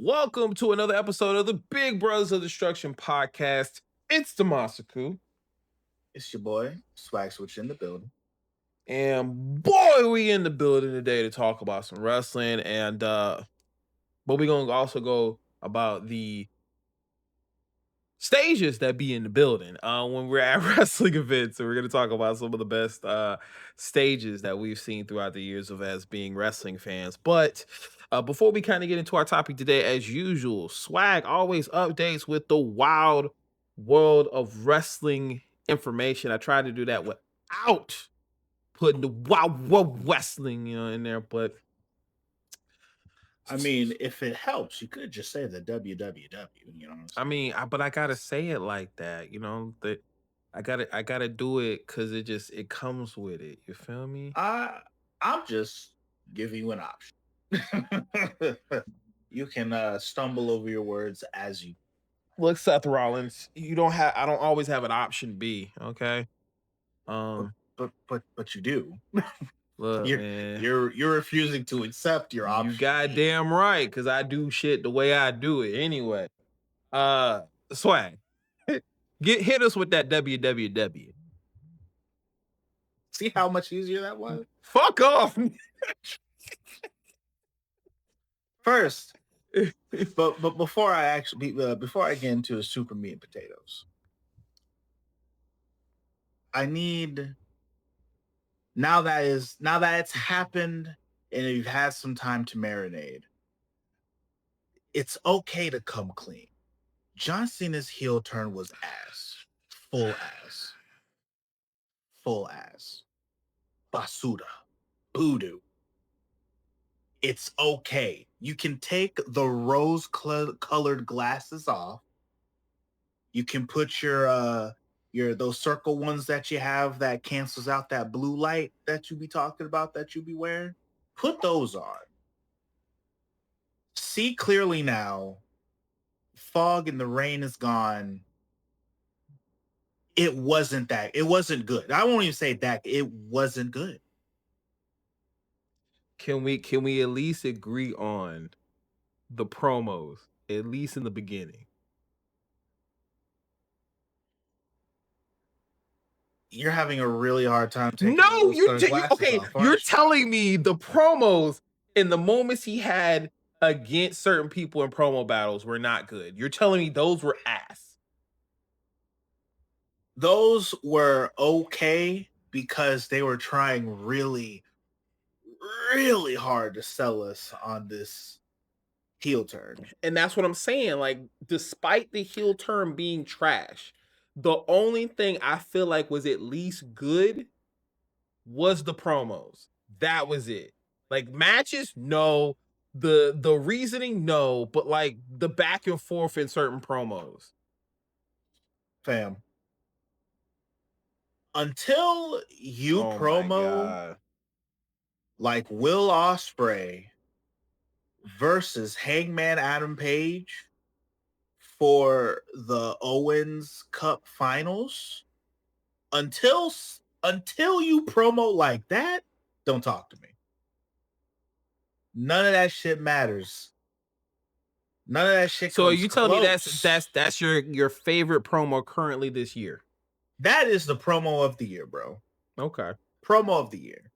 Welcome to another episode of the Big Brothers of Destruction podcast. It's the Masaku. It's your boy, Swag Switch in the building. And boy, we in the building today to talk about some wrestling. But we're going to also go about the stages that be in the building when we're at wrestling events. So we're going to talk about some of the best stages that we've seen throughout the years of as being wrestling fans. But before we kind of get into our topic today, as usual, Swag always updates with the wild world of wrestling information. I try to do that without putting the wild wrestling, in there, but I mean, if it helps, you could just say the WWW. You know what I'm saying? I mean, but I gotta say it like that, that I gotta do it because it comes with it. You feel me? I'm just giving you an option. You can stumble over your words as you. Look, Seth Rollins, I don't always have an option B. Okay. But you do. Look, man, you're refusing to accept your option. You goddamn right, because I do shit the way I do it anyway. Swag, hit us with that WWW. See how much easier that was? Fuck off. First, but before I get into the super meat and potatoes, I need now that it's happened and you've had some time to marinate, it's okay to come clean. John Cena's heel turn was ass. Full ass. Basura. Voodoo. It's okay. You can take the rose-colored glasses off. You can put your those circle ones that you have that cancels out that blue light that you be talking about that you be wearing. Put those on. See clearly now. Fog and the rain is gone. It wasn't good. I won't even say that. It wasn't good. Can we at least agree on the promos, at least in the beginning? You're having a really hard time taking you're telling me the promos and the moments he had against certain people in promo battles were not good. You're telling me those were ass. Those were okay because they were trying really, really hard to sell us on this heel turn. And that's what I'm saying. Like, despite the heel turn being trash, the only thing I feel like was at least good was the promos. That was it. Like, matches, no. The reasoning, no. But like the back and forth in certain promos. Fam. Until you promo like Will Ospreay versus Hangman Adam Page for the Owens Cup finals, until you promo like that, don't talk to me. None of that shit matters. None of that shit. So are you telling me that's your favorite promo currently this year? That is the promo of the year, bro. Okay. Promo of the year.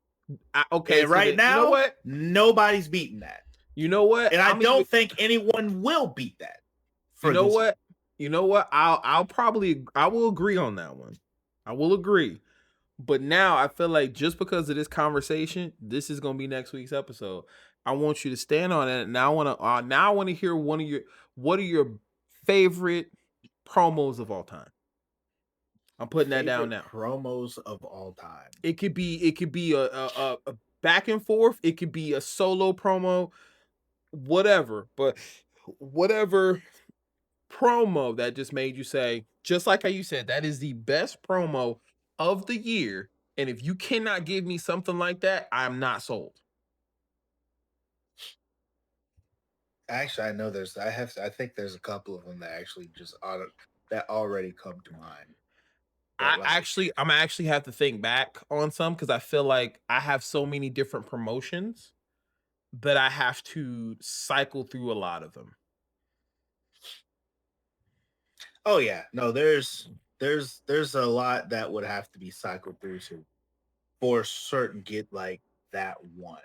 Okay. And right now, you know what? Nobody's beating that. You know what? And I don't think anyone will beat that. You know what? You know what? I will agree on that one. I will agree. But now I feel like just because of this conversation, this is gonna be next week's episode. I want you to stand on it. Now I want to hear what are your favorite promos of all time. I'm putting that down now. Promos of all time. It could be a back and forth. It could be a solo promo, whatever. But whatever promo that just made you say, just like how you said, that is the best promo of the year. And if you cannot give me something like that, I'm not sold. Actually, I think there's a couple of them that actually that already come to mind. I'm actually have to think back on some because I feel like I have so many different promotions that I have to cycle through a lot of them. Oh yeah, no, there's a lot that would have to be cycled through to for certain get like that one.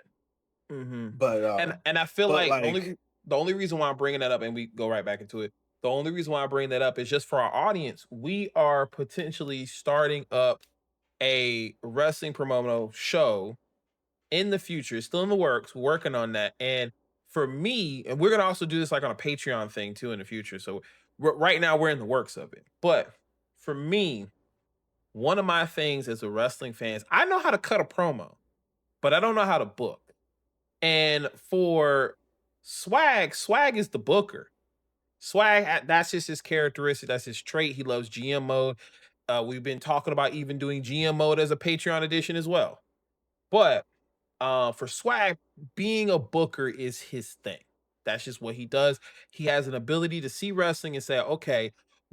Mhm. But And I feel but like like the only reason why I'm bringing that up, and we go right back into it, the only reason why I bring that up is just for our audience. We are potentially starting up a wrestling promotional show in the future. It's still in the works, working on that. And for me, and we're gonna also do this like on a Patreon thing too in the future. So right now we're in the works of it. But for me, one of my things as a wrestling fan is I know how to cut a promo, but I don't know how to book. And for Swag is the booker. That's just his characteristic. That's his trait. He loves GM mode. We've been talking about even doing GM mode as a Patreon edition as well. But for Swag, being a booker is his thing. That's just what he does. He has an ability to see wrestling and say, okay,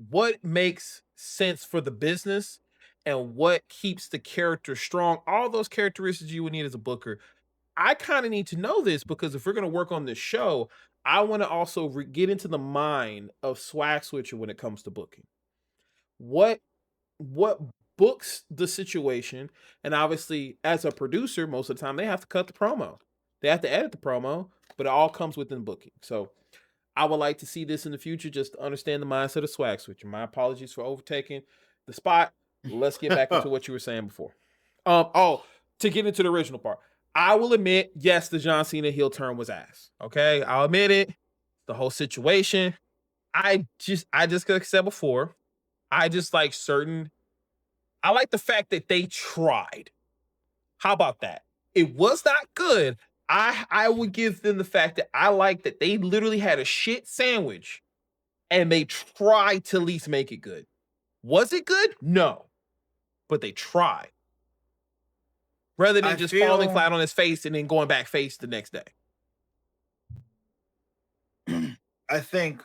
what makes sense for the business and what keeps the character strong? All those characteristics you would need as a booker. I kind of need to know this because if we're going to work on this show, I want to also get into the mind of Swag Switcher when it comes to booking. What what books the situation, and obviously as a producer most of the time they have to cut the promo, they have to edit the promo, but it all comes within booking. So I would like to see this in the future, just to understand the mindset of Swag Switcher. My apologies for overtaking the spot. Let's get back into what you were saying before. Oh, to get into the original part, I will admit, yes, the John Cena heel turn was ass. Okay, I'll admit it. The whole situation, I just like I said before, I just like certain I like the fact that they tried. How about that? It was not good. I would give them the fact that I like that they literally had a shit sandwich and they tried to at least make it good. Was it good? No, but they tried rather I than just falling feel flat on his face and then going back face the next day. I think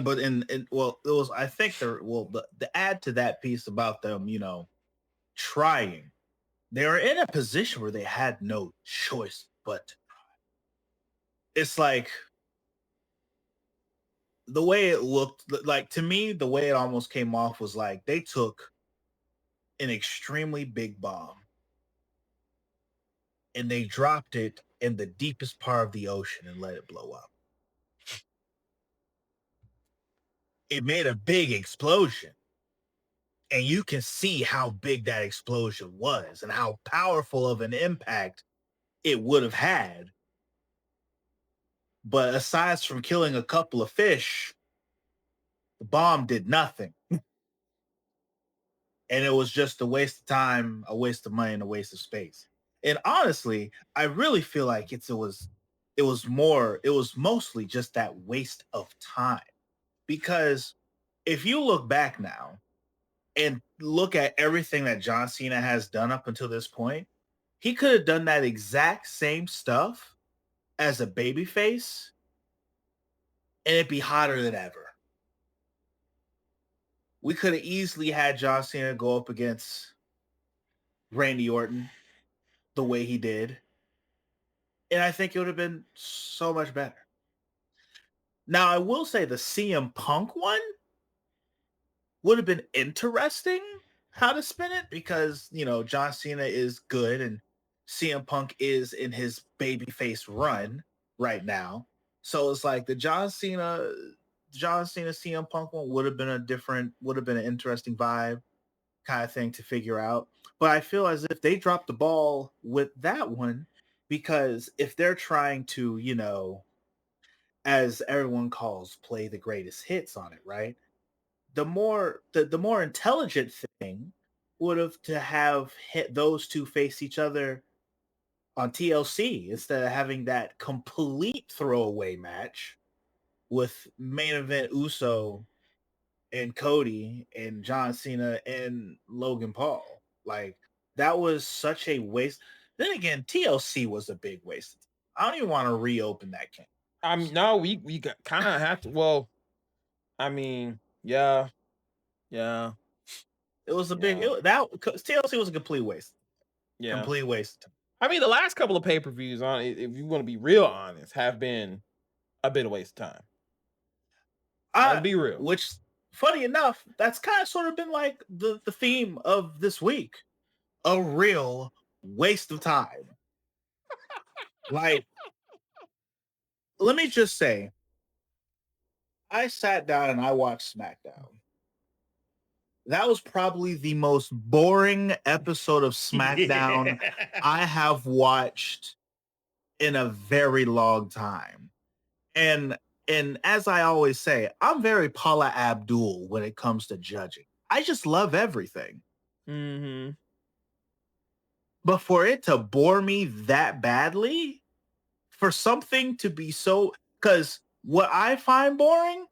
but in well it was I think the add to that piece about them, trying. They were in a position where they had no choice but it's like the way it looked like to me, the way it almost came off was like they took an extremely big bomb and they dropped it in the deepest part of the ocean and let it blow up. It made a big explosion. And you can see how big that explosion was and how powerful of an impact it would have had. But aside from killing a couple of fish, the bomb did nothing. And it was just a waste of time, a waste of money, and a waste of space. And honestly, I really feel like it was mostly just that waste of time. Because if you look back now and look at everything that John Cena has done up until this point, he could have done that exact same stuff as a babyface and it'd be hotter than ever. We could have easily had John Cena go up against Randy Orton the way he did. And I think it would have been so much better. Now, I will say the CM Punk one would have been interesting how to spin it because, John Cena is good and CM Punk is in his babyface run right now. So it's like the John Cena CM Punk one would have been an interesting vibe kind of thing to figure out. But I feel as if they dropped the ball with that one because if they're trying to, as everyone calls, play the greatest hits on it, right? The more intelligent thing would have to have hit those two face each other on TLC instead of having that complete throwaway match with main event Uso and Cody and John Cena and Logan Paul. Like that was such a waste. Then again, TLC was a big waste. I don't even want to reopen that can. I mean, no, we kind of have to. Well, I mean, yeah, yeah, It was a big yeah, that TLC was a complete waste. yeah. Complete waste. I mean, the last couple of pay-per-views on if you want to be real honest, have been a bit of waste of time. Let's I be real. which funny enough, that's kind of sort of been like the theme of this week. A real waste of time. Like, let me just say, I sat down and I watched SmackDown. That was probably the most boring episode of SmackDown I have watched in a very long time. And and as I always say, I'm very Paula Abdul when it comes to judging. I just love everything. Mm-hmm. But for it to bore me that badly, for something to be so, because what I find boring,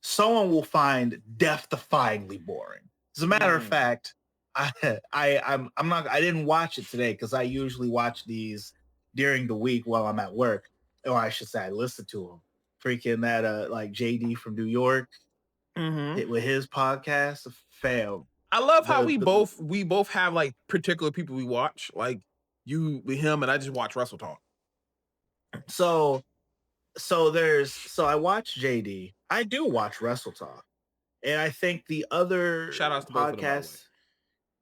someone will find death-defyingly boring. As a matter of Mm. fact, I'm not, I didn't watch it today because I usually watch these during the week while I'm at work, or I should say I listen to them. Freaking that like JD from New York, Mm-hmm. with his podcast, failed. I love how The we both have like particular people we watch. Like you with him, and I just watch Wrestle Talk. so so I watch JD. I do watch Wrestle Talk. And I think the other Shout outs to both of them, by the way. podcasts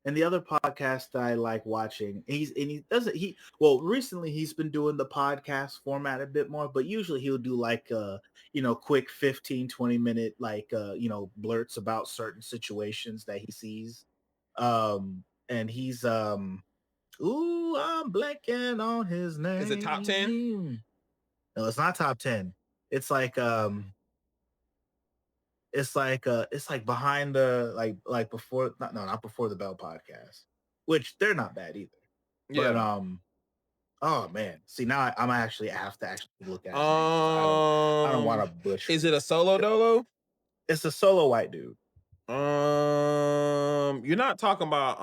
and the other podcast that I like watching, he doesn't he well recently he's been doing the podcast format a bit more, but usually he'll do like quick 15-20 minute like blurts about certain situations that he sees. And he's ooh, I'm blanking on his Is it top 10? name. No, it's not top 10. It's like it's like behind the like before not before the bell podcast, which they're not bad either. But Yeah. oh man, see now I'm actually I have to actually look at his name because I don't want to butcher Is it it. a solo dolo? It's a solo white dude. You're not talking about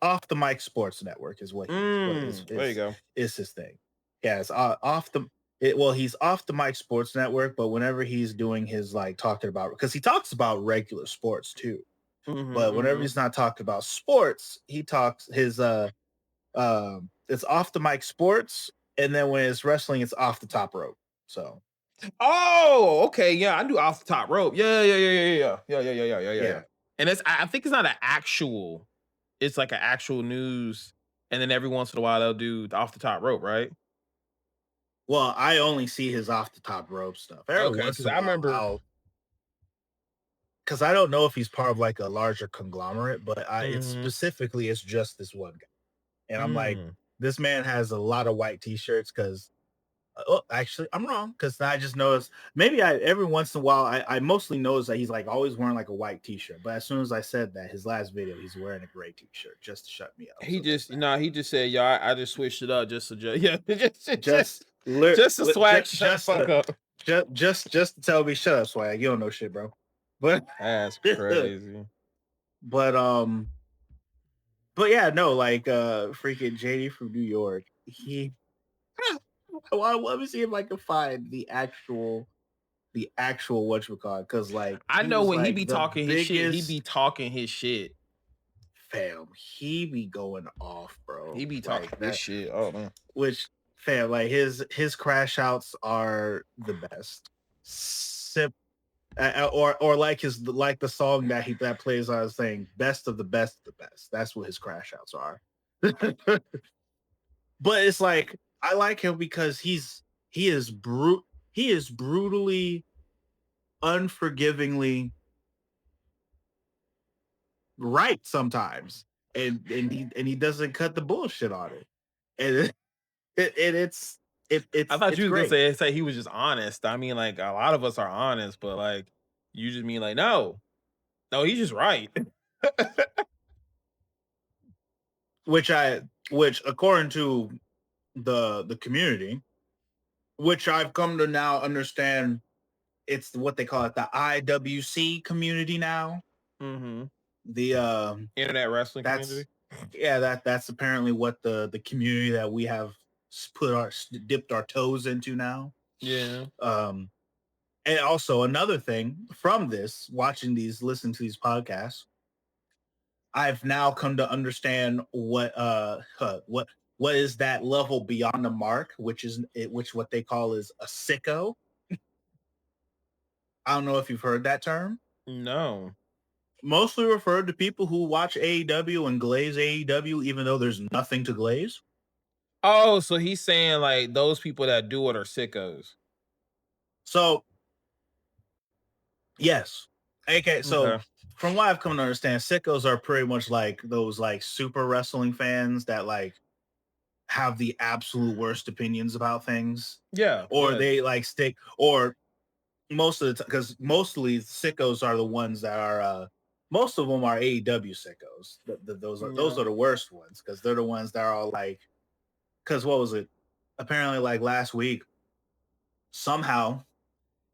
Off the mic sports network is what there you go. is his thing. Yeah, it's off the well, he's off the mic sports network, but whenever he's doing his like talking about, because he talks about regular sports too. Mm-hmm, But whenever mm-hmm. he's not talking about sports, he talks his it's off the mic sports, and then when it's wrestling, it's off the top rope. So Oh, okay, yeah, I do off the top rope. Yeah. yeah. And I think it's not an actual. It's like an actual news, and then every once in a while they'll do the off the top rope, right? Well, I only see his off the top rope stuff. Every Okay, once because in a I while, remember. I'll because I don't know if he's part of like a larger conglomerate, but it's Mm-hmm. specifically it's just this one guy. And I'm like, Mm. this man has a lot of white t-shirts because oh, actually, I'm wrong because I just noticed maybe I every once in a while I mostly notice that he's like always wearing like a white t-shirt. But as soon as I said that, his last video, he's wearing a gray t-shirt just to shut me up. He So there's just, that. he just said, "Yo, I just switched it up just to yeah, Just li- just to swag, shut the just fuck up." just to tell me shut up, swag. You don't know shit, bro. But That's crazy. but but yeah, no, like freaking JD from New York. He well, let me see if I can find the actual whatchamacallit, because like I he know was when he like be the talking his shit, he be biggest talking his shit. fam. He be going off, He bro. be talking Like his that, shit. Oh man. which fam, like his crash outs are the best. Sip or like his like the song that that plays on his thing, best of the best of the best. That's what his crash outs are. But it's like I like him because he is he is brutally, unforgivingly right sometimes, and he doesn't cut the bullshit on it, and I thought it's you was gonna great. say he was just honest. I mean, like a lot of us are honest, but like you just mean like no, he's just right. Which according to the community, which I've come to now understand, it's what they call it, the IWC community now. Mm-hmm. The Internet wrestling that's community. yeah, that's apparently what the community that we have dipped our toes into now. Yeah. Um, and also another thing from this, watching these, listen to these podcasts, I've now come to understand what is that level beyond the mark, which is which what they call is a sicko. I don't know if you've heard that term. No. Mostly referred to people who watch AEW and glaze AEW, even though there's nothing to glaze. Oh, so he's saying like those people that do it are sickos. So, yes. Okay, so Okay. from what I've come to understand, sickos are pretty much like those like super wrestling fans that like have the absolute worst opinions about things, Yeah. or Yeah. they like stick, or most of the time, because mostly sickos are the ones that are most of them are AEW sickos. Those Yeah. are the worst ones because they're the ones that are all like, because what was it? Apparently, like last week, somehow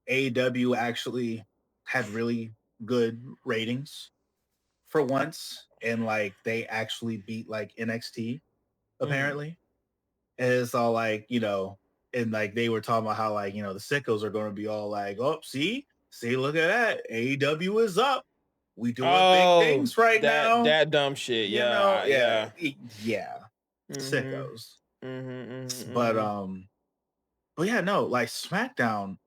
AEW actually had really good ratings for once, and like they actually beat like NXT Mhm. apparently. And it's all like, and like they were talking about how like, the sickos are going to be all like, oh, see, look at that. AEW is up. We doing big Oh, things right that now. that dumb shit. Yeah. Yeah, Yeah. yeah, Mhm. sickos. Mhm. Mhm. But Mhm. but yeah, no, like SmackDown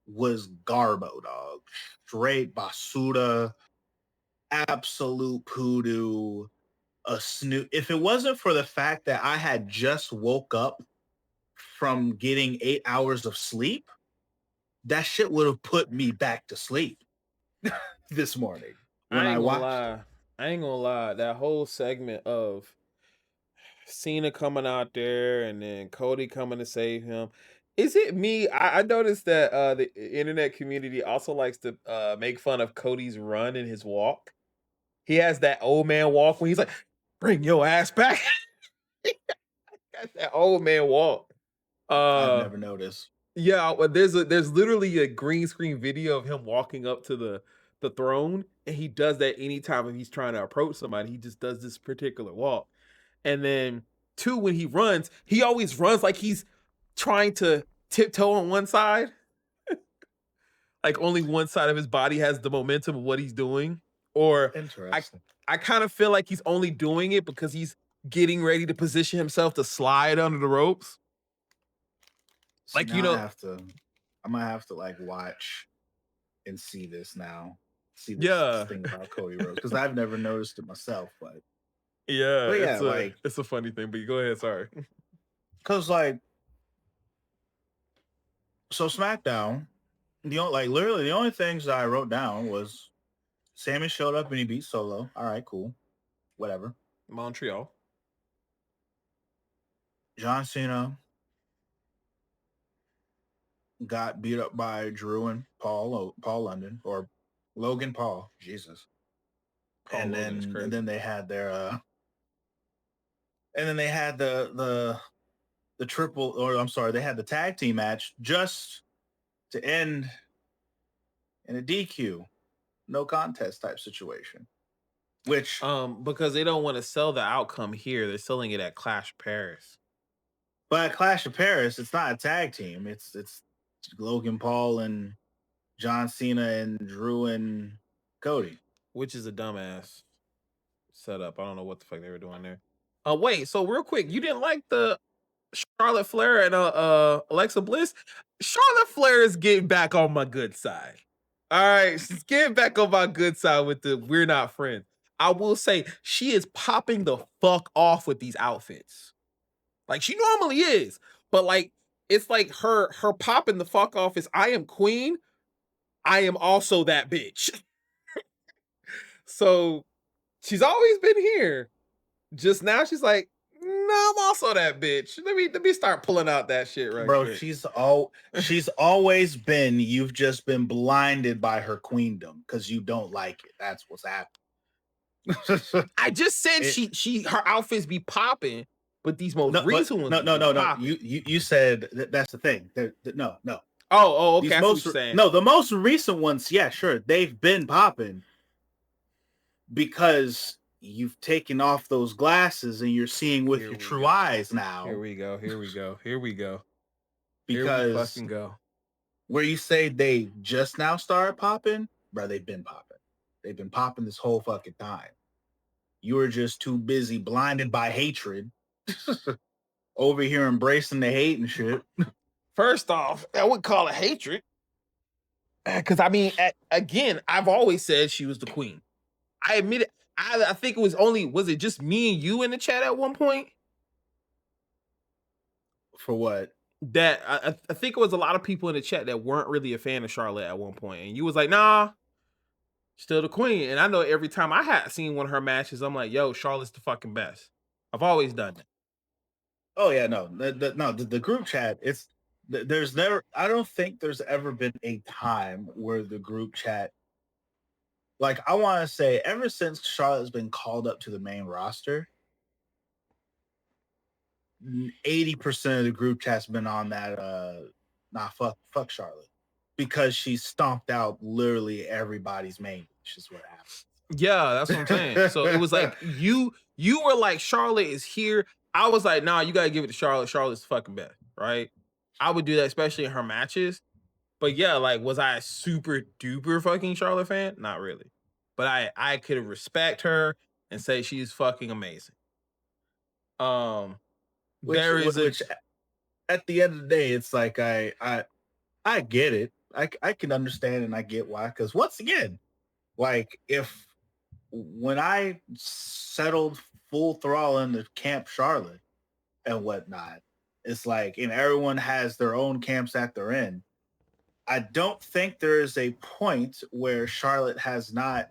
was garbo, dog. Straight basura, absolute poodoo, a snoot. If it wasn't for the fact that I had just woke up from getting 8 hours of sleep, that shit would have put me back to sleep this morning when I I ain't gonna watched it. lie. I ain't gonna lie. That whole segment of Cena coming out there and then Cody coming to save him. Is it me? I noticed that the internet community also likes to make fun of Cody's run and his walk. He has that old man walk when he's like, "Bring your ass back." Got that old man walk. I've Uh, never noticed. yeah, well, there's literally a green screen video of him walking up to the throne, and he does that anytime he's trying to approach somebody. He just does this particular walk. And then two, when he always runs like he's trying to tiptoe on one side. Like only one side of his body has the momentum of what he's doing. Or I Interesting. I kind of feel like he's only doing it because he's getting ready to position himself to slide under the ropes. See, Like, now I might have to like watch and see this now. See this yeah. thing about Cody Rhodes because I've never noticed it myself, Yeah, but yeah, like it's a funny thing, but go ahead, sorry. because like so SmackDown, like literally the only things that I wrote down was Sammy showed up and he beat Solo. All right, cool, whatever. Montreal. John Cena got beat up by Drew and Paul London or Logan Paul, Jesus. Paul Logan is And crazy. then they had their and then they had the triple, or I'm sorry, they had the tag team match just to end in a DQ, no contest type situation. Which Because they don't want to sell the outcome here. They're selling it at Clash Paris, but at Clash of Paris, it's not a tag team. It's Logan Paul and John Cena and Drew and Cody. which is a dumbass setup. I don't know what the fuck they were doing there. Wait, so real quick, you didn't like the Charlotte Flair and Alexa Bliss? Charlotte Flair is getting back on my good side. All right, she's getting back on my good side with the we're not friends. I will say she is popping the fuck off with these outfits. Like she normally is, but like it's like her popping the fuck off is I am queen. I am also that bitch. So she's always been here. Just now she's like, no, I'm also that bitch. Let me start pulling out that shit right Bro, quick. she's always been, you've just been blinded by her queendom because you don't like it. That's what's happening. I just said it, she her outfits be popping, but these most no, but recent ones be no. popping. You said that's the thing. No. Oh, okay. These I see what most you're saying. no, the most recent ones, yeah, sure, they've been popping because you've taken off those glasses and you're seeing with Here your we true go. eyes Here now. we go. Here we go. Here we go. Here we Because fucking go. where you say they just now started popping, bro, they've been popping. They've been popping this whole fucking time. You were just too busy, blinded by hatred, over here embracing the hate and shit. First off, I would call it hatred. Because I mean, again, I've always said she was the queen. I admit it. I think it was only was it just me and you in the chat at one point For what? that I think it was a lot of people in the chat that weren't really a fan of Charlotte at one point, and you was like, nah, still the queen. And I know every time I had seen one of her matches, I'm like, yo, Charlotte's the fucking best. I've always done that. Oh yeah, no, the group chat. There's never. I don't think there's ever been a time where the group chat. Like I want to say, ever since Charlotte's been called up to the main roster, 80% of the group chat's been on that. Nah, fuck Charlotte, because she stomped out literally everybody's main. Which is what Yeah, that's what I'm saying. So it was happened. like you were like Charlotte is here. I was like, nah, you gotta give it to Charlotte. Charlotte's the fucking best, right? I would do that, especially in her matches. But yeah, like, was I a super duper fucking Charlotte fan? Not really. But I could respect her and say she's fucking amazing. Um, there is a Which at the end of the day, it's like I get it. I can understand and I get why. Because once again, like if when I settled full throttle into Camp Charlotte and whatnot, it's like, and everyone has their own camps that they're in. I don't think there is a point where Charlotte has not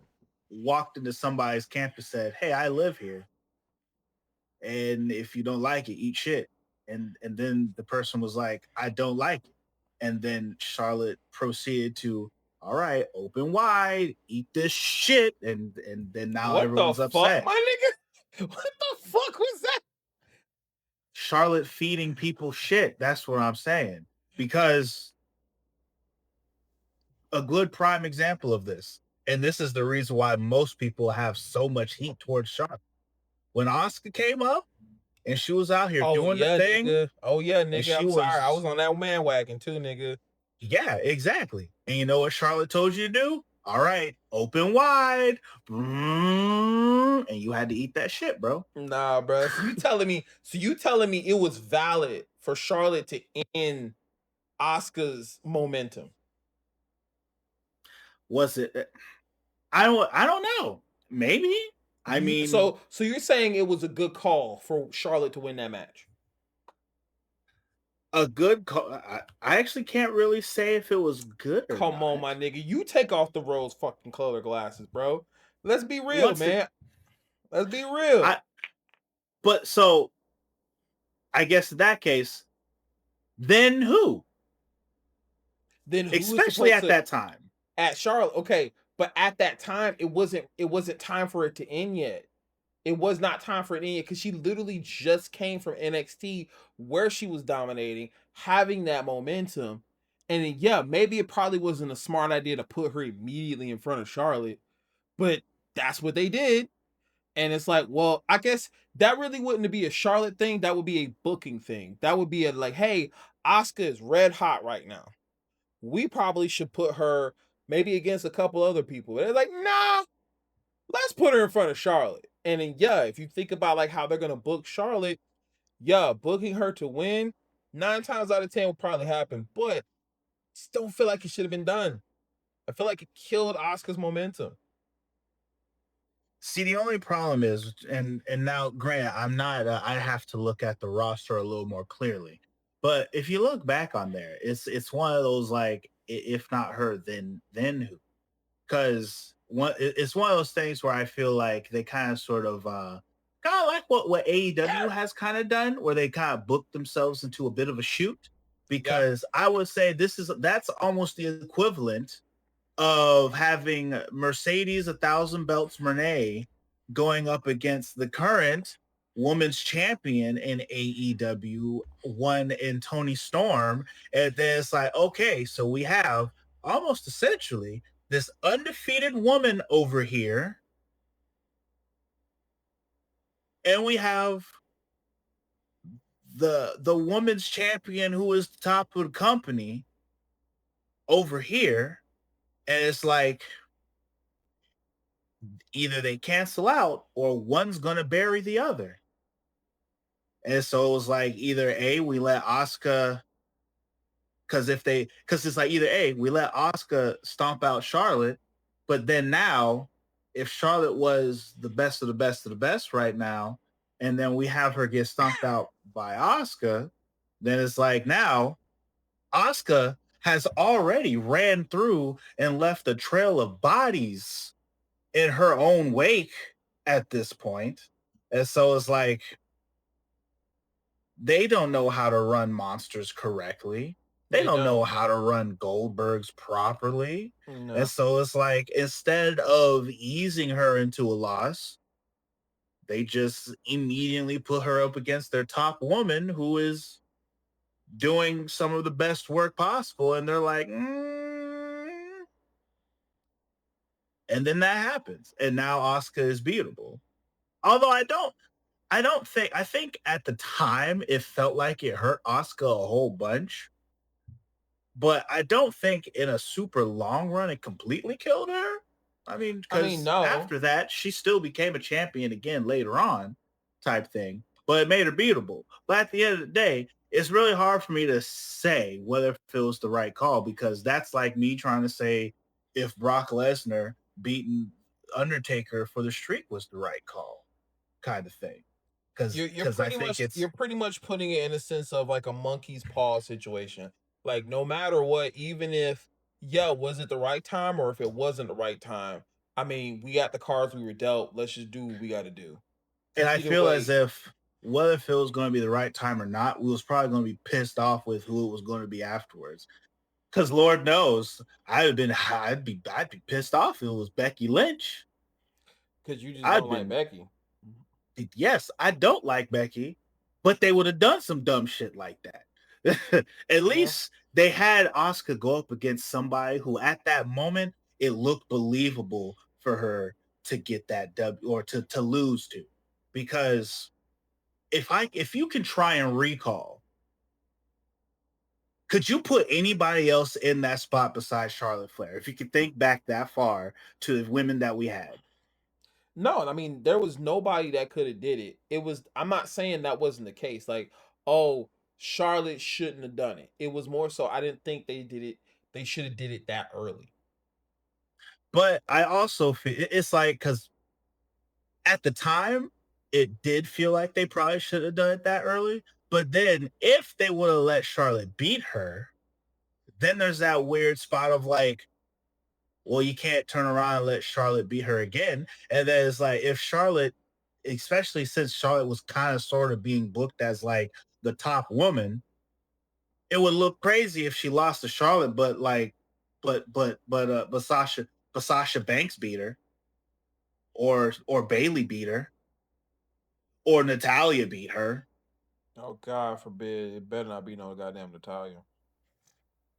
walked into somebody's camp and said, "Hey, I live here, and if you don't like it, eat shit." And then the person was like, "I don't like it," and then Charlotte proceeded to, "All right, open wide, eat this shit," and then now what the everyone's fuck, upset. my nigga? What the fuck was that? Charlotte feeding people shit. That's what I'm saying. Because a good prime example of this, and this is the reason why most people have so much heat towards Charlotte. When Oscar came up and she was out here Oh doing the yeah, thing, nigga. Oh yeah, and nigga. she I'm sorry. I was, was on that bandwagon too, nigga. yeah, exactly. And you know what Charlotte told you to do? All right, open wide. And you had to eat that shit, bro. Nah, bro. So you telling me it was valid for Charlotte to end Oscar's momentum? Was it? I don't know. Maybe. I You mean, so you're saying it was a good call for Charlotte to win that match? a good call. I actually can't really say if it was good or Come on, not. my nigga. You take off the rose fucking color glasses, bro. Let's be real, Once it, man. Let's be real. I but so I guess in that case, then who? Then who was Especially supposed at to that time. at Charlotte? Okay, but at that time, it wasn't time for it to end yet. It was not time for it to end yet because she literally just came from NXT where she was dominating, having that momentum. And then, yeah, maybe it probably wasn't a smart idea to put her immediately in front of Charlotte, but that's what they did. And it's like, well, I guess that really wouldn't be a Charlotte thing. That would be a booking thing. That would be a like, hey, Asuka is red hot right now. We probably should put her maybe against a couple other people. But they're like, nah, let's put her in front of Charlotte. And then, yeah, if you think about like how they're gonna book Charlotte, yeah, booking her to win 9 times out of 10 will probably happen. But just don't feel like it should have been done. I feel like it killed Asuka's momentum. See, the only problem is, and now, Grant, I'm not. I have to look at the roster a little more clearly. But if you look back on there, it's one of those like, if not her, then who? Because it's one of those things where I feel like they kind of sort of kind of like what AEW has kind of done, where they kind of booked themselves into a bit of a shoot. Yeah. Because I would say that's almost the equivalent of having Mercedes 1,000 belts Renee going up against the current women's champion in AEW, one in Tony Storm. And then it's like, okay, so we have almost essentially this undefeated woman over here, and we have the women's champion who is the top of the company over here. And it's like, either they cancel out or one's gonna bury the other. And so it was like, either A, we let Asuka Because it's like either A, we let Asuka stomp out Charlotte, but then now, if Charlotte was the best of the best of the best right now, and then we have her get stomped out by Asuka, then it's like now Asuka has already ran through and left a trail of bodies in her own wake at this point. And so it's like they don't know how to run monsters correctly. They They don't know don't. how to run Goldbergs properly. And No. so it's like instead of easing her into a loss, they just immediately put her up against their top woman who is doing some of the best work possible. And they're like, and then that happens. And now Asuka is beatable. Although I think at the time it felt like it hurt Asuka a whole bunch, but I don't think in a super long run it completely killed her. I mean, I mean, because no. after that, she still became a champion again later on, type thing, but it made her beatable. But at the end of the day, it's really hard for me to say whether it was the right call because that's like me trying to say if Brock Lesnar beating Undertaker for the streak was the right call, kind of thing. Because I think it's You're pretty much putting it in a sense of like a monkey's paw situation. Like no matter what, even if yeah, was it the right time or if it wasn't the right time, I mean, we got the cards we were dealt. Let's just do what we got to do. and Because I either feel as way, if whether if it was going to be the right time or not, we was probably going to be pissed off with who it was going to be afterwards. Because Lord knows, I'd be pissed off if it was Becky Lynch. because you just I'd don't like been Becky. yes, I don't like Becky, but they would have done some dumb shit like that. At Yeah. least they had Oscar go up against somebody who, at that moment, it looked believable for her to get that W or to lose to, because if you can try and recall, could you put anybody else in that spot besides Charlotte Flair? If you could think back that far to the women that we had, No, I mean there was nobody that could have did it. It was I'm not saying that wasn't the case. Like, oh, Charlotte shouldn't have done it. It was more so I didn't think they did it. They should have did it that early. but I also feel it's like because at the time it did feel like they probably should have done it that early. But then if they would have let Charlotte beat her, then there's that weird spot of like, well, you can't turn around and let Charlotte beat her again. And then it's like if Charlotte, especially since Charlotte was kind of sort of being booked as like the top woman, it would look crazy if she lost to Charlotte, but like, but Sasha Banks beat her, or Bailey beat her, or Natalia beat her. Oh God forbid! It better not be no goddamn Natalia.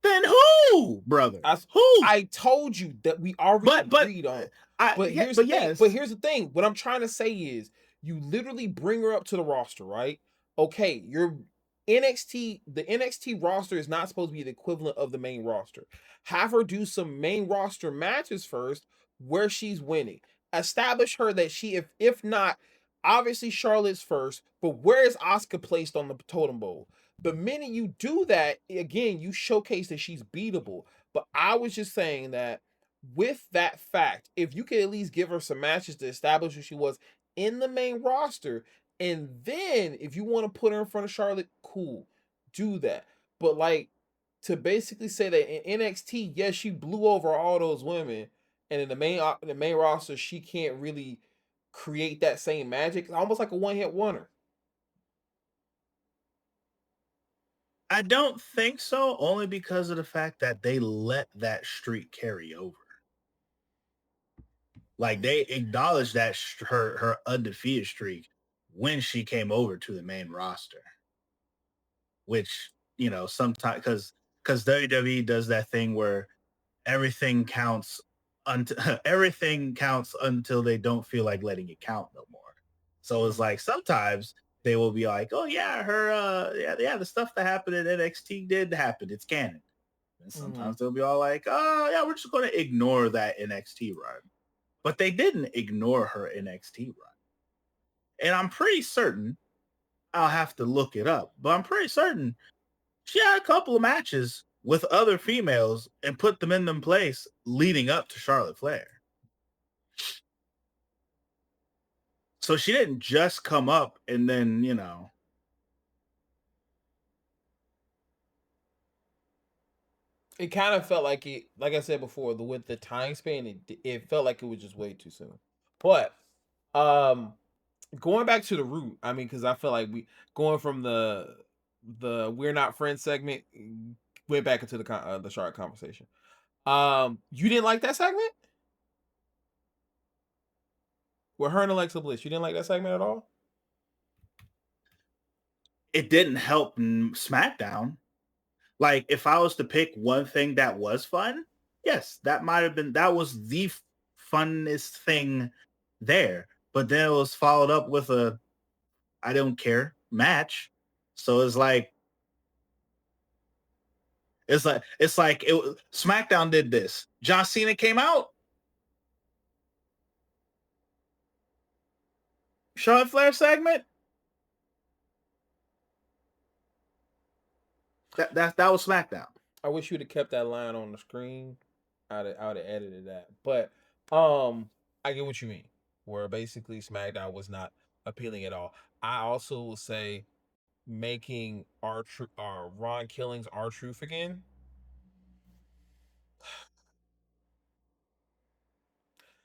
Then who, brother? I Who? I told you that we already But agreed on. I But yeah, here's the but thing. But yes. here's the thing. What I'm trying to say is you literally bring her up to the roster, right? Okay, your NXT, the NXT roster is not supposed to be the equivalent of the main roster. Have her do some main roster matches first where she's winning. Establish her that she, if not, obviously Charlotte's first, but where is Asuka placed on the totem pole? The minute you do that, again, you showcase that she's beatable. But I was just saying that with that fact, if you could at least give her some matches to establish who she was in the main roster, and then if you want to put her in front of Charlotte, cool, do that. But like to basically say that in NXT, yes, she blew over all those women, and in the main roster, she can't really create that same magic. It's almost like a one hit wonder. I don't think so, only because of the fact that they let that streak carry over. Like they acknowledged that her undefeated streak when she came over to the main roster, which sometimes because WWE does that thing where everything counts until everything counts until they don't feel like letting it count no more. So it's Mhm. like sometimes they will be like, "Oh yeah, her the stuff that happened in NXT did happen. It's canon." And sometimes Mhm. they'll be all like, "Oh yeah, we're just going to ignore that NXT run." But they didn't ignore her NXT run. And I'm pretty certain I'll have to look it up, but I'm pretty certain she had a couple of matches with other females and put them in them place leading up to Charlotte Flair. So she didn't just come up and then, It kind of felt like it, like I said before, with the time span, it felt like it was just way too soon. But going back to the root, I mean, because I feel like we going from the we're not friends segment went back into the Charlotte conversation. You didn't like that segment with her and Alexa Bliss? You didn't like that segment at all? it didn't help SmackDown. Like, if I was to pick one thing that was fun, yes, that was the funnest thing there. But then it was followed up with a I don't care match. So SmackDown did this. John Cena came out. Charlotte Flair segment. That was SmackDown. I wish you'd have kept that line on the screen. I'd have edited that. But I get what you mean. Where basically SmackDown was not appealing at all. I also will say making Ron Killings R-Truth again.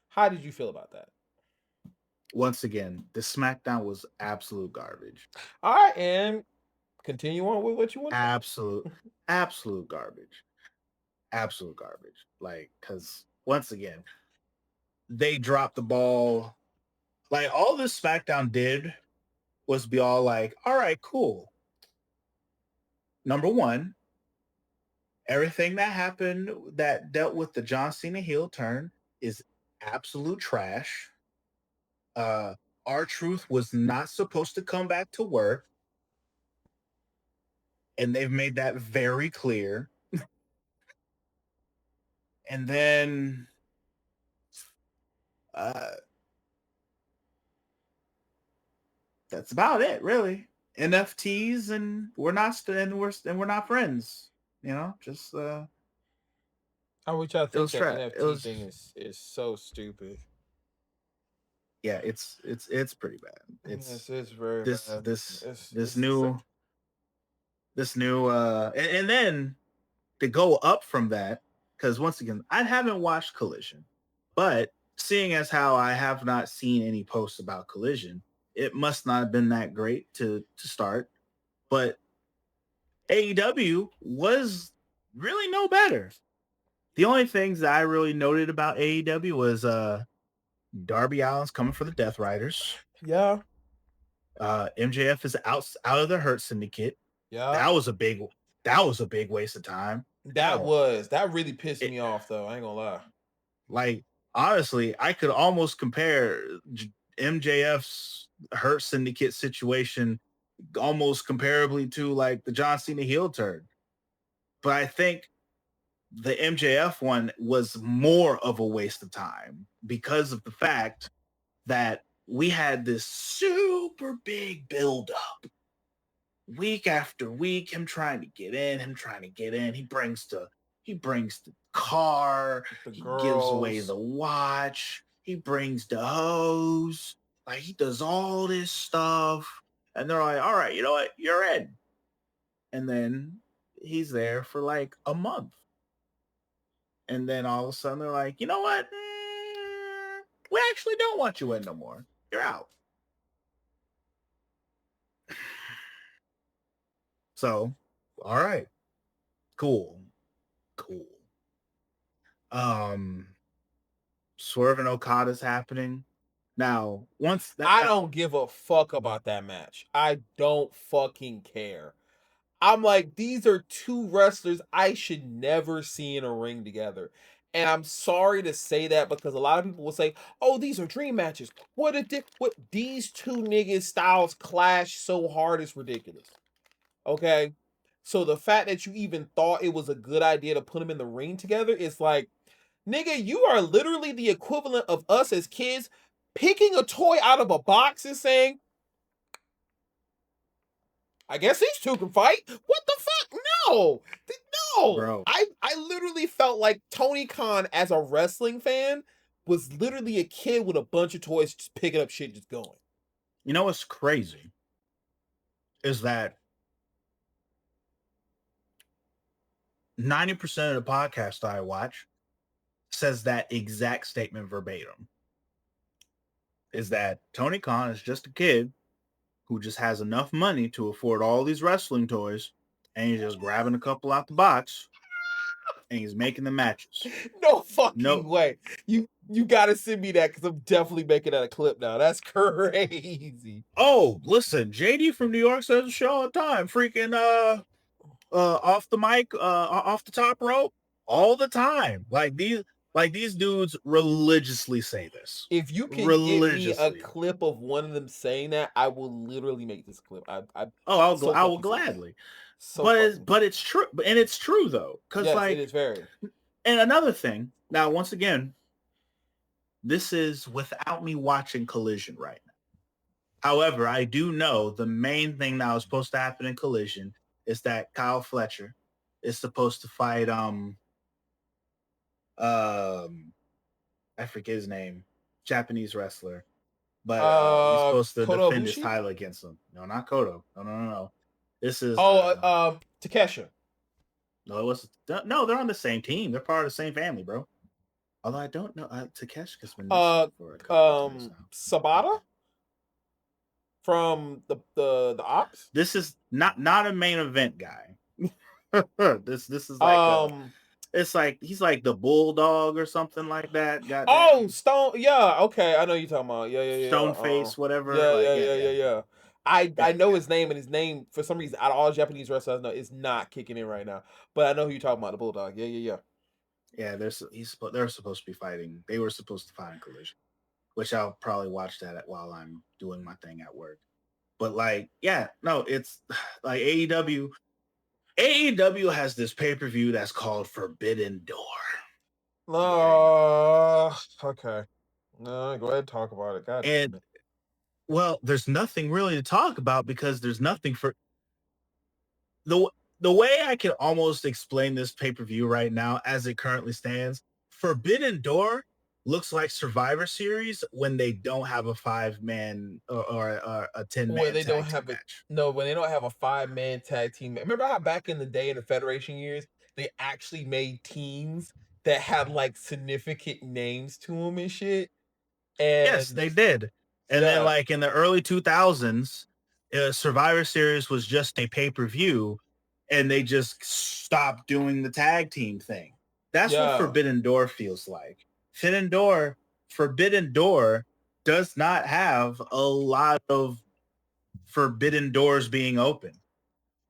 How did you feel about that? Once again, the SmackDown was absolute garbage. All right, and continue on with what you want. Absolute garbage. Absolute garbage. Like, because once again, they dropped the ball. Like, all this SmackDown did was be all like, all right, cool. Number one, everything that happened that dealt with the John Cena heel turn is absolute trash. R-Truth was not supposed to come back to work. And they've made that very clear. And then that's about it, really. NFTs, and we're not friends. Just which I think that NFT was thing is so stupid. Yeah, it's pretty bad. It's very this bad. this new and then to go up from that, because once again, I haven't watched Collision, but seeing as how I have not seen any posts about Collision, it must not have been that great to start. But AEW was really no better. The only things that I really noted about AEW was Darby Allin's coming for the Death Riders. Yeah. MJF is out of the Hurt Syndicate. Yeah. That was a big waste of time. That really pissed me off, though. I ain't gonna lie. Like, honestly, I could almost compare MJF's Hurt Syndicate situation almost comparably to like the John Cena heel turn. But I think the MJF one was more of a waste of time because of the fact that we had this super big buildup week after week, him trying to get in. He brings the car, he gives away the watch, he brings the hose, like he does all this stuff, and they're like, all right, you know what, you're in. And then he's there for like a month. And then all of a sudden they're like, you know what? We actually don't want you in no more. You're out. So, all right. Cool. Swerve and Okada's happening. Now, I don't give a fuck about that match. I don't fucking care. I'm like, these are two wrestlers I should never see in a ring together. And I'm sorry to say that because a lot of people will say, oh, these are dream matches. What these two niggas styles clash so hard is ridiculous. Okay. So the fact that you even thought it was a good idea to put them in the ring together is like, nigga, you are literally the equivalent of us as kids picking a toy out of a box and saying, I guess these two can fight. What the fuck? No, no. Bro. I literally felt like Tony Khan as a wrestling fan was literally a kid with a bunch of toys, just picking up shit, just going. You know what's crazy is that 90% of the podcast I watch says that exact statement verbatim. Is that Tony Khan is just a kid who just has enough money to afford all these wrestling toys, and he's just grabbing a couple out the box and he's making the matches. No fucking No, way. You gotta send me that because I'm definitely making that a clip now. That's crazy. oh, listen, JD from New York says the show all the time. Freaking off the mic, off the top rope, all the time. Like these dudes religiously say this. If you can get me a Religiously. clip of one of them saying that, I will literally make this clip. Oh, I will fucking serious. gladly. So fucking But it's true, and it's true though, because yes, it like, is very. and another thing. Now, once again, this is without me watching Collision right now. However, I do know the main thing that was supposed to happen in Collision is that Kyle Fletcher is supposed to fight I forget his name, Japanese wrestler, but he's supposed to Kota defend his Ibushi? title against him. No, not Kodo. No. This is Takesha. no, it was no. They're on the same team. They're part of the same family, bro. Although I don't know, Takeshka's been missing for a couple of times now. Sabata from the Ops. This is not a main event guy. this is like it's like he's like the bulldog or something like that. Stone. Yeah, okay, I know you're talking about. Yeah. Stone face, whatever. Yeah, like, yeah. I know his name, and his name for some reason out of all Japanese wrestlers I know is not kicking in right now. But I know who you're talking about, the Bulldog. Yeah. Yeah, they're supposed to be fighting. They were supposed to fight in Collision, which I'll probably watch that while I'm doing my thing at work. But like, yeah, no, it's like AEW. AEW has this pay-per-view that's called Forbidden Door. Okay. No, go ahead and talk about it. God. And well, there's nothing really to talk about because there's nothing for the way I can almost explain this pay-per-view right now as it currently stands. Forbidden Door looks like Survivor Series when they don't have a 5-man or a 10-man When they don't tag have team a match. no, when they don't have a 5-man tag team. Remember how back in the day in the Federation years, they actually made teams that had like significant names to them and shit. Yes, And they did. And then yeah, like in the early 2000s, Survivor Series was just a pay-per-view and they just stopped doing the tag team thing. That's what yeah. Forbidden Door feels like. Forbidden Door does not have a lot of forbidden doors being open.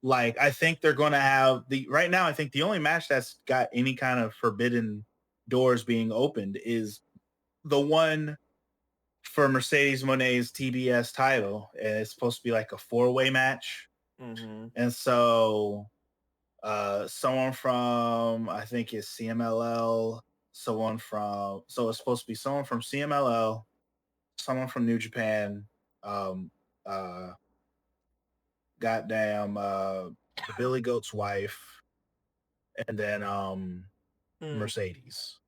Like I think they're going to have right now. I think the only match that's got any kind of forbidden doors being opened is the one for Mercedes Monet's TBS title, and it's supposed to be like a 4-way match. Mm-hmm. And so someone from I think it's CMLL, so it's supposed to be someone from CMLL, someone from New Japan, uh goddamn the Billy Goat's wife, and then Mercedes.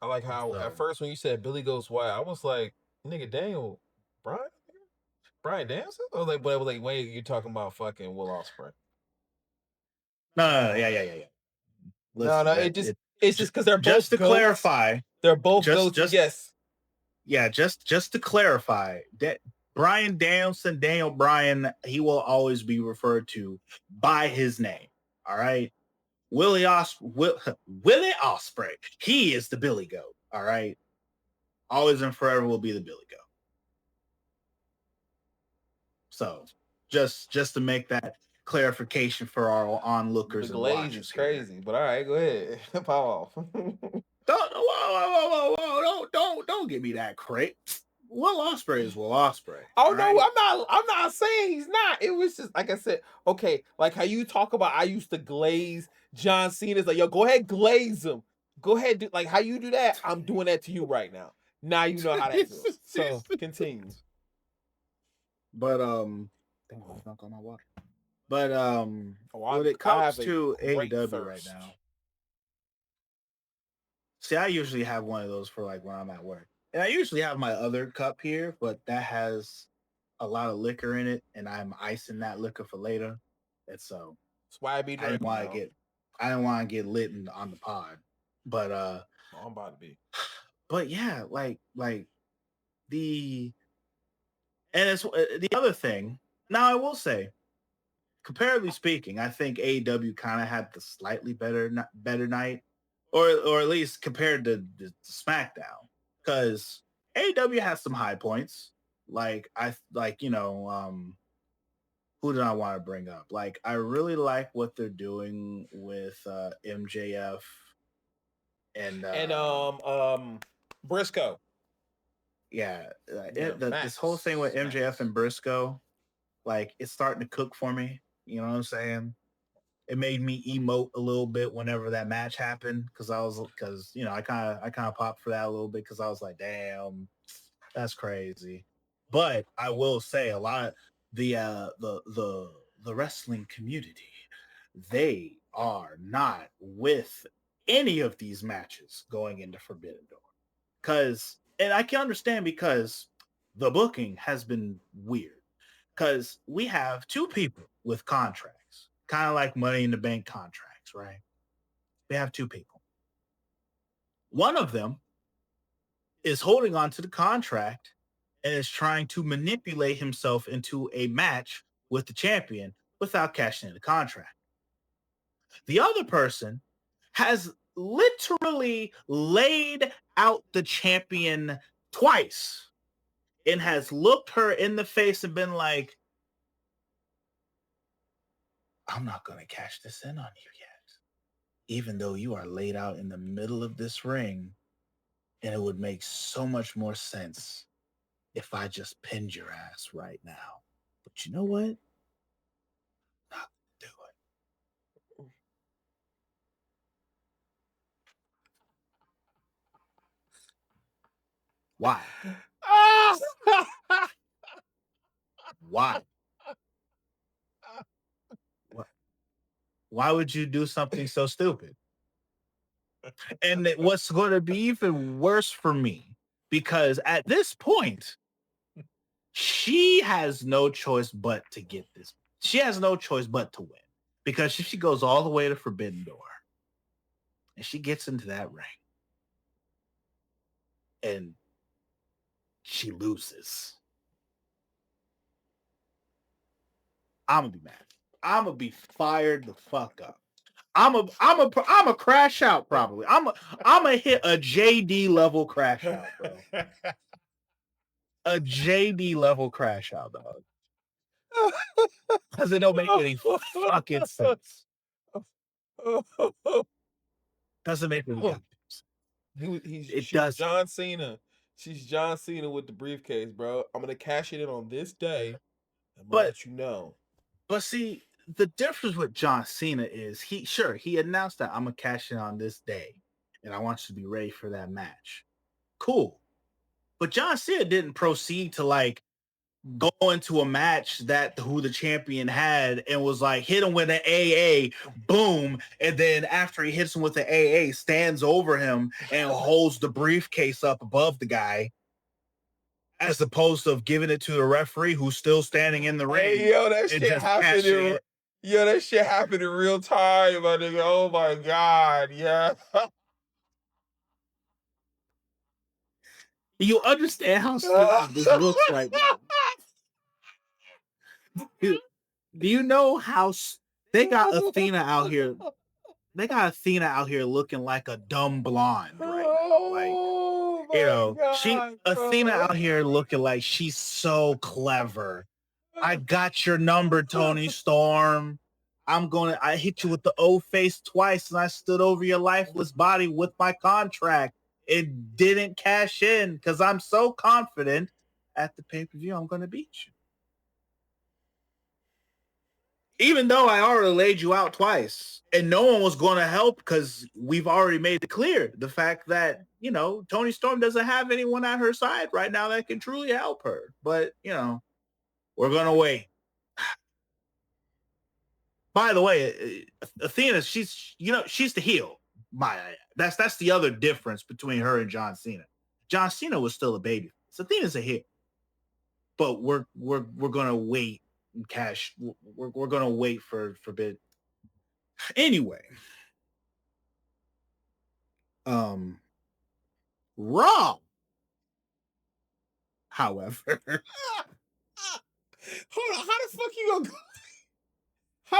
I like how So, at first when you said Billy Goes Wild, I was like, nigga, Daniel Brian Danielson? I was like, but I was like, wait, you're talking about fucking Will Ospreay. no, yeah. No, Listen, it's just because they're both just to goats. clarify, They're both goats. Yes. Yeah, just to clarify, that Brian Danielson, Daniel Bryan, he will always be referred to by his name. All right. Willie Ospreay, he is the Billy Goat. All right. Always and forever will be the Billy Goat. So just to make that clarification for our onlookers The and glaze is watchers here. crazy, but all right, go ahead. Power off. Don't give me that crate. Will Ospreay is Will Ospreay. Oh no, right? I'm not saying he's not. It was just like I said, okay, like how you talk about I used to glaze John Cena's like, yo, go ahead, glaze him. Go ahead, do like how you do that. I'm doing that to you right now. Now you know how that feels. So continue. But dang, I knocked on my water. But Oh, when it I comes have a to great AEW right thirst. now, see, I usually have one of those for like when I'm at work. And I usually have my other cup here, but that has a lot of liquor in it, and I'm icing that liquor for later. And so That's why I be I didn't drinking, want to bro. get I didn't want to get lit on the pod. But Oh, I'm about to be. yeah, like the and it's the other thing. Now I will say, comparatively speaking, I think AEW kind of had the slightly better night, or at least compared to the SmackDown, because AEW has some high points. Like I like who did I want to bring up? Like I really like what they're doing with MJF and And Briscoe. yeah, Yeah, this whole thing with facts. MJF Facts. and Briscoe, like it's starting to cook for me. You know what I'm saying? It made me emote a little bit whenever that match happened because I kind of popped for that a little bit because I was like, damn, that's crazy. But I will say a lot of the wrestling community, they are not with any of these matches going into Forbidden Door. And I can understand because the booking has been weird. Because we have two people with contracts, kind of like Money in the Bank contracts, right? We have two people. One of them is holding on to the contract and is trying to manipulate himself into a match with the champion without cashing in the contract. The other person has literally laid out the champion twice and has looked her in the face and been like, I'm not going to cash this in on you yet, even though you are laid out in the middle of this ring. And it would make so much more sense if I just pinned your ass right now. But you know what? Not do it. Why? Ah! Why? Why would you do something so stupid? And what's going to be even worse for me, because at this point, she has no choice but to get this. She has no choice but to win. Because if she goes all the way to Forbidden Door and she gets into that ring and she loses, I'm gonna be mad. I'm gonna be fired the fuck up. I'm a crash out probably. I'm gonna hit a JD level crash out, bro. A JD level crash out, dog. Because it don't make any fucking sense. Doesn't make any goddamn sense. It She's does. John Cena. She's John Cena with the briefcase, bro. I'm gonna cash it in on this day. I'm gonna But let you know. see, the difference with John Cena is he announced that I'm gonna cash in on this day, and I want you to be ready for that match. Cool. But John Cena didn't proceed to like go into a match that who the champion had and was like hit him with an AA, boom, and then after he hits him with the AA, stands over him and holds the briefcase up above the guy, as opposed to giving it to the referee who's still standing in the ring Hey, yo, that and shit just happened cashing in it. yo, that shit happened in real time, my nigga. Oh my god, yeah. You understand how stupid this looks right now? Do you know how they got Athena out here? They got Athena out here looking like a dumb blonde right now. Like, Oh my god, Athena bro. out here looking like she's so clever. I got your number, Tony Storm. I hit you with the O face twice and I stood over your lifeless body with my contract. It didn't cash in because I'm so confident at the pay-per-view I'm gonna beat you. Even though I already laid you out twice and no one was going to help because we've already made it clear the fact that, Tony Storm doesn't have anyone at her side right now that can truly help her. But, we're going to wait. By the way, Athena, she's the heel. That's the other difference between her and John Cena. John Cena was still a baby. So Athena's a heel, but we're gonna wait and cash. We're gonna wait for bid. Anyway, um, Raw, however, Hold on, how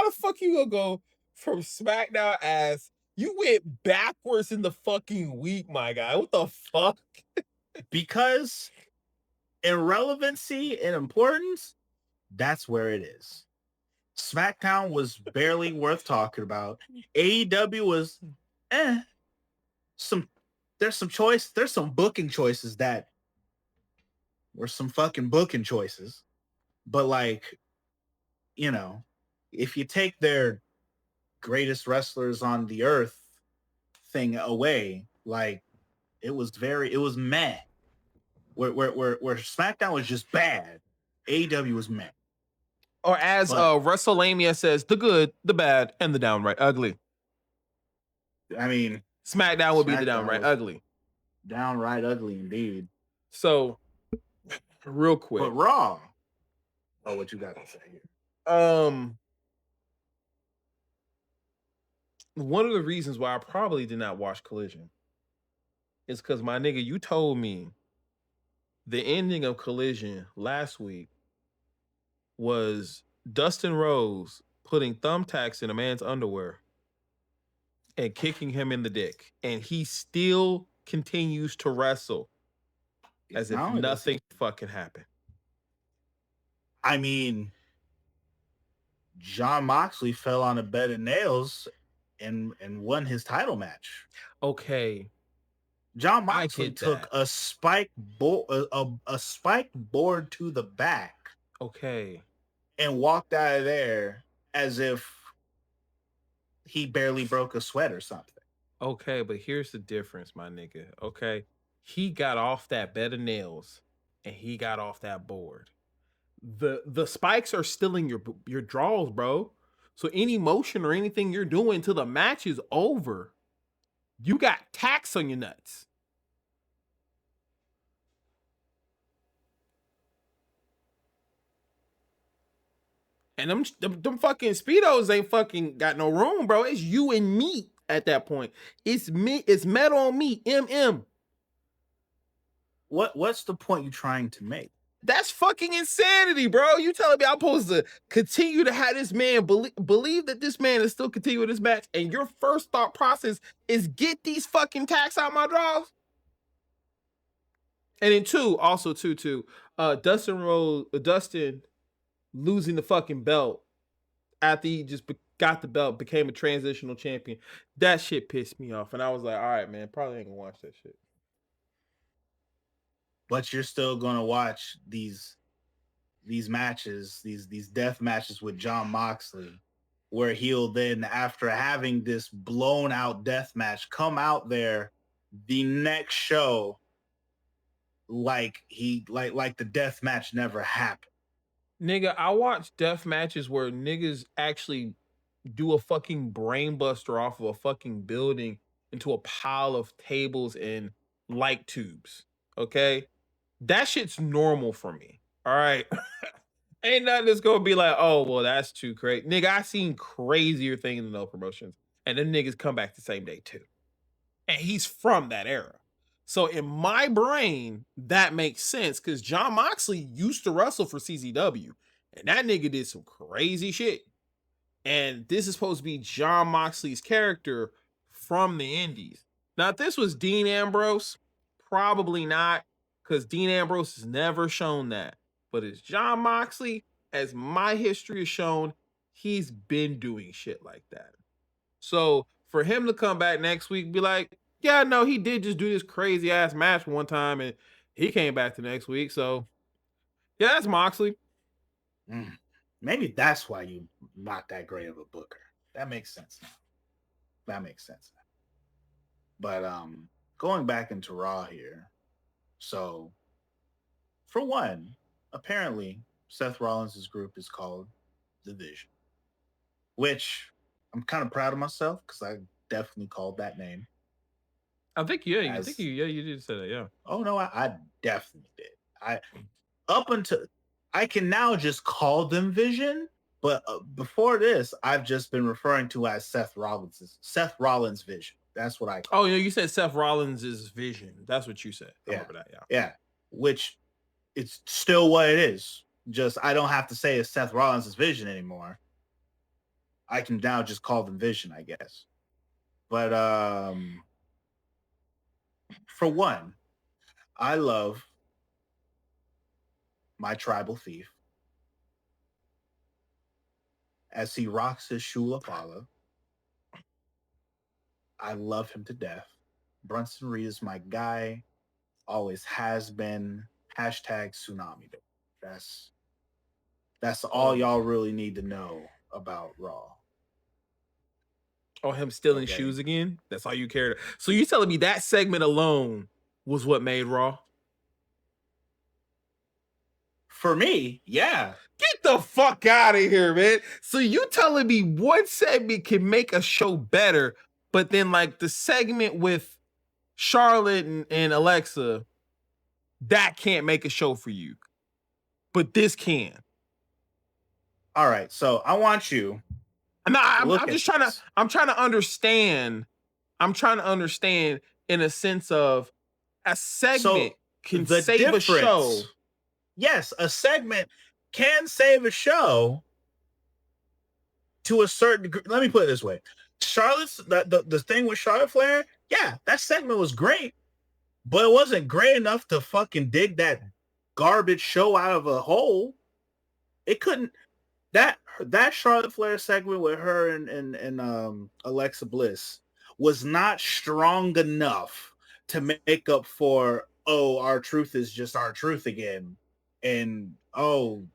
the fuck you gonna go from SmackDown as you went backwards in the fucking week, my guy? What the fuck? because irrelevancy and importance, that's where it is. SmackDown was barely worth talking about. AEW was eh. Some there's some booking choices that were some fucking booking choices. But like, you know, if you take their greatest wrestlers on the earth thing away, like it was meh. Where SmackDown was just bad, AEW was meh. Or as But WrestleMania says, the good, the bad, and the downright ugly. I mean, SmackDown would be the SmackDown downright was ugly. downright ugly indeed. So, real But quick, Raw, oh, what you got to say here? um, one of the reasons why I probably did not watch Collision is because my nigga, you told me the ending of Collision last week was Dustin Rose putting thumbtacks in a man's underwear and kicking him in the dick, and he still continues to wrestle as if Not only does nothing fucking happened. I mean, John Moxley fell on a bed of nails and won his title match. Okay, John I Moxley get took that. a spike board to the back Okay, and walked out of there as if he barely broke a sweat or something. okay, but here's the difference, my nigga. Okay, he got off that bed of nails and he got off that board. The spikes are still in your draws, bro. So any motion or anything you're doing till the match is over, you got tacks on your nuts. And them fucking speedos ain't fucking got no room, bro. It's you and me at that point. It's me. It's metal on me. MM. What's the point you trying to make? That's fucking insanity, bro. You telling me I'm supposed to continue to have this man believe that this man is still continuing this match, and your first thought process is get these fucking tacks out my drawers? And then Dustin losing the fucking belt after he just got the belt, became a transitional champion. That shit pissed me off, and I was like, all right, man, probably ain't gonna watch that shit. But you're still gonna watch these matches, these death matches with John Moxley, where he'll then, after having this blown out death match, come out there the next show like the death match never happened. Nigga, I watch death matches where niggas actually do a fucking brain buster off of a fucking building into a pile of tables and light tubes. Okay? That shit's normal for me. All right. Ain't nothing that's gonna be like, oh, well, that's too crazy. Nigga, I seen crazier things in those promotions. And then niggas come back the same day too. And he's from that era. So in my brain, that makes sense because John Moxley used to wrestle for CZW. And that nigga did some crazy shit. And this is supposed to be John Moxley's character from the Indies. Now, if this was Dean Ambrose, probably not, because Dean Ambrose has never shown that. But as John Moxley, as my history has shown, he's been doing shit like that. So for him to come back next week, be like, yeah, no, he did just do this crazy ass match one time, and he came back the next week. So yeah, that's Moxley. Mm. Maybe that's why you not that great of a booker. That makes sense now. That makes sense now. But going back into Raw here. So for one, apparently Seth Rollins' group is called The Vision. which I'm kind of proud of myself because I definitely called that name I think yeah, you think as. you yeah you did say that yeah. Oh no, I definitely did. I up until I can now just call them Vision, but before this, I've just been referring to as Seth Rollins Vision. That's what I Oh, call yeah, it. you said Seth Rollins' vision. That's what you said. I Yeah, remember that. Yeah. yeah. Which it's still what it is. Just I don't have to say it's Seth Rollins' Vision anymore. I can now just call them Vision, I guess. But for one, I love my tribal thief as he rocks his Shulapala. I love him to death. Brunson Reed is my guy. Always has been. Hashtag tsunami. That's that's all Um, y'all really need to know about Raw. oh, him stealing Okay. shoes again. That's all you cared. So you telling me that segment alone was what made Raw? For me, yeah. Get the fuck out of here, man. So you telling me one segment can make a show better, but then like the segment with Charlotte and Alexa, that can't make a show for you, but this can. All right. So I want you No, to look I'm at just trying to this. I'm trying to understand. I'm trying to understand in a sense of a segment So can the save a difference, show. yes, a segment can save a show to a certain degree. Let me put it this way. The thing with Charlotte Flair, yeah, that segment was great, but it wasn't great enough to fucking dig that garbage show out of a hole. It couldn't that Charlotte Flair segment with her and Alexa Bliss was not strong enough to make up for, oh, our truth is just our truth again, and oh,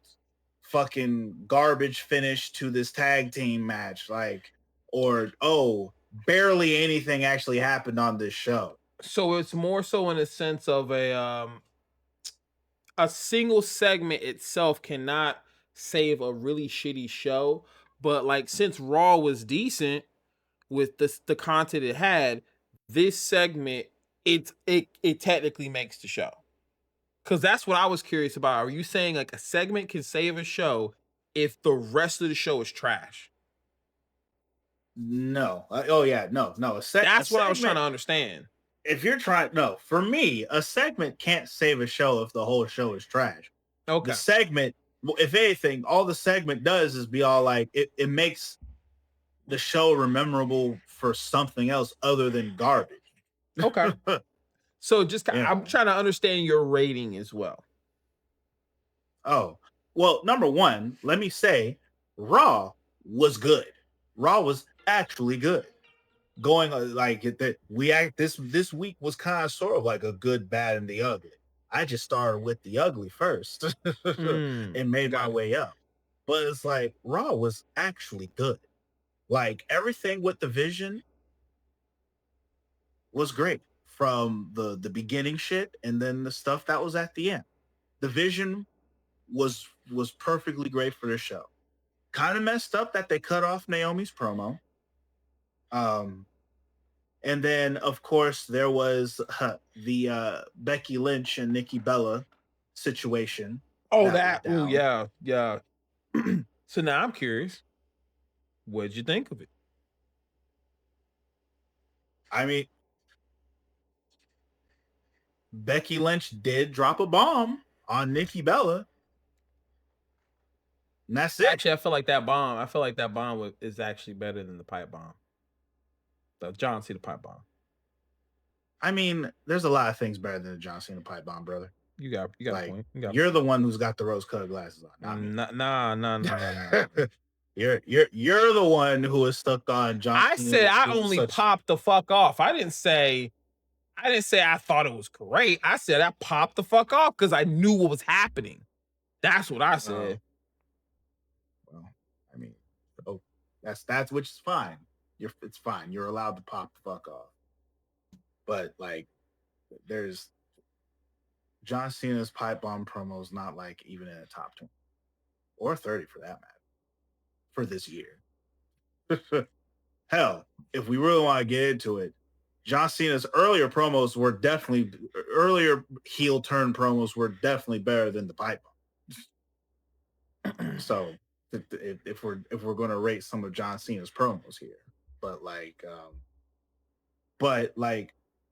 fucking garbage finish to this tag team match, like, or oh, barely anything actually happened on this show. So it's more so in a sense of a single segment itself cannot save a really shitty show. But like since Raw was decent with the content it had, this segment it technically makes the show. Cause that's what I was curious about. Are you saying like a segment can save a show if the rest of the show is trash? No, oh yeah, no, a That's what I was trying segment. to understand. If you're trying, no, for me, a segment can't save a show if the whole show is trash. The Okay. segment, if anything, all the segment does is be all like it makes the show memorable for something else other than garbage. Okay. So just You I'm know. trying to understand your rating as well. Oh, well, number one, let me say, Raw was good. Raw was actually good. Going like that, we act this week was kind of sort of like a good, bad, and the ugly. I just started with the ugly first Mm, and made my got it. way up. But it's like Raw was actually good. Like everything with the Vision was great from the beginning shit and then the stuff that was at the end. The Vision was perfectly great for the show. Kind of messed up that they cut off Naomi's promo. Um, and then of course there was the Becky Lynch and Nikki Bella situation Oh, that went that. Oh, down. yeah, yeah. So now I'm curious. What'd you think of it? I mean, Becky Lynch did drop a bomb on Nikki Bella, and that's it. Actually, I feel like that bomb. I feel like that bomb is actually better than the pipe bomb. The John Cena pipe bomb. I mean, there's a lot of things better than the John Cena pipe bomb, brother. You got a Like, point. You got a you're point. the one who's got the rose-colored glasses on, not me. Nah, nah, nah, nah, nah, nah. you're the one who is stuck on John I Cena said was I so, only such. popped the fuck off. I didn't say I thought it was great. I said I popped the fuck off because I knew what was happening. That's what I Oh, said. well, I mean, oh, that's which is fine. It's fine. You're allowed to pop the fuck off. But like, there's John Cena's pipe bomb promos not like even in the top 20 or 30 for that matter for this year. Hell, if we really want to get into it, John Cena's earlier heel turn promos were definitely better than the pipe. So if we're going to rate some of John Cena's promos here, but like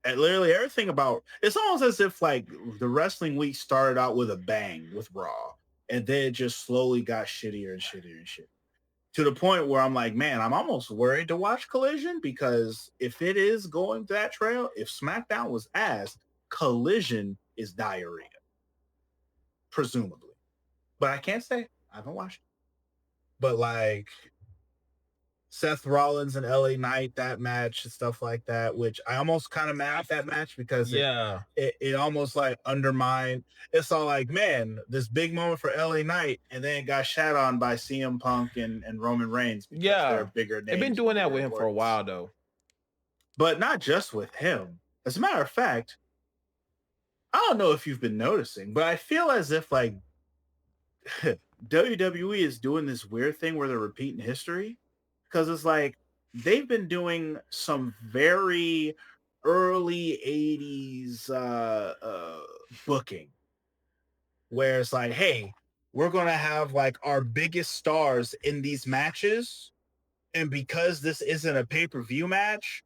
literally everything about it's almost as if like the wrestling week started out with a bang with Raw, and then it just slowly got shittier and shittier and shit to the point where I'm like, man, I'm almost worried to watch Collision because if it is going that trail, if SmackDown was ass, Collision is diarrhea, presumably. But I can't say I haven't watched it. But like Seth Rollins and LA Knight, that match and stuff like that, which I almost kind of mad at that match because it Yeah. it, it almost like undermined. It's all like, man, this big moment for LA Knight, and then it got shat on by CM Punk and Roman Reigns because they're Yeah. bigger They've been names and doing that bigger with him for a importance. while though. But not just with him. As a matter of fact, I don't know if you've been noticing, but I feel as if like WWE is doing this weird thing where they're repeating history because it's like they've been doing some very early 80s booking where it's like, hey, we're going to have like our biggest stars in these matches. And because this isn't a pay per view match,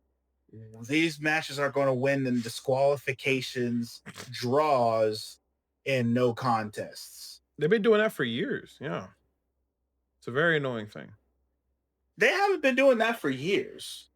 these matches are going to win in disqualifications, draws, and no contests. They've been doing that for years. Yeah. It's a very annoying thing. They haven't been doing that for years.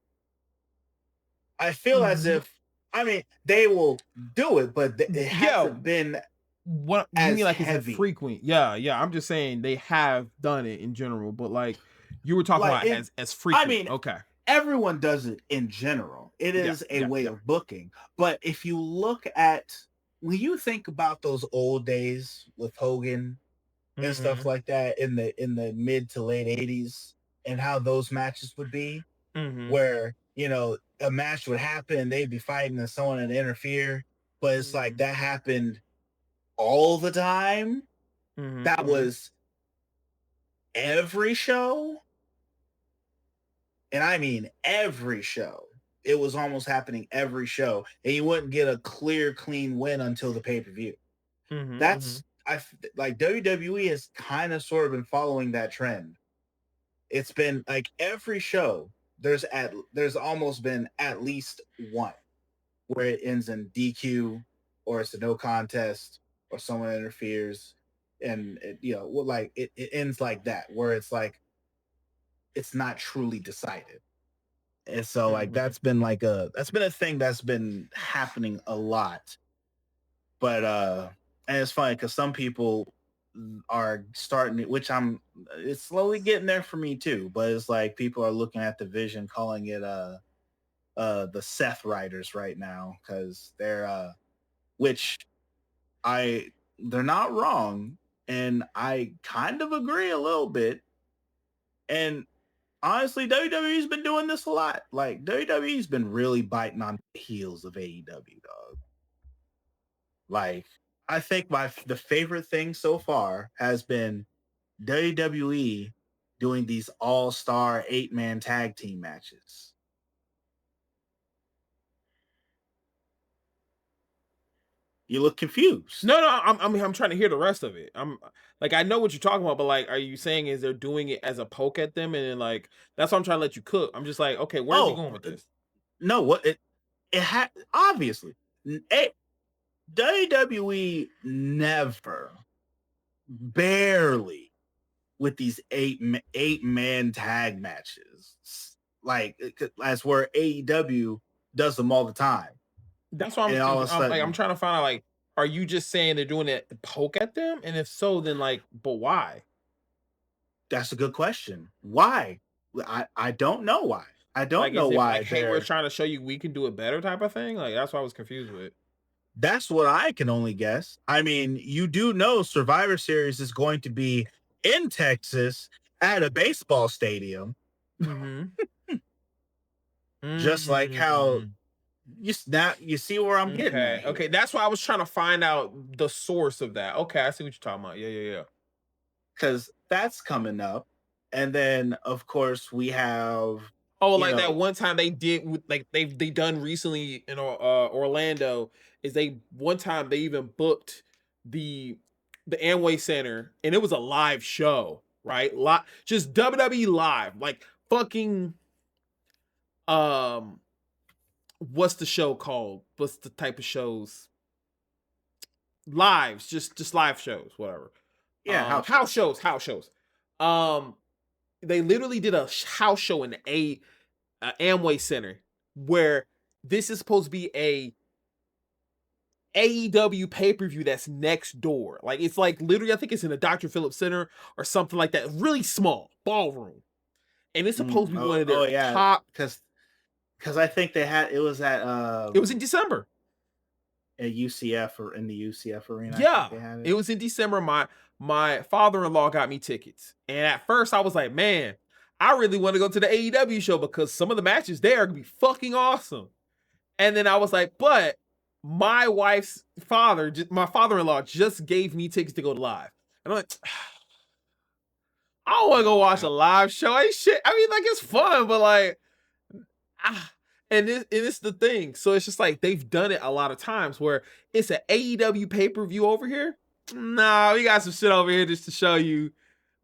I feel as Mhm. if, I mean, they will do it, but it Yeah. hasn't been What you mean as like is it heavy. frequent? Yeah, yeah. I'm just saying they have done it in general, but like you were talking Like about it, as I frequent. mean, Okay. everyone does it in general. It Yeah, is a yeah, way yeah. of booking. But if you look at when you think about those old days with Hogan and stuff Mhm. like that in the mid to late 80s and how those matches would be, Mhm. where a match would happen and they'd be fighting and someone would interfere, but it's like Mhm. that happened all the time. Mhm. That Mhm. was every show, and I mean every show. It was almost happening every show, and you wouldn't get a clear, clean win until the pay per view. Mhm. Mhm. That's like WWE has kind of sort of been following that trend. It's been like every show. There's almost been at least one where it ends in DQ or it's a no contest or someone interferes and it ends like that where it's like it's not truly decided. And so like Mhm. that's been a thing that's been happening a lot. But and it's funny because some people are starting it, which it's slowly getting there for me too. But it's like people are looking at the vision, calling it the Seth Riders right now because they're which I they're not wrong, and I kind of agree a little bit. And honestly, WWE's been doing this a lot. Like WWE's been really biting on the heels of AEW, dog. Like I think the favorite thing so far has been WWE doing these all-star 8-man tag team matches. You look confused. No, no, I'm trying to hear the rest of it. I'm like I know what you're talking about, but like, are you saying is they're doing it as a poke at them, and then like that's why I'm trying to let you cook. I'm just like, okay, where's he Oh, going with this? no, what it had obviously WWE never, barely, with these 8-man tag matches. Like that's where AEW does them all the time. That's why I'm And all of a I'm like I'm sudden, trying to find out like, are you just saying they're doing it to poke at them? And if so, then like, but why? that's a good question. Why? I don't know why. I don't Like, know is it why like, hey, we're they're trying to show you we can do it better type of thing? Like that's why I was confused with. that's what I can only guess. I mean, you do know Survivor Series is going to be in Texas at a baseball stadium, Mhm. just like how Mm. you see where I'm getting Okay, at okay, here. that's why I was trying to find out the source of that. Okay, I see what you're talking about. Yeah, yeah, yeah. Because that's coming up. And then of course we have, Oh, you like know, that one time they did with like they done recently in Orlando is they one time they even booked the the Amway Center and it was a live show, right? Just WWE live, like fucking um what's the show called? What's the type of shows? Lives, just live shows, whatever. yeah, house House shows. shows, house shows. Um they literally did a house show in a Amway Center where this is supposed to be a AEW pay-per-view that's next door. Like it's like literally, I think it's in a Dr. Phillips Center or something like that. Really small ballroom. And it's supposed to be one Oh, of oh their yeah, top. because I think they had it was It was in December. at UCF or in the UCF arena. I think Yeah. they had It it. was in December. My father-in-law got me tickets. And at first I was like, man, I really want to go to the AEW show because some of the matches there are gonna be fucking awesome. And then I was like, but my wife's father, my father-in-law, just gave me tickets to go to live. And I'm like, I don't want to go watch a Yeah. live show. Ain't shit. I mean, like it's fun, but like, ah. And it's the thing. So it's just like they've done it a lot of times where it's an AEW pay-per-view over here. Nah, we got some shit over here just to show you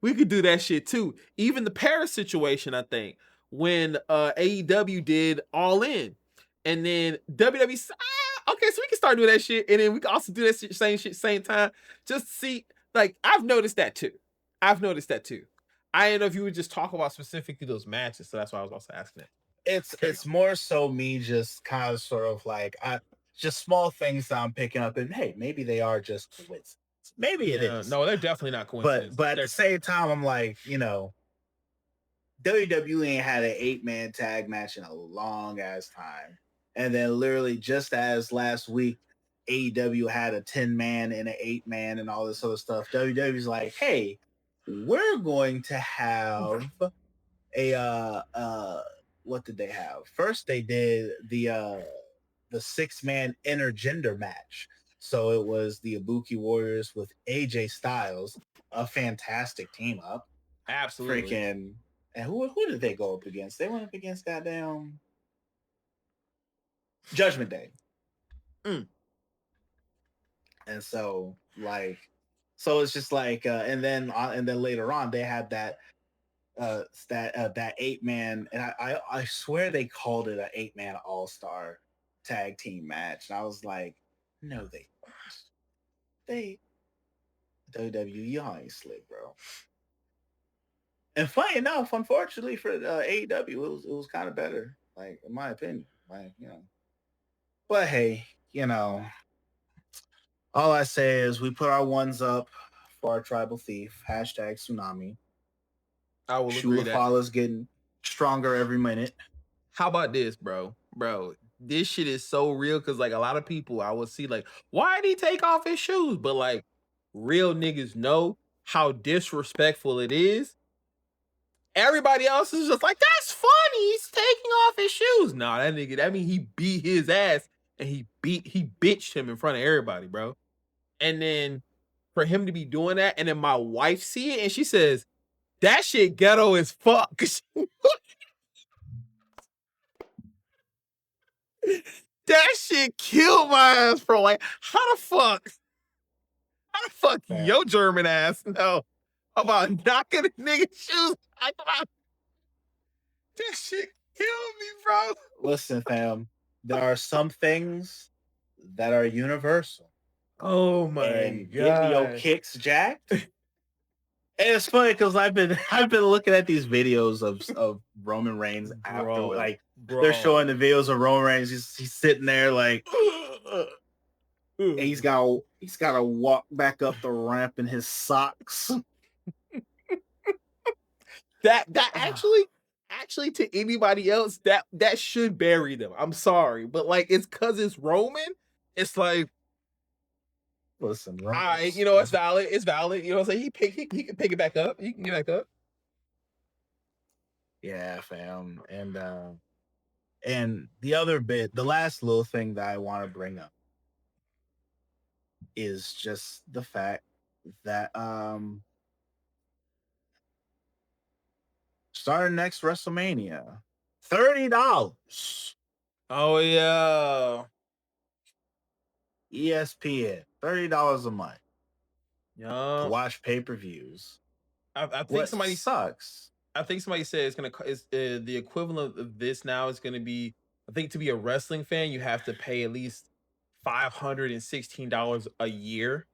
we could do that shit too. Even the Paris situation, I think, when AEW did All In, and then WWE, okay, so we can start doing that shit, and then we can also do that same shit same time. Just to see, like, I've noticed that too. I've noticed that too. I didn't know if you would just talk about specifically those matches, so that's why I was also asking that. Carry It's on. more so me just kind of sort of like I just small things that I'm picking up, and hey, maybe they are just coincidence. Maybe it Yeah, is. no, they're definitely not But coincidences. at the They're same time, I'm like, WWE ain't had an 8-man tag match in a long ass time. And then literally just as last week, AEW had a 10-man and an 8-man and all this other stuff. WWE's like, hey, we're going to have a what did they have? First they did the 6-man intergender match. So it was the Ibuki Warriors with AJ Styles, a fantastic team up. absolutely. Freaking, and who did they go up against? They went up against goddamn Judgment Day. Mm, And so so it's just like and then later on they had that 8-man, and I swear they called it an 8-man all-star tag team match. And I was like, no, they WWE, y'all ain't slick, bro. And funny enough, unfortunately for AEW, it was kind of better, like in my opinion. Like, but hey, all I say is we put our ones up for our tribal thief, hashtag tsunami. I will agree Shula that. Fala's getting stronger every minute. How about this, bro? Bro, this shit is so real because like a lot of people I will see like, why did he take off his shoes? But like real niggas know how disrespectful it is. Everybody else is just like, that's funny. He's taking off his shoes. Nah, that nigga, that mean he beat his ass and he bitched him in front of everybody, bro. And then for him to be doing that, and then my wife see it and she says, that shit ghetto as fuck. That shit killed my ass, bro. Like, how the fuck Man, your German ass know about knocking a nigga's shoes? That shit killed me, bro. listen, fam, there are some things that are universal, Oh my and getting your god, kicks jacked. And it's funny because I've been looking at these videos of Roman Reigns after, bro, like, they're showing bro. the videos of Roman Reigns. He's sitting there like, and he's got to walk back up the ramp in his socks. That actually to anybody else that should bury them. I'm sorry, but like it's cuz it's Roman. It's like Listen, I, Roman's it's valid. It's valid. You know what I'm saying? He can pick it back up. He can get back up. yeah, fam, and the last little thing that I want to bring up is just the fact that starting next WrestleMania, $30. Oh yeah. ESPN, $30 a month to Yeah. watch pay-per-views. I think What somebody sucks? I think somebody said it's is the equivalent of this now is going to be. I think to be a wrestling fan, you have to pay at least $516 a year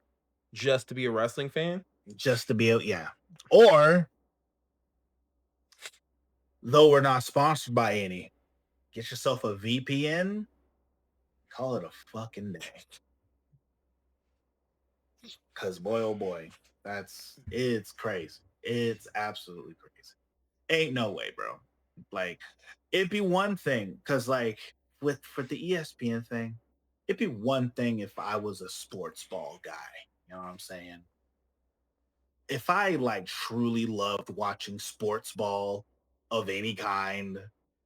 just to be a wrestling fan. Just to be able, yeah. Or though we're not sponsored by any, get yourself a VPN, call it a fucking day. Cause boy, oh boy, it's crazy. It's absolutely crazy. Ain't no way, bro. Like, it'd be one thing, cause like with for the ESPN thing, it'd be one thing if I was a sports ball guy. You know what I'm saying? If I like truly loved watching sports ball of any kind,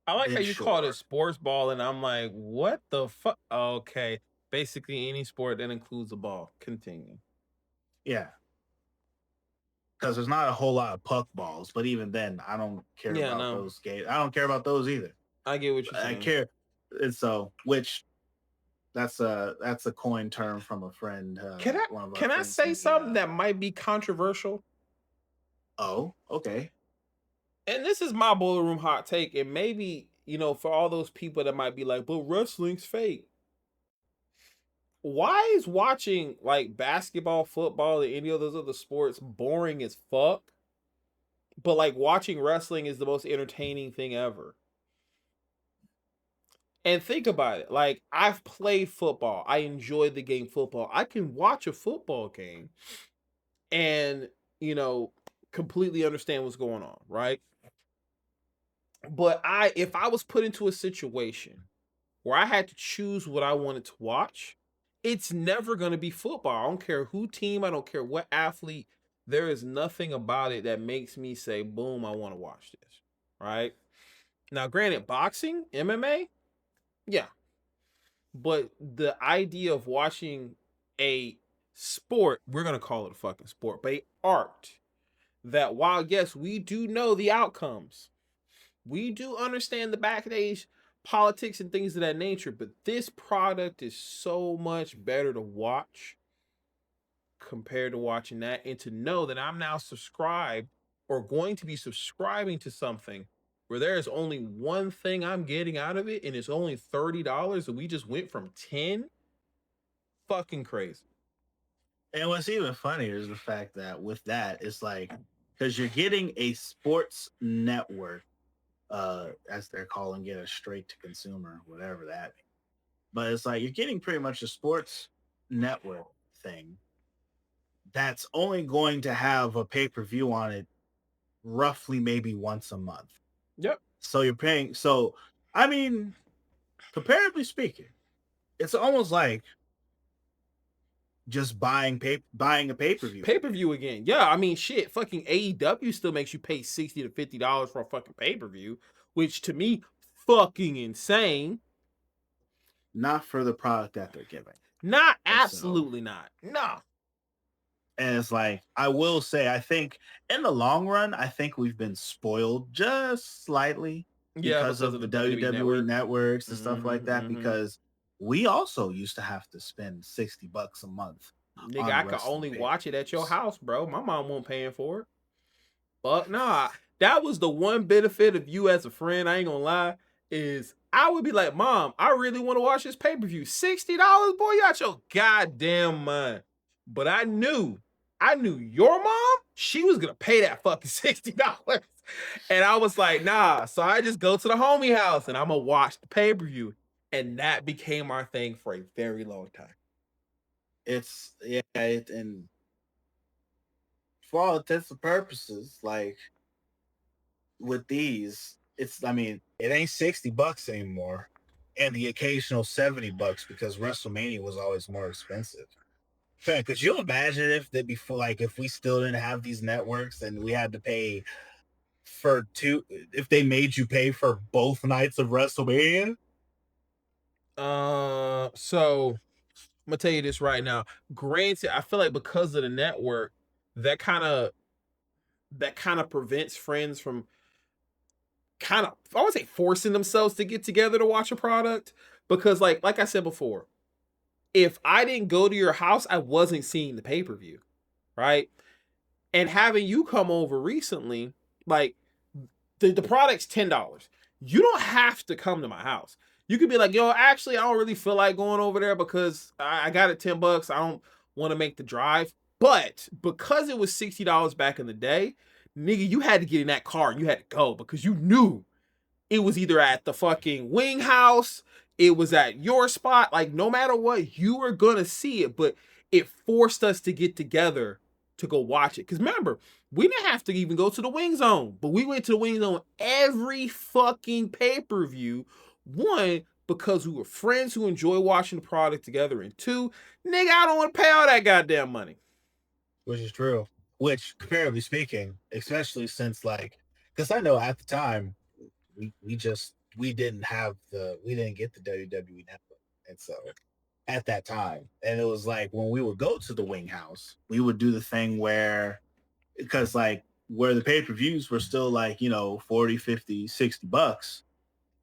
I like how then you called it sure. sports ball, and I'm like, what the fuck? Okay, basically any sport that includes a ball. Continue. Yeah. Because there's not a whole lot of puck balls, but even then, I don't care Yeah, about no, those games. I don't care about those either. I get what you're I saying. care, and so which that's a coin term from a friend, Can I one of our can I friends. say He something that might be controversial? oh, okay. And this is my boiler room hot take, and maybe for all those people that might be like, "But wrestling's fake." Why is watching like basketball, football, or any of those other sports boring as fuck? But like watching wrestling is the most entertaining thing ever. And think about it. Like I've played football. I enjoy the game football. I can watch a football game and, you know, completely understand what's going on, right? But if I was put into a situation where I had to choose what I wanted to watch, it's never going to be football. I don't care who team, I don't care what athlete. There is nothing about it that makes me say, boom, I want to watch this. Right? Now, granted, boxing, MMA, yeah. But the idea of watching a sport, we're going to call it a fucking sport, but a art that while, yes, we do know the outcomes, we do understand the backstage politics and things of that nature, but this product is so much better to watch compared to watching that, and to know that I'm now subscribed or going to be subscribing to something where there is only one thing I'm getting out of it and it's only $30 and we just went from 10. Fucking crazy. And what's even funnier is the fact that with that, it's like because you're getting a sports network, as they're calling it, a straight to consumer, whatever that means. But it's like you're getting pretty much a sports network thing that's only going to have a pay-per-view on it roughly maybe once a month. Yep. So you're paying. So I mean, comparatively speaking, it's almost like just buying a pay-per-view Pay per again. view again. Yeah, I mean, shit. Fucking AEW still makes you pay $60 to $50 for a fucking pay per view, which to me, fucking insane. Not for the product that they're giving. Not And so absolutely not. No. and it's like I will say, I think in the long run, I think we've been spoiled just slightly Yeah, because because of of the the WWE WWE network. networks and stuff like that. Mm-hmm. Because we also used to have to spend $60 a month Nigga, on I could wrestling only watch it at your pay-per-views. house, bro. My mom won't paying for it. But nah, that was the one benefit of you as a friend. I ain't gonna lie, is I would be like, Mom, I really want to watch this pay per view. $60, boy, you out your goddamn mind. But I knew your mom. She was gonna pay that fucking $60, and I was like, nah. So I just go to the homie house and I'm gonna watch the pay per view, and that became our thing for a very long time. And for all intents and purposes, like with these, it's I mean, it ain't $60 anymore, and the occasional $70 because WrestleMania was always more expensive. Man, could you imagine if that before, like, if we still didn't have these networks and we had to pay for two, if they made you pay for both nights of WrestleMania? So I'm gonna tell you this right now. Granted, I feel like because of the network, that kind of that kind of prevents friends from kind of, I would say, forcing themselves to get together to watch a product because like I said before, if I didn't go to your house, I wasn't seeing the pay-per-view, right? And having you come over recently, like the product's $10. You don't have to come to my house. You could be like, yo, actually, I don't really feel like going over there because I got it $10. I don't want to make the drive. But because it was $60 back in the day, nigga, you had to get in that car and you had to go because you knew it was either at the fucking wing house, it was at your spot. Like, no matter what, you were gonna see it, but it forced us to get together to go watch it. Because remember, we didn't have to even go to the wing zone, but we went to the wing zone every fucking pay-per-view. One, because we were friends who enjoy watching the product together, and two, nigga, I don't want to pay all that goddamn money. Which is true. Which, comparatively speaking, especially since like, because I know at the time we didn't get the WWE network, and so at that time, and it was like when we would go to the wing house, we would do the thing where because like where the pay-per-views were still like 40, 50, $60.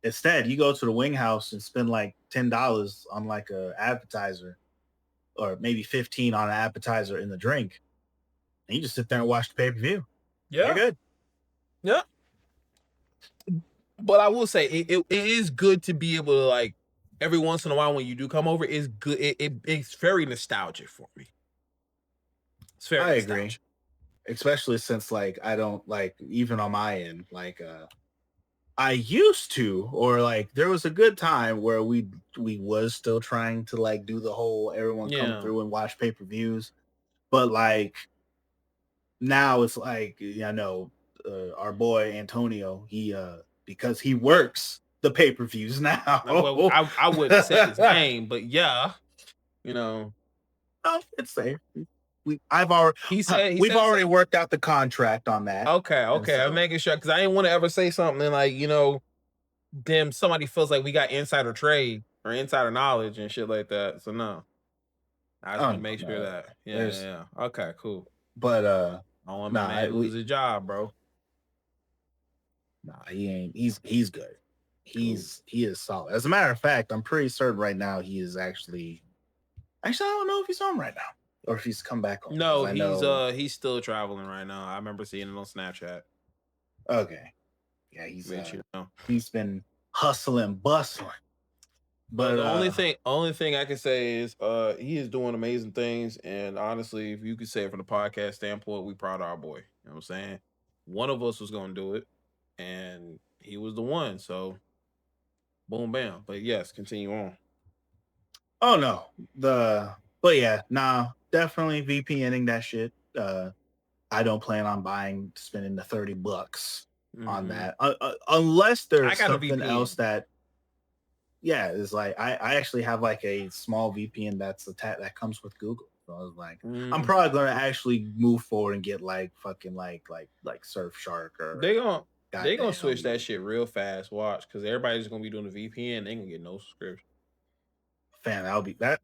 Instead, you go to the wing house and spend like $10 on like a appetizer, or maybe 15 on an appetizer and the drink, and you just sit there and watch the pay-per-view. You're Yeah, good. yeah. But I will say it is good to be able to, like, every once in a while when you do come over, it's good. It's very nostalgic for me. It's very I agree, nostalgic. especially since like I don't like even on my end like I used to, or like there was a good time where we was still trying to like do the whole everyone come Yeah. through and watch pay-per-views, but like now it's like our boy Antonio, he because he works the pay-per-views now. Well, I wouldn't say his name, but yeah, you know, Oh, it's safe. I've already he we've said the already same. worked out the contract on that, Okay, and okay. I'm so making sure because I didn't want to ever say something and, like, damn, somebody feels like we got insider trade or insider knowledge and shit like that. So no, I just oh want to no, make sure no, that. Yeah, yeah, there's yeah. Okay, cool. but I don't want my nah, man to lose his job, bro. nah, he ain't. He's good. Cool. He is solid. As a matter of fact, I'm pretty certain right now he is actually I don't know if he's home right now or if he's come back home because No, I know. he's still traveling right now. I remember seeing it on Snapchat. Okay, yeah, Which, he's been hustling, bustling, but but the only thing I can say is he is doing amazing things. And honestly, if you could say it from the podcast standpoint, we proud of our boy. You know what I'm saying? One of us was gonna do it, and he was the one. So boom bam. But yes, continue on. oh no, but yeah, nah, definitely VPNing that shit. I don't plan on spending the $30 on Hmm. that unless I there's got a something else VPN. that yeah, it's like I actually have like a small VPN that comes with Google. So I was like, I'm Mm, probably gonna actually move forward and get like fucking like Surfshark they or gonna they gonna switch that goddamn shit real fast. Watch, because everybody's gonna be doing the VPN. They ain't gonna get no subscription. fan. That'll be that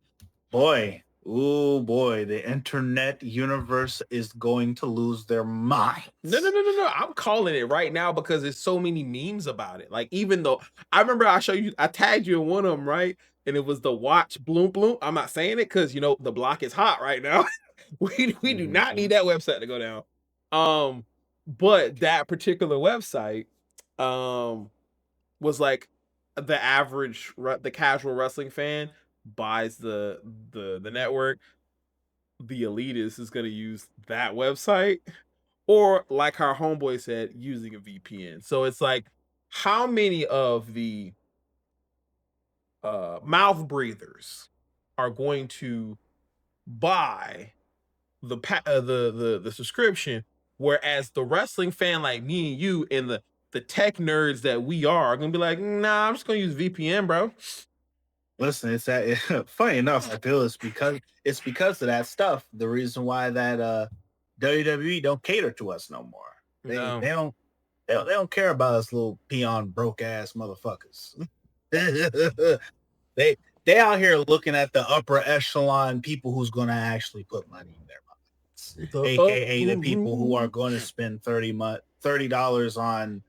boy. Oh boy, the internet universe is going to lose their No, no, minds. no, no, no. I'm calling it right now because there's so many memes about it. Like, even though I remember I tagged you in one of them, right? And it was the watch bloom bloom. I'm not saying it because the block is hot right now. We do not need Mhm. that website to go down. But that particular website um was like the casual wrestling fan buys the network. The elitist is gonna use that website, or like our homeboy said, using a VPN. So it's like, how many of the mouth breathers are going to buy the subscription, whereas the wrestling fan like me and you and the tech nerds that we are gonna be like, nah, I'm just gonna use VPN, bro. Listen, it's that funny enough, I feel it's because of that stuff. The reason why that WWE don't cater to us no more. They No, they don't they don't care about us little peon broke ass motherfuckers. they they out here looking at the upper echelon people who's gonna actually put money in their pockets. the AKA upper the people who are room. going to spend $30 on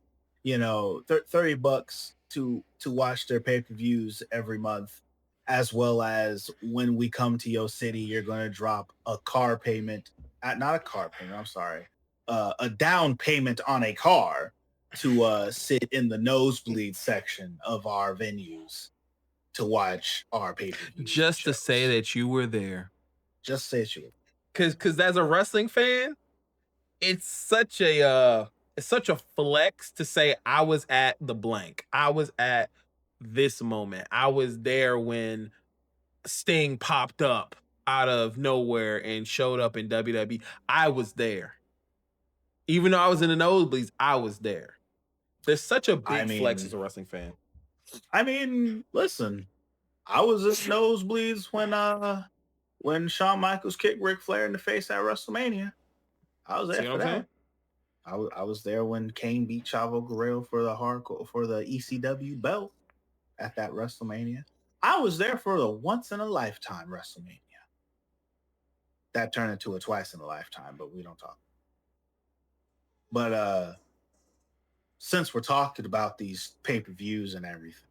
$30 to watch their pay-per-views every month, as well as when we come to your city, you're going to drop a car payment, not a car payment, I'm sorry, a down payment on a car to sit in the nosebleed section of our venues to watch our pay-per-views and Just to say shows. that you were there. Just say you. Cause as a wrestling fan, it's such a it's such a flex to say I was at the blank. I was at this moment. I was there when Sting popped up out of nowhere and showed up in WWE. I was there. Even though I was in the nosebleeds, I was there. There's such a I big flex as mean, a wrestling fan. listen, I was in nosebleeds when Shawn Michaels kicked Ric Flair in the face at WrestleMania. I was there See what for I'm that saying? one. I was there when Kane beat Chavo Guerrero for the ECW belt at that WrestleMania. I was there for the once in a lifetime WrestleMania. That turned into a twice in a lifetime, but we don't talk. But since we're talking about these pay-per-views and everything,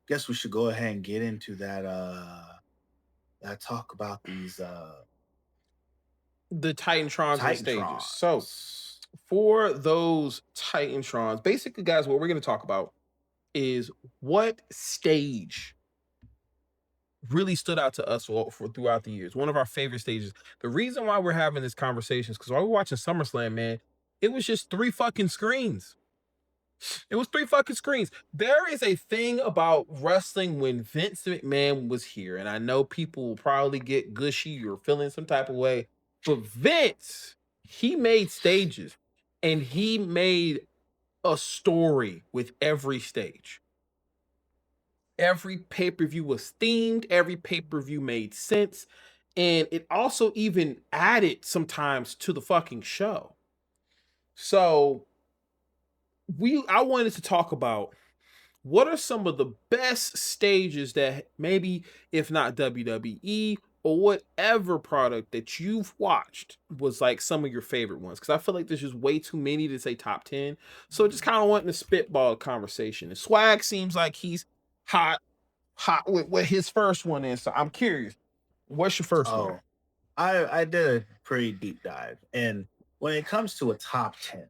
guess we should go ahead and get into that talk about these The Titantrons and stages. So Titantrons. for those Titantrons, basically, guys, what we're going to talk about is what stage really stood out to us for throughout the years. One of our favorite stages. The reason why we're having this conversation is because while we're watching SummerSlam, man, it was just three fucking screens. It was three fucking screens. There is a thing about wrestling when Vince McMahon was here, and I know people will probably get gushy or feeling some type of way, but Vince, he made stages and he made a story with every stage. Every pay-per-view was themed, every pay-per-view made sense, and it also even added sometimes to the fucking show. So, I wanted to talk about what are some of the best stages that maybe if not WWE or whatever product that you've watched was like some of your favorite ones, because I feel like there's just way too many to say top 10. So just kind of wanting to spitball a conversation. And Swag seems like he's hot hot with what his first one is. So I'm curious, what's your first one? Oh, I did a pretty deep dive, and when it comes to a top 10,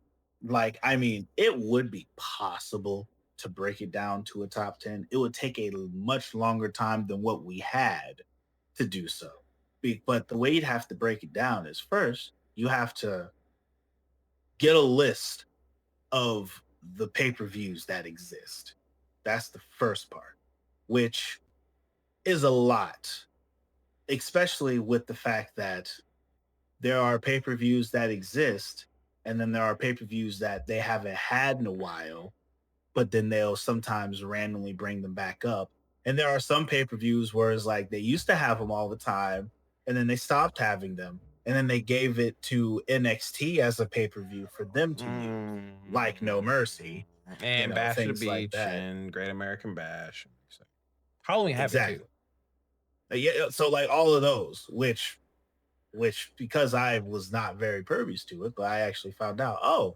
it would be possible to break it down to a top 10. It would take a much longer time than what we had to do so. But the way you'd have to break it down is first you have to get a list of the pay-per-views that exist. That's the first part, which is a lot, especially with the fact that there are pay-per-views that exist, and then there are pay-per-views that they haven't had in a while, but then they'll sometimes randomly bring them back up. And there are some pay-per-views where it's like they used to have them all the time, and then they stopped having them, and then they gave it to NXT as a pay-per-view for them to use, like No Mm, Mercy, and Bash of the things like Beach that. and Great American Bash. So, Halloween Havoc too. Exactly. Yeah, so like all of those, which because I was not very pervious to it, but I actually found out, oh,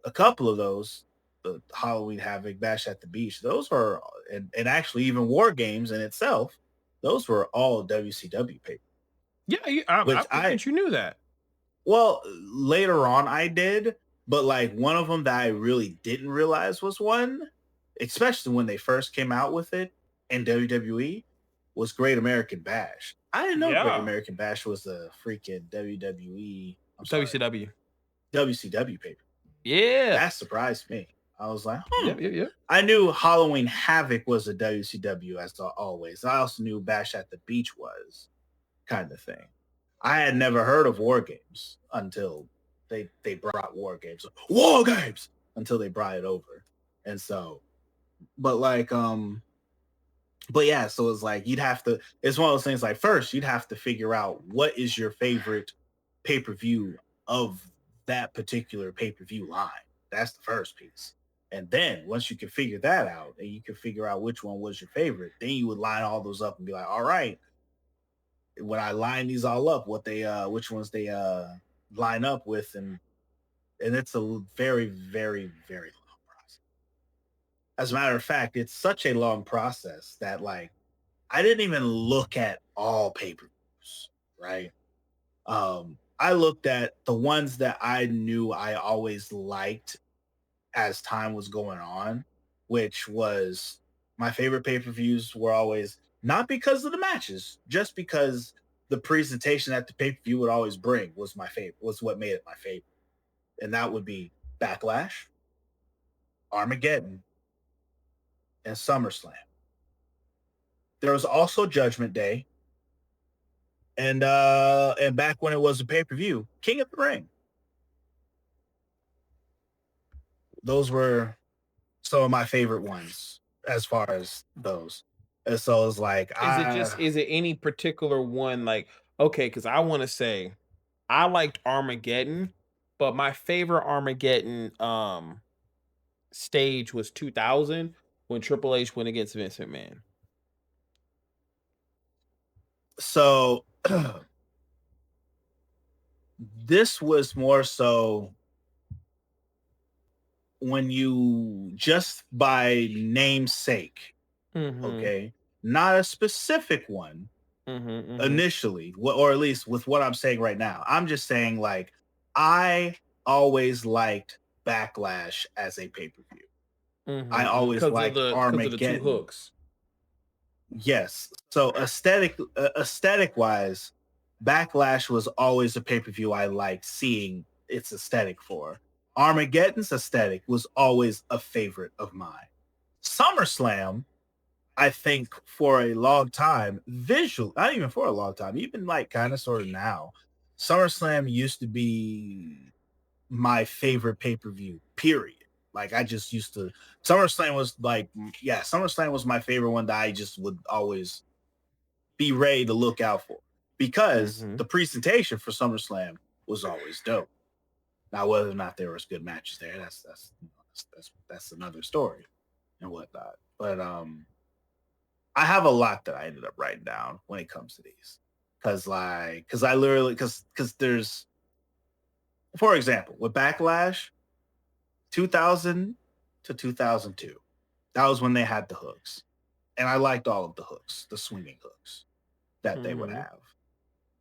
a couple of those, the Halloween Havoc, Bash at the Beach, those are, and actually even War Games in itself, those were all WCW paper, Yeah, I which figured you knew that. well, later on I did, but like one of them that I really didn't realize was one, especially when they first came out with it in WWE, was Great American Bash. I didn't know Great Yeah, American Bash was a freaking WWE, I'm sorry, WCW. WCW paper. Yeah. That surprised me. I was like, Yep, yep, yep. I knew Halloween Havoc was a WCW as always. I also knew Bash at the Beach was kind of thing. I had never heard of War Games until they brought War Games until they brought it over. And so, but like but yeah, so it's like it's one of those things like first you'd have to figure out what is your favorite pay-per-view of that particular pay-per-view line. That's the first piece. And then once you can figure that out and you can figure out which one was your favorite, then you would line all those up and be like, all right, when I line these all up, what they which ones they line up with and it's a very, very, very long process. As a matter of fact, it's such a long process that like I didn't even look at all pay-per-views, right? I looked at the ones that I knew I always liked as time was going on, which was my favorite pay-per-views were always not because of the matches, just because the presentation that the pay-per-view would always bring was my favorite, was what made it my favorite. And that would be Backlash, Armageddon, and SummerSlam. There was also Judgment Day, and back when it was a pay-per-view, King of the Ring. Those were some of my favorite ones as far as those. And so it's like Is it any particular one like okay, because I want to say I liked Armageddon, but my favorite Armageddon stage was 2000 when Triple H went against Vince McMahon. so this was more so when you just by namesake, Mhm. okay, not a specific one Mhm. Mhm. initially, or at least with what I'm saying right now. I'm just saying like I always liked Backlash as a pay-per-view. I Mhm. always Because of liked the two Armageddon. hooks. Yes. So aesthetic wise, Backlash was always a pay-per-view I liked seeing its aesthetic for. Armageddon's aesthetic was always a favorite of mine. SummerSlam, I think for a long time, visual, not even for a long time, even like kind of sort of now, SummerSlam used to be my favorite pay-per-view, period. Like I just used to SummerSlam was like yeah, SummerSlam was my favorite one that I just would always be ready to look out for because Mhm. the presentation for SummerSlam was always dope. Now, whether or not there was good matches there, that's another story and whatnot. But I have a lot that I ended up writing down when it comes to these because I literally because there's for example with Backlash 2000 to 2002 that was when they had the hooks and I liked all of the hooks, the swinging hooks that they would Mhm. have.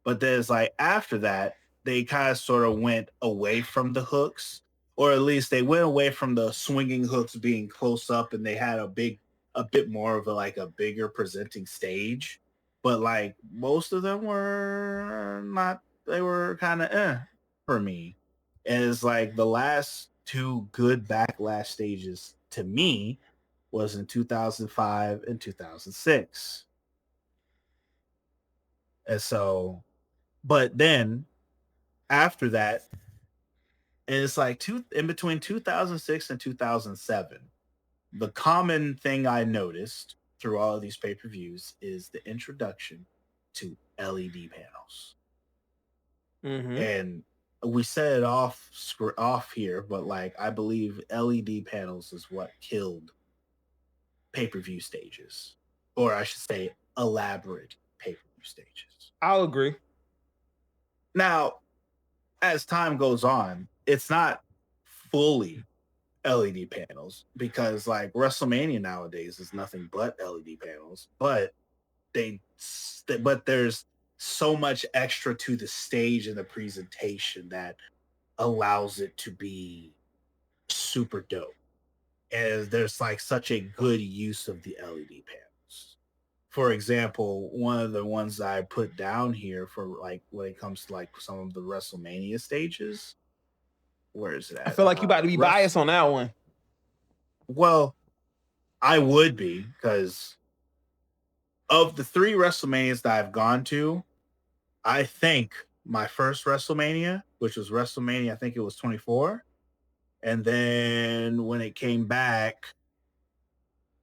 But there's like after that, they kind of sort of went away from the hooks, or at least they went away from the swinging hooks being close up, and they had a bit more of a like a bigger presenting stage. But like most of them were not, they were kind of for me. And it's like the last two good backlash stages to me was in 2005 and 2006. And so, but then after that, and it's like two in between 2006 and 2007. The common thing I noticed through all of these pay-per-views is the introduction to LED panels. Mhm. And we said it off here, but like I believe LED panels is what killed pay-per-view stages, or I should say elaborate pay-per-view stages. I'll agree. Now, as time goes on, it's not fully LED panels because like WrestleMania nowadays is nothing but LED panels, but but there's so much extra to the stage and the presentation that allows it to be super dope. And there's like such a good use of the LED panels. For example, one of the ones I put down here for like when it comes to like some of the WrestleMania stages, where is it I at? feel like you about to be biased on that one. Well, I would be because of the three WrestleManias that I've gone to, I think my first WrestleMania, which was WrestleMania, I think it was 24. And then when it came back,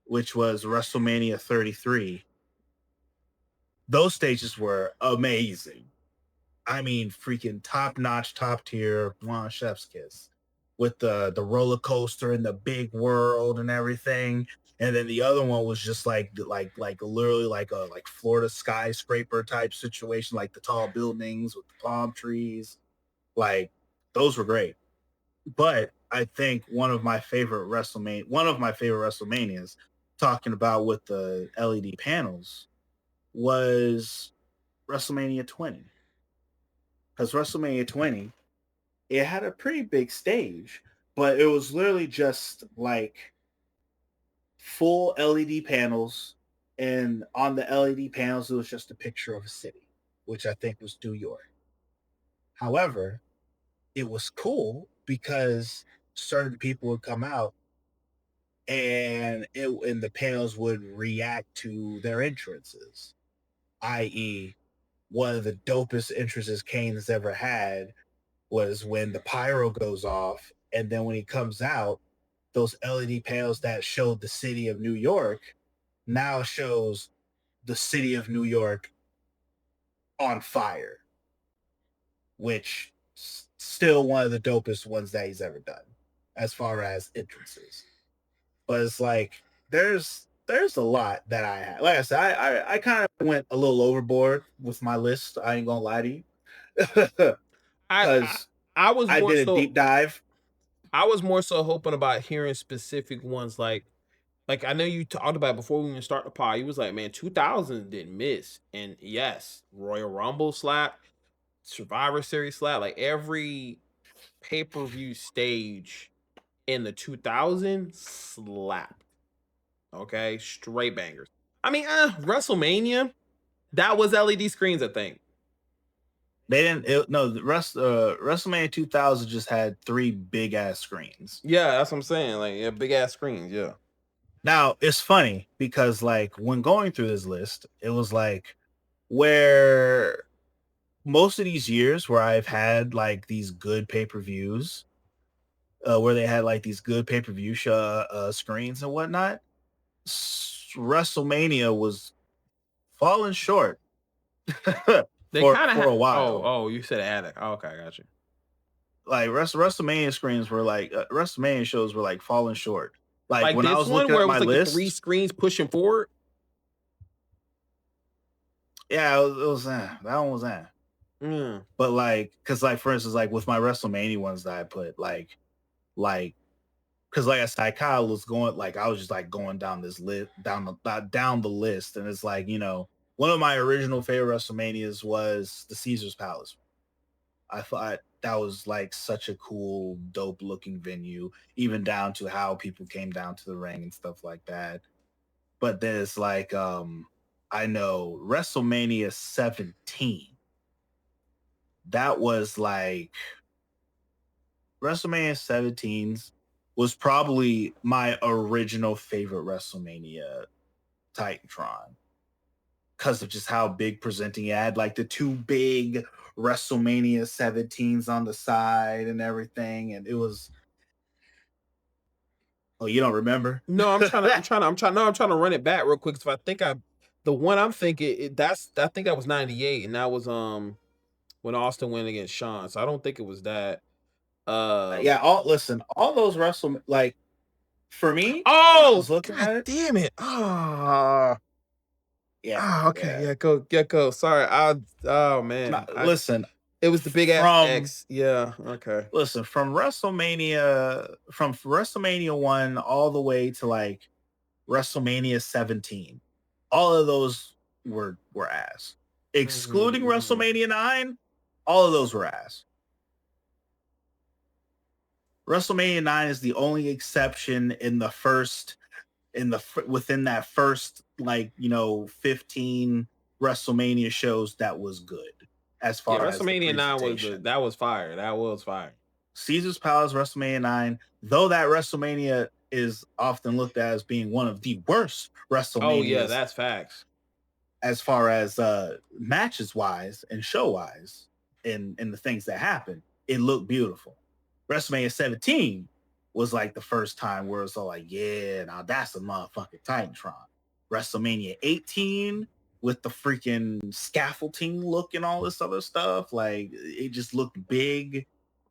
which was WrestleMania 33, those stages were amazing. I mean, freaking top notch, top tier, chef's kiss with the roller coaster and the big world and everything. And then the other one was just like literally like a like Florida skyscraper type situation, like the tall buildings with the palm trees. Like those were great. But I think one of my favorite WrestleManias, talking about with the LED panels, was WrestleMania 20. Because WrestleMania 20, it had a pretty big stage, but it was literally just like full LED panels. And on the LED panels, it was just a picture of a city, which I think was New York. However, it was cool because certain people would come out and the panels would react to their entrances, i.e., one of the dopest entrances Kane has ever had was when the pyro goes off, and then when he comes out, those LED panels that showed the city of New York now shows the city of New York on fire, which still one of the dopest ones that he's ever done as far as entrances. But it's like there's a lot that I had. Like I said, I kind of went a little overboard with my list. I ain't gonna lie to you, I I, because I was I more did a deep so dive. I was more so hoping about hearing specific ones like I know you talked about it before we even start the pod. You was like, man, 2000 didn't miss. And yes, Royal Rumble slap, Survivor Series slap, like every pay-per-view stage in the 2000s slap. Okay, straight bangers. I mean, WrestleMania, that was LED screens, I think. They didn't. No, the WrestleMania 2000 just had three big ass screens. Yeah, that's what I'm saying. Like, yeah, big ass screens. Yeah. Now it's funny because like when going through this list, it was like where most of these years where I've had like these good pay per views, where they had like these good pay per view screens and whatnot. WrestleMania was falling short They kind of for had. a Oh, while. oh, you said attic. Oh, okay, I got you. Like WrestleMania screens were like WrestleMania shows were like falling short. Like Like when I this was one looking where at it my was like the three list, screens pushing forward. yeah, it was that one was Mm. But like, cause like for instance, like with my WrestleMania ones that I put, like, cause like I said, I kind of was going like I was just like going down this list down the list, and it's like one of my original favorite WrestleManias was the Caesar's Palace. I thought that was like such a cool, dope looking venue, even down to how people came down to the ring and stuff like that. But then it's like, I know WrestleMania 17. That was like WrestleMania 17's was probably my original favorite WrestleMania Titantron because of just how big presenting it had, like the two big WrestleMania 17s on the side and everything. And it was, oh, you don't remember? No, I'm trying to run it back real quick. So I think the one I'm thinking, I think that was 98, and that was when Austin went against Sean. So I don't think it was that. Yeah, all those like for me when I Oh, was looking god at it, damn it. Ah, yeah, okay, yeah. yeah, go. Sorry. Oh man. Listen, It was the big ass from X. Yeah, okay. from WrestleMania 1 all the way to like WrestleMania 17, all of those were ass. Mhm, Excluding mhm. WrestleMania 9, all of those were ass. WrestleMania 9 is the only exception in the first within that first 15 WrestleMania shows that was good as Yeah, far as the WrestleMania 9 was presentation. that was fire. That was fire. Caesar's Palace WrestleMania 9, though that WrestleMania is often looked at as being one of the worst Oh yeah, WrestleManias that's facts. as far as matches wise and show wise and the things that happen, it looked beautiful. WrestleMania 17 was like the first time where it's all like, yeah, now that's a motherfucking Titantron. WrestleMania 18 with the freaking scaffolding look and all this other stuff, like it just looked big.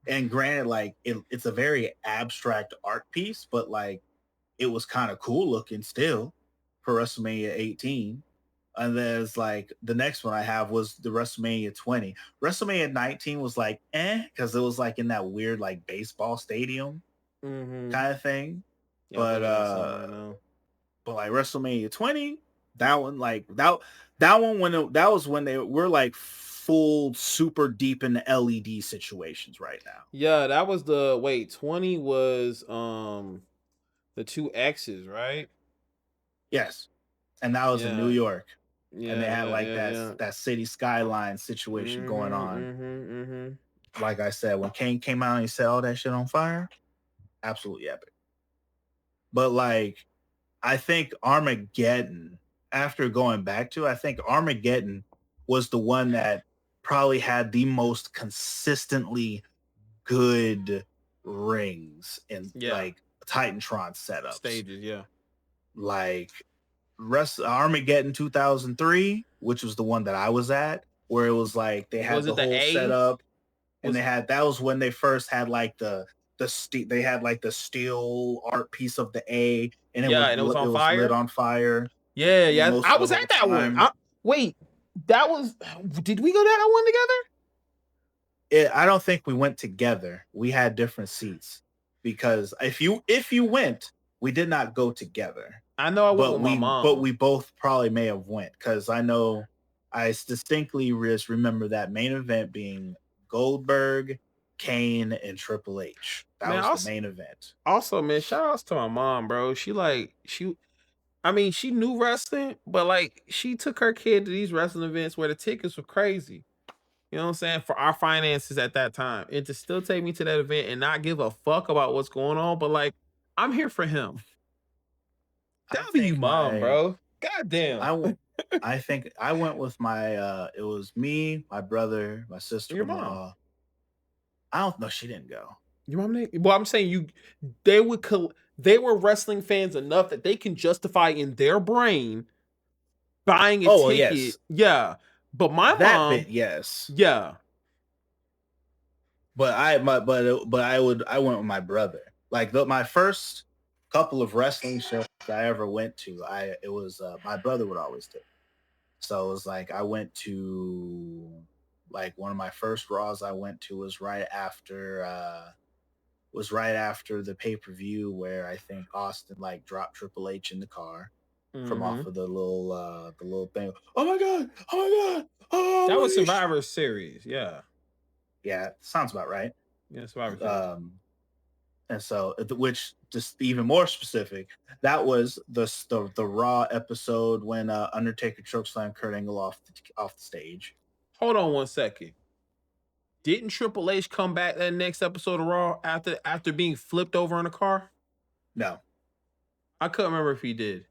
And granted, like it's a very abstract art piece, but like it was kind of cool looking still for WrestleMania 18. And there's like the next one I have was the WrestleMania 20. WrestleMania 19 was like because it was like in that weird like baseball stadium Mm-hmm. kind of thing. Yeah, I'm But thinking of something right now. like WrestleMania 20, that one like that one that was when they were like full super deep in the LED situations right now. Yeah, that was the 20 was the two X's, right? Yes. And that was in New Yeah. York. And they Yeah, had yeah, like yeah, yeah. that city skyline situation going Mm-hmm. on. Mm-hmm. Mm-hmm. Like I said, when Kane came out and he set all that shit on fire, absolutely epic. But like I think Armageddon, after going back to, I think Armageddon was the one that probably had the most consistently good rings in Yeah. like Titantron setups. Stages, yeah. Like Armageddon 2003, which was the one that I was at, where it was like they had Was the it the whole A? setup and Was that was when they first had like they had like the steel art piece of the A and Yeah, and it was it on was lit fire? on fire Yeah, yeah. most I of the was whole at that one. time. Wait, that was did we go to that one together? I don't think we went together. We had different seats because if you went, we did not go together. I know I went with my But mom. we both probably may have went because I know distinctly just remember that main event being Goldberg, Kane, and Triple H. That Man, was the main event. also, man, shout outs to my mom, bro. I mean, she knew wrestling, but like she took her kid to these wrestling events where the tickets were crazy. You know what I'm saying? For our finances at that time. And to still take me to that event and not give a fuck about what's going on, but like, I'm here for him. I W think mom, bro. God damn. I w- I think I went with my it was me, my brother, my Your mom. sister-in-law. I don't know, she didn't go. Your mom name? Well, I'm saying they would they were wrestling fans enough that they can justify in their brain buying a Oh well, ticket. yes. Yeah. But my That bit, mom, yes. yeah. But I went with my brother. Like my first couple of wrestling shows I ever went to, I it was my brother would always take. So it was like I went to like one of my first Raws I went to was right after the pay-per-view where I think Austin like dropped Triple H in the car from off Hmm. of the little thing. Oh my god! Oh my god! That Oh was my Survivor Series. Yeah. yeah, sounds about right. Yeah, Survivor Series. Um And so, which just even more specific, that was the Raw episode when Undertaker chokeslammed Kurt Angle off the stage. Hold on one second. Didn't Triple H come back that next episode of Raw after being flipped over in a car? No, I couldn't remember if he did.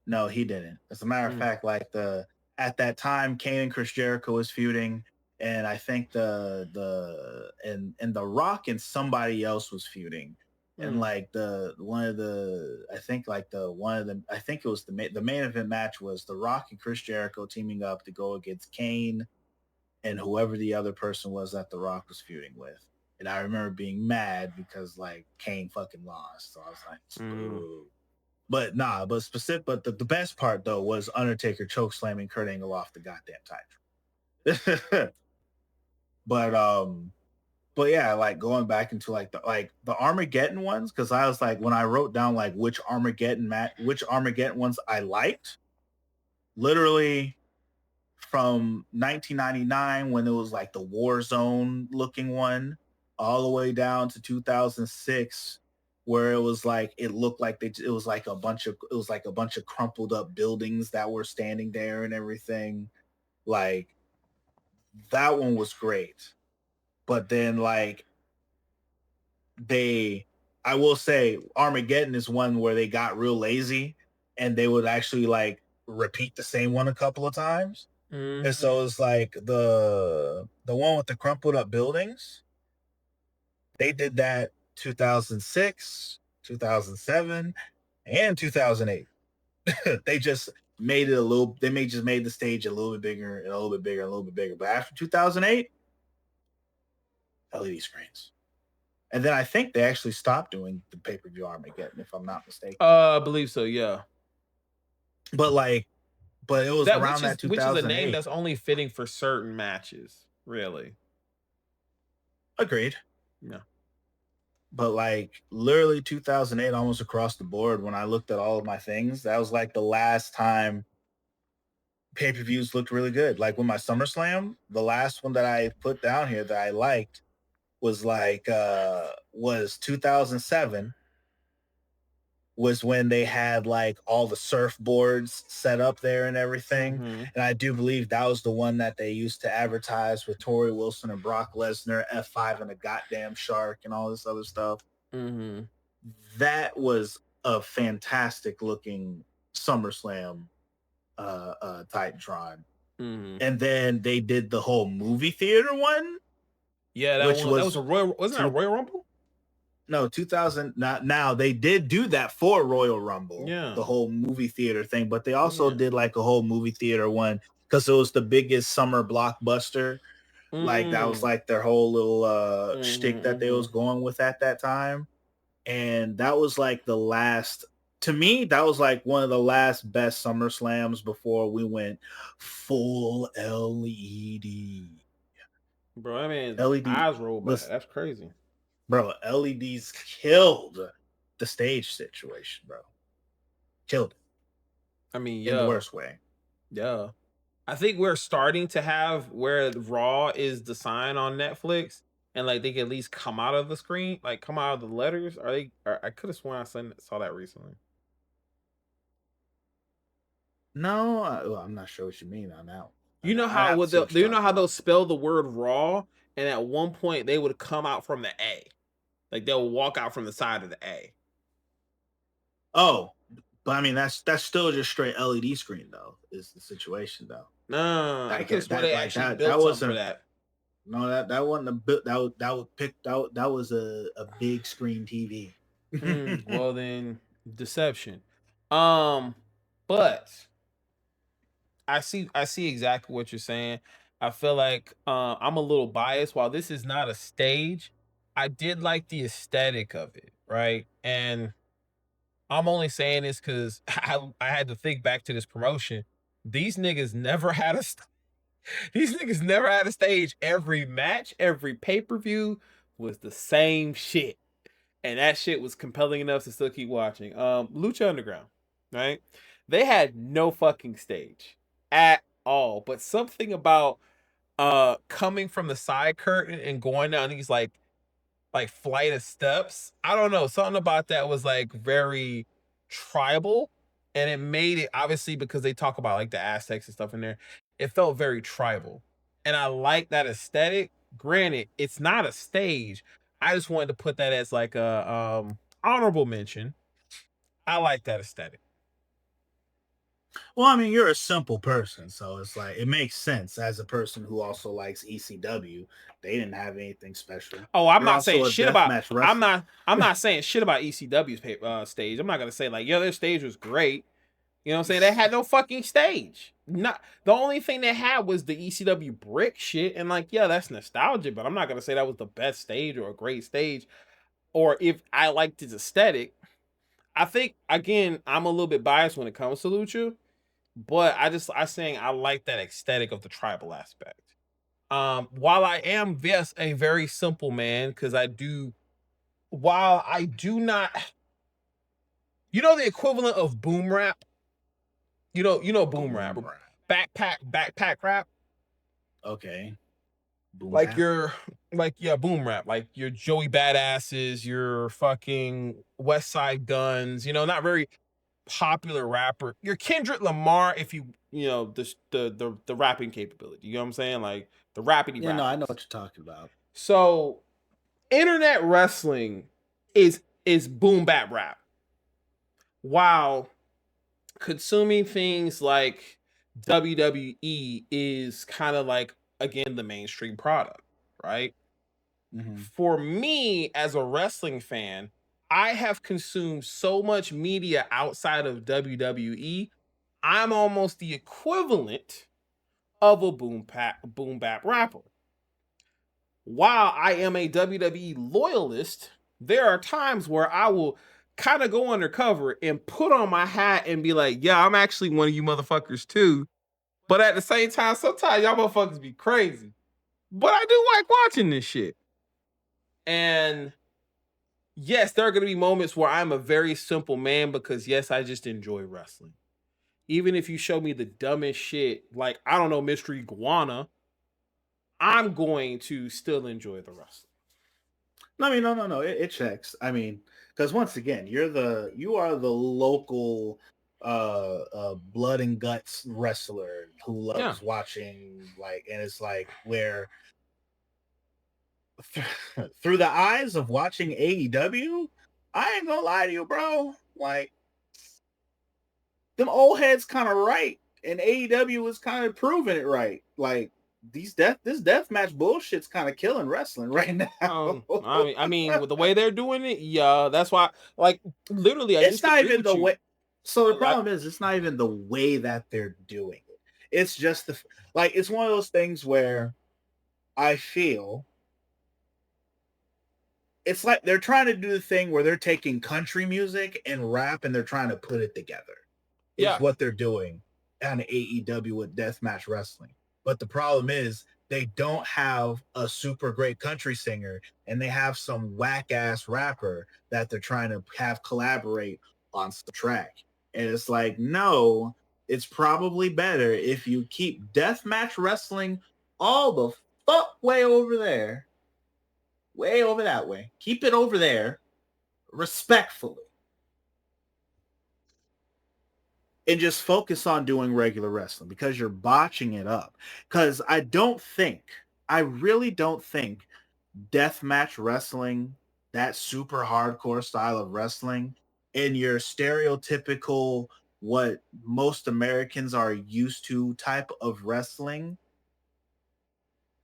no, he didn't. As a matter of Mm, fact, like the at that time, Kane and Chris Jericho was feuding, and I think and the Rock and somebody else was feuding. And mm, like the one of the I think like the one of the I think it was the main event match was the Rock and Chris Jericho teaming up to go against Kane and whoever the other person was that The Rock was feuding with. And I remember being mad because like Kane fucking lost. So I was like, mm. ooh. But nah, the best part though was Undertaker choke slamming Kurt Angle off the goddamn title. but but yeah, like going back into like the Armageddon ones, because I was like when I wrote down like which Armageddon ones I liked, literally from 1999 when it was like the war zone looking one all the way down to 2006 where it was like it looked like it was like a bunch of crumpled up buildings that were standing there and everything. Like that one was great. But then like they I will say Armageddon is one where they got real lazy and they would actually like repeat the same one a couple of times. And Mhm. so it's like the one with the crumpled up buildings. They did that 2006, 2007, and 2008. They just made it a little. They may just made the stage a little bit bigger and a little bit bigger and a little bit bigger. But after 2008, LED screens. And then I think they actually stopped doing the pay per view Armageddon, if I'm not mistaken. I believe so, yeah. But like but it was That around that which is a name 2008. that's only fitting for certain matches, really. Agreed. Yeah. But like literally 2008, almost across the board, when I looked at all of my things, that was like the last time pay-per-views looked really good. Like with my SummerSlam, the last one that I put down here that I liked was 2007, was when they had like all the surfboards set up there and everything. Mhm. And I do believe that was the one that they used to advertise with Tori Wilson and Brock Lesnar, F5 and a goddamn shark and all this other stuff. Mhm. That was a fantastic looking SummerSlam Titantron. Mhm. And then they did the whole movie theater one, Yeah, which that was a was Royal, wasn't that a two, Royal Rumble? no 2000. Not now, they did do that for Royal Rumble, Yeah. the whole movie theater thing, but they also Yeah. did like a whole movie theater one because it was the biggest summer blockbuster. Like that was Mm. like their whole little Mhm. shtick that they was Mhm. going with at that time. And that was like the last, to me that was like one of the last best Summer Slams before we went full Bro, I mean, LED. eyes roll back. Listen, That's crazy. bro, LEDs killed the stage situation, bro. Killed I mean, it in the yeah. worst way. Yeah. I think we're starting to have where Raw is the sign on Netflix, and like they can at least come out of the screen, like come out of the letters. Are they? I could have sworn saw that recently. No, well, I'm not sure what you mean on that one. You know I how have to would see they, what do you you're know talking how they'll about. spell the word Raw, and at one point they would come out from the A, like they'll walk out from the side of the A. Oh, but I mean that's still just straight LED screen though. Is the situation though? Nah, I Like could have sworn they like actually that built something for wasn't. that. No, that wasn't a bit. That was a big screen TV. Well then, deception. Um, but I see exactly what you're saying. I feel like I'm a little biased. While this is not a stage, I did like the aesthetic of it, right? And I'm only saying this because I had to think back to this promotion. These niggas never had a these niggas never had a stage. Every match, every pay-per-view was the same shit. And that shit was compelling enough to still keep watching. Lucha Underground, right? They had no fucking stage at all, but something about coming from the side curtain and going down these like flight of steps. I don't know, something about that was like very tribal, and it made it, obviously because they talk about like the Aztecs and stuff in there. It felt very tribal, and I like that aesthetic. Granted, it's not a stage. I just wanted to put that as like a honorable mention. I like that aesthetic. Well, I mean, you're a simple person, so it's like it makes sense as a person who also likes ECW. They didn't have anything special. Oh, I'm You're not saying also a shit about. deathmatch wrestler. I'm not saying shit about ECW's stage. I'm not gonna say like, yeah, their stage was great. You know what I'm saying? They had no fucking stage. Not the only thing they had was the ECW brick shit, and like, yeah, that's nostalgia. But I'm not gonna say that was the best stage or a great stage, or if I liked its aesthetic. I think again, I'm a little bit biased when it comes to Lucha, but I saying I like that aesthetic of the tribal aspect. While I am, yes, a very simple man, because while I do not, the equivalent of boom rap, boom rap, Boom rap. backpack rap, Okay. Boom like bap. your, like, yeah, boom rap, like your Joey Badasses, your fucking West Side Guns, not very popular rapper. Your Kendrick Lamar, if the rapping capability, you know what I'm saying, like the rappity Yeah, no, I know rappers. what you're talking about. So internet wrestling is boom bap rap, while consuming things like WWE is kind of like, again, the mainstream product, right? Hmm. For me as a wrestling fan, I have consumed so much media outside of WWE. I'm almost the equivalent of a boom bap rapper. While I am a WWE loyalist, there are times where I will kind of go undercover and put on my hat and be like, yeah, I'm actually one of you motherfuckers too. But at the same time, sometimes y'all motherfuckers be crazy. But I do like watching this shit. And yes, there are going to be moments where I'm a very simple man because, yes, I just enjoy wrestling. Even if you show me the dumbest shit, like, I don't know, Mystery Iguana, I'm going to still enjoy the wrestling. I mean, no. It checks. I mean, because once again, you are the local blood and guts wrestler who Yeah. loves watching, like, and it's like where through the eyes of watching AEW, I ain't gonna lie to you, bro. Like, them old heads kind of right, and AEW is kind of proving it right. Like, this death match bullshit's kind of killing wrestling right now. I mean, with the way they're doing it, yeah, that's why, like, literally, I It's not disagree even with the you. way. So the I, problem is, it's not even the way that they're doing it. It's just like, it's one of those things where I feel it's like they're trying to do the thing where they're taking country music and rap and they're trying to put it together. Is yeah, what they're doing on AEW with Deathmatch Wrestling. But the problem is they don't have a super great country singer and they have some whack ass rapper that they're trying to have collaborate on the track. And it's like, no, it's probably better if you keep Deathmatch Wrestling all the fuck way over there, way over that way. Keep it over there respectfully and just focus on doing regular wrestling because you're botching it up. Because I really don't think deathmatch wrestling, that super hardcore style of wrestling, in your stereotypical, what most Americans are used to type of wrestling,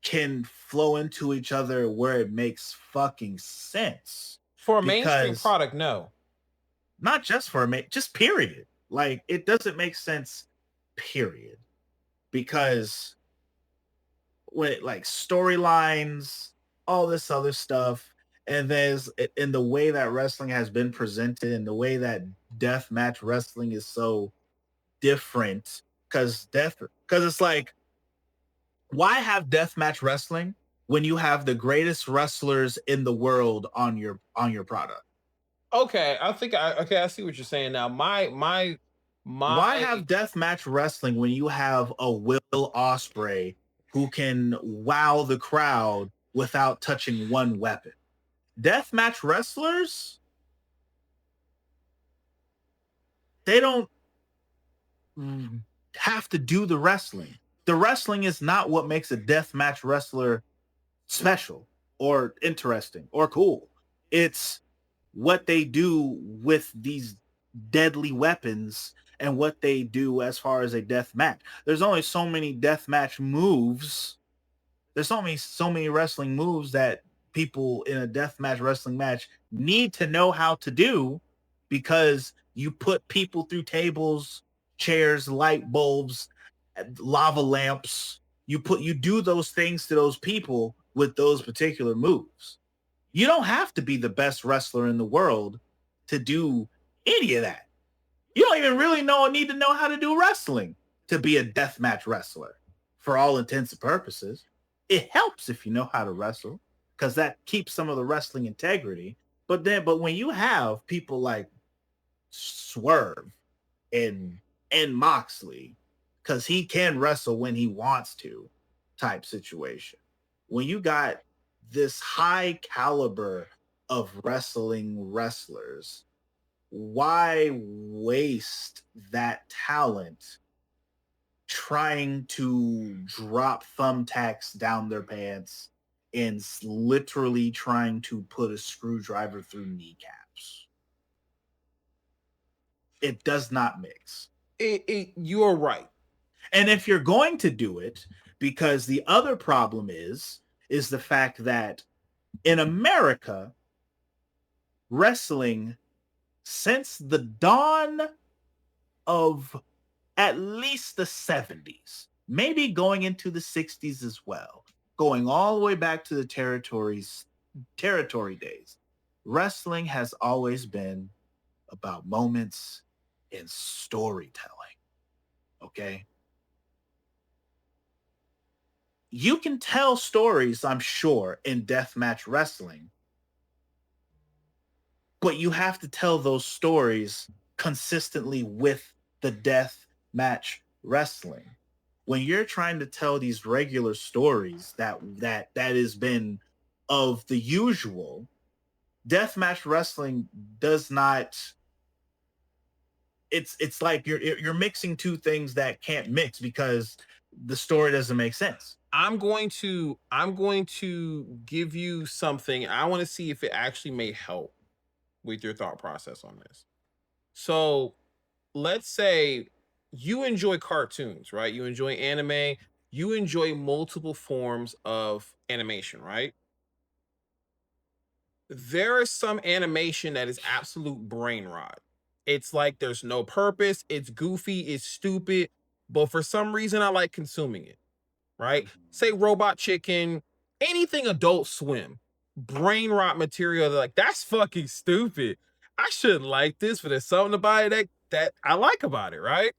can flow into each other where it makes fucking sense. for a mainstream Because product, no. not just for a just period. Like, it doesn't make sense, period. Because when, like, storylines, all this other stuff, and there's in the way that wrestling has been presented and the way that death match wrestling is so different, because it's like, why have death match wrestling when you have the greatest wrestlers in the world on your product? Okay, I see what you're saying now. My Why have deathmatch wrestling when you have a Will Osprey who can wow the crowd without touching one weapon? Deathmatch wrestlers, they don't have to do the wrestling. The wrestling is not what makes a deathmatch wrestler special or interesting or cool. It's what they do with these deadly weapons and what they do as far as a death match. There's only so many death match moves. There's so many wrestling moves that people in a death match wrestling match need to know how to do, because you put people through tables, chairs, light bulbs, lava lamps. You do those things to those people with those particular moves. You don't have to be the best wrestler in the world to do any of that. You don't even really need to know how to do wrestling to be a deathmatch wrestler. For all intents and purposes, it helps if you know how to wrestle, because that keeps some of the wrestling integrity. But when you have people like Swerve and Moxley, because he can wrestle when he wants to, type situation. When you got this high caliber of wrestling wrestlers, why waste that talent trying to drop thumbtacks down their pants and literally trying to put a screwdriver through kneecaps? It does not mix. you are right. And if you're going to do it, because the other problem is the fact that in America, wrestling, since the dawn of at least the 70s, maybe going into the 60s as well, going all the way back to the territory days, wrestling has always been about moments in storytelling. Okay. You can tell stories, I'm sure, in deathmatch wrestling, but you have to tell those stories consistently with the death match wrestling. When you're trying to tell these regular stories that has been of the usual, deathmatch wrestling does not. It's like you're mixing two things that can't mix because the story doesn't make sense. I'm going to give you something. I want to see if it actually may help with your thought process on this. So let's say you enjoy cartoons, right? You enjoy anime, you enjoy multiple forms of animation, right? There is some animation that is absolute brain rot. It's like there's no purpose, it's goofy, it's stupid, but for some reason I like consuming it, right? Mhm. Say Robot Chicken, anything Adult Swim, brain rot material. They're like, that's fucking stupid. I shouldn't like this, but there's something about it that I like about it, right?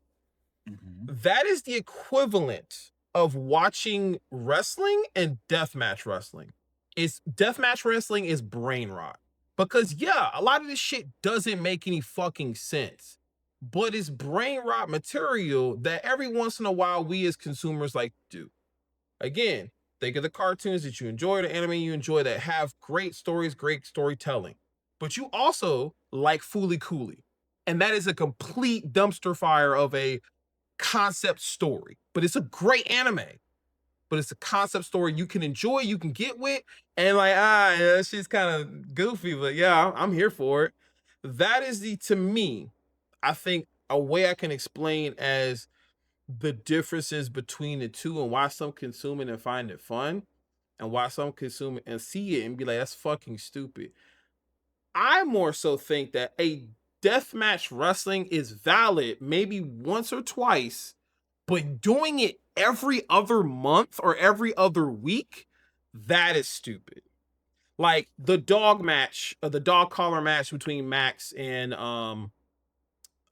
Mhm. That is the equivalent of watching wrestling and deathmatch wrestling. Is deathmatch wrestling is brain rot. Because yeah, a lot of this shit doesn't make any fucking sense. But it's brain rot material that every once in a while we as consumers like to do. Again, think of the cartoons that you enjoy, the anime you enjoy that have great stories, great storytelling. But you also like Fooly Cooly. And that is a complete dumpster fire of a concept story, but it's a great anime. But it's a concept story you can enjoy, you can get with, and like, yeah, that shit's kind of goofy, but yeah, I'm here for it. That is to me, I think a way I can explain as the differences between the two and why some consume it and find it fun, and why some consume it and see it and be like, that's fucking stupid. I more so think that a deathmatch wrestling is valid maybe once or twice, but doing it every other month or every other week, that is stupid. Like the dog match, the dog collar match between Max and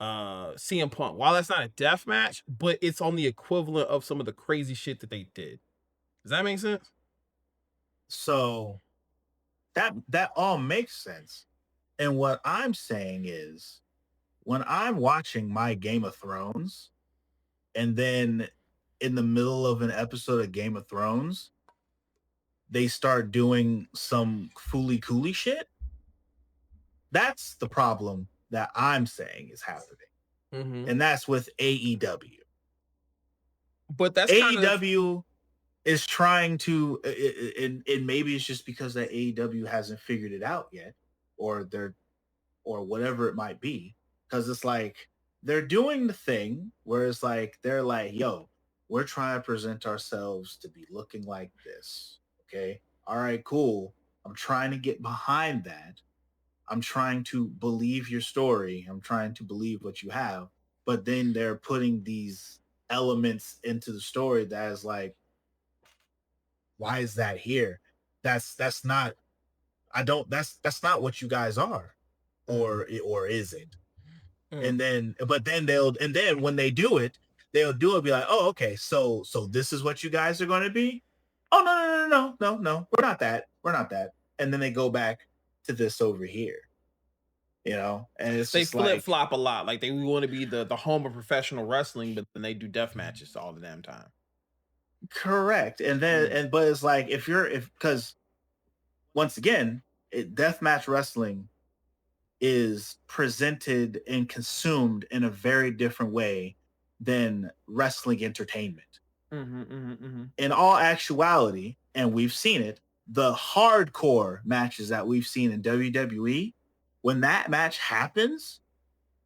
CM Punk. While that's not a death match, but it's on the equivalent of some of the crazy shit that they did. Does that make sense? So that all makes sense. And what I'm saying is when I'm watching my Game of Thrones and then in the middle of an episode of Game of Thrones, they start doing some fooly cooly shit. That's the problem that I'm saying is happening. Mm-hmm. And that's with AEW. But that's kind of AEW is trying to, and maybe it's just because that AEW hasn't figured it out yet, or they're, or whatever it might be. Because it's like they're doing the thing where it's like they're like, yo, we're trying to present ourselves to be looking like this. Okay. All right, cool. I'm trying to get behind that. I'm trying to believe your story. I'm trying to believe what you have. But then they're putting these elements into the story that is like, why is that here? That's not, I don't, that's not what you guys are. mm, Or is it? mm. And then but then they'll, and then when they do it, they'll do it, be like, oh, okay, so this is what you guys are going to be. Oh, no, we're not that, and then they go back to this over here, and it's They just flip like, flop a lot. Like they want to be the home of professional wrestling, but then they do death matches all the damn time. correct. And then, Mm, and but it's like, if because once again, deathmatch wrestling is presented and consumed in a very different way than wrestling entertainment. mhm, mhm, mhm. In all actuality, and we've seen it, the hardcore matches that we've seen in WWE, when that match happens,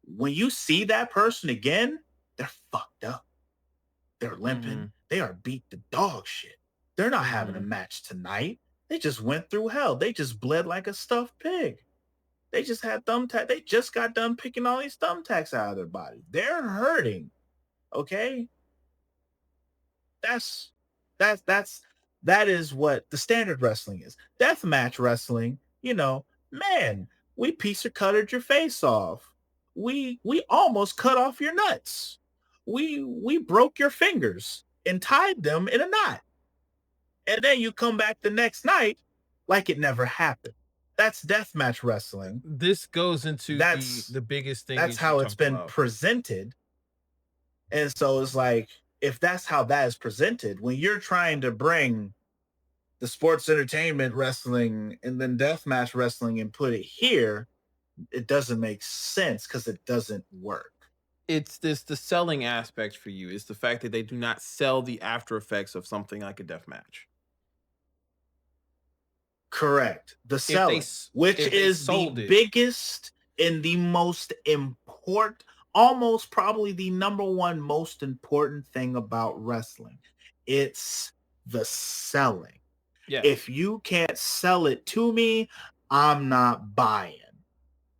when you see that person again, they're fucked up. They're limping. Mhm, They are beat the dog shit. They're not having a mhm. match tonight. They just went through hell. They just bled like a stuffed pig. They just had thumbtack. They just got done picking all these thumbtacks out of their body. They're hurting. Okay, that's that's that is what the standard wrestling is. Deathmatch wrestling, man, we piece or cuttered your face off. we almost cut off your nuts. We broke your fingers and tied them in a knot. And then you come back the next night like it never happened. That's deathmatch wrestling. This goes into the That's the biggest thing that's that you how it's talked been about. presented. And so it's like, if that's how that is presented, when you're trying to bring the sports entertainment wrestling and then deathmatch wrestling and put it here, it doesn't make sense because it doesn't work. It's this the selling aspect for you. It's the fact that they do not sell the after effects of something like a death match. Correct. The If they selling, s which if they is the sold it, biggest and the most important, almost probably the number one most important thing about wrestling. It's the selling. yes. If you can't sell it to me, I'm not buying.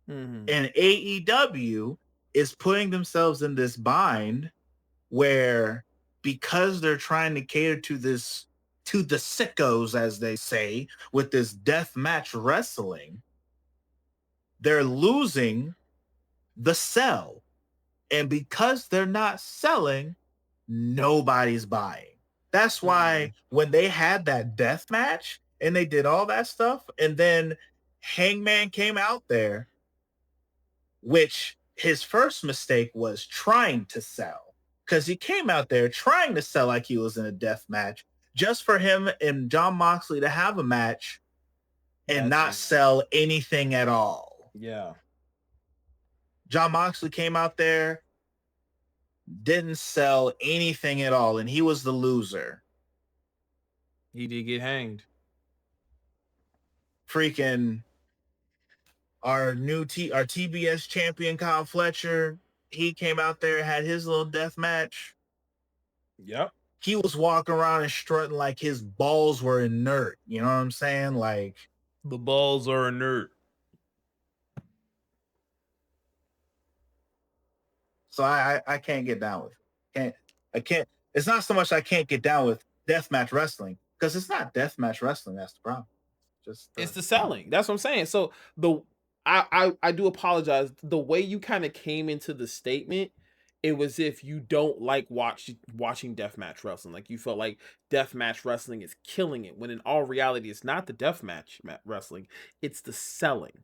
Mhm. And AEW is putting themselves in this bind where, because they're trying to cater to this, to the sickos, as they say, with this death match wrestling, they're losing the sell. And because they're not selling, nobody's buying. That's why Mm. when they had that death match and they did all that stuff, and then Hangman came out there, which his first mistake was trying to sell, because he came out there trying to sell like he was in a death match just for him and John Moxley to have a match and That's not it. sell anything at all. Yeah. John Moxley came out there, didn't sell anything at all, and he was the loser. He did get hanged. Freaking our TBS champion Kyle Fletcher, he came out there, had his little death match. Yep. He was walking around and strutting like his balls were inert. You know what I'm saying? Like, The balls are inert. so I can't get down with it. I can't. It's not so much I can't get down with deathmatch wrestling, because it's not deathmatch wrestling. That's the problem. Just It's the selling. selling. That's what I'm saying. So the I do apologize. The way you kind of came into the statement, it was if you don't like watching deathmatch wrestling. Like you felt like deathmatch wrestling is killing it. When in all reality, it's not the wrestling. It's the selling.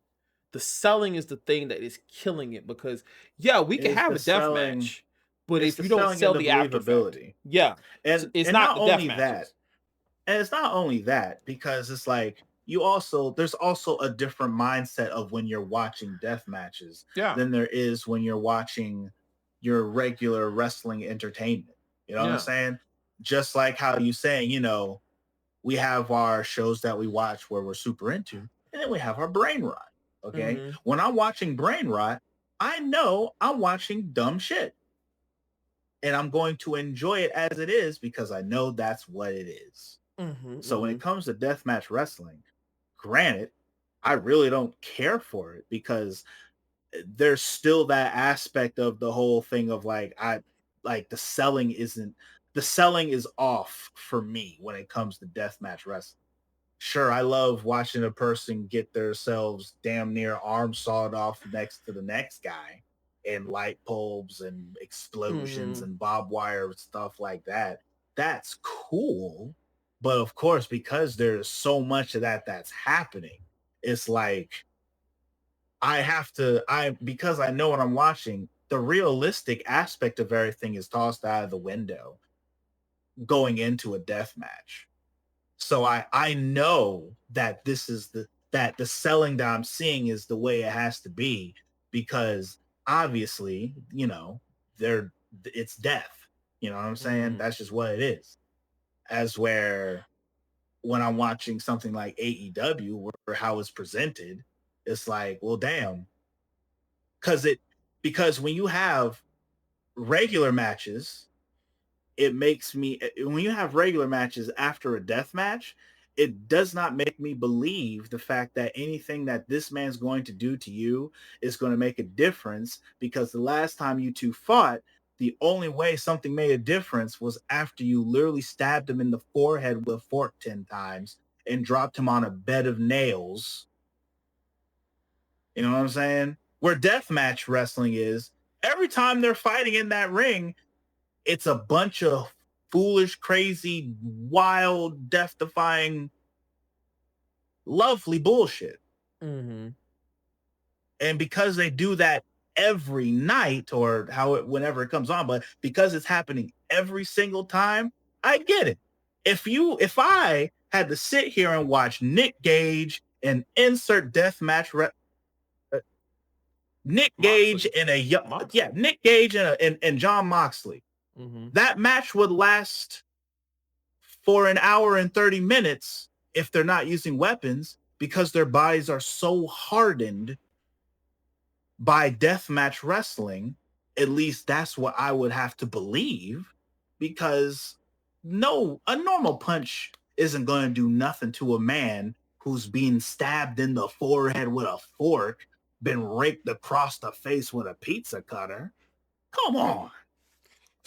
The selling is the thing that is killing it because yeah, we can Is have the a death selling? match, but It's if the you don't selling and sell the the after effect, believability, yeah, it's and not not the death only that, matches. and it's not only that, because it's like, you also, there's also a different mindset of when you're watching death matches Yeah, than there is when you're watching your regular wrestling entertainment. You know what I'm yeah. saying? Just like how you saying, we have our shows that we watch where we're super into, and then we have our brain rot. Okay. Hmm. When I'm watching brain rot, I know I'm watching dumb shit, and I'm going to enjoy it as it is because I know that's what it is. Hmm. So when it Hmm. comes to deathmatch wrestling, granted, I really don't care for it, because there's still that aspect of the whole thing of like, the selling is off for me when it comes to deathmatch wrestling. Sure, I love watching a person get themselves damn near arm sawed off next to the next guy, and light bulbs and explosions Hmm. and barbed wire stuff like that. That's cool. But of course, because there's so much of that that's happening, it's like, because I know what I'm watching, the realistic aspect of everything is tossed out of the window going into a death match. So I know that the selling that I'm seeing is the way it has to be, because obviously, they're it's death. You know what I'm saying? Hmm. That's just what it is. As where, when I'm watching something like AEW, where how it's presented, it's like, well, damn, because it because when you have regular matches, it makes me when you have regular matches after a death match, it does not make me believe the fact that anything that this man's going to do to you is going to make a difference, because the last time you two fought, the only way something made a difference was after you literally stabbed him in the forehead with a fork 10 times and dropped him on a bed of nails. You know what I'm saying? Where deathmatch wrestling is, every time they're fighting in that ring, it's a bunch of foolish, crazy, wild, death-defying, lovely bullshit. Mhm. And because they do that every night or whenever it comes on, but because it's happening every single time, I get it. If I had to sit here and watch Nick Gage and insert uh, Nick Gage Moxley. and Moxley. Nick Gage and John Moxley, Mhm. that match would last for an hour and 30 minutes if they're not using weapons because their bodies are so hardened by deathmatch wrestling. At least that's what I would have to believe, because no, a normal punch isn't going to do nothing to a man who's being stabbed in the forehead with a fork, been raked across the face with a pizza cutter. Come on.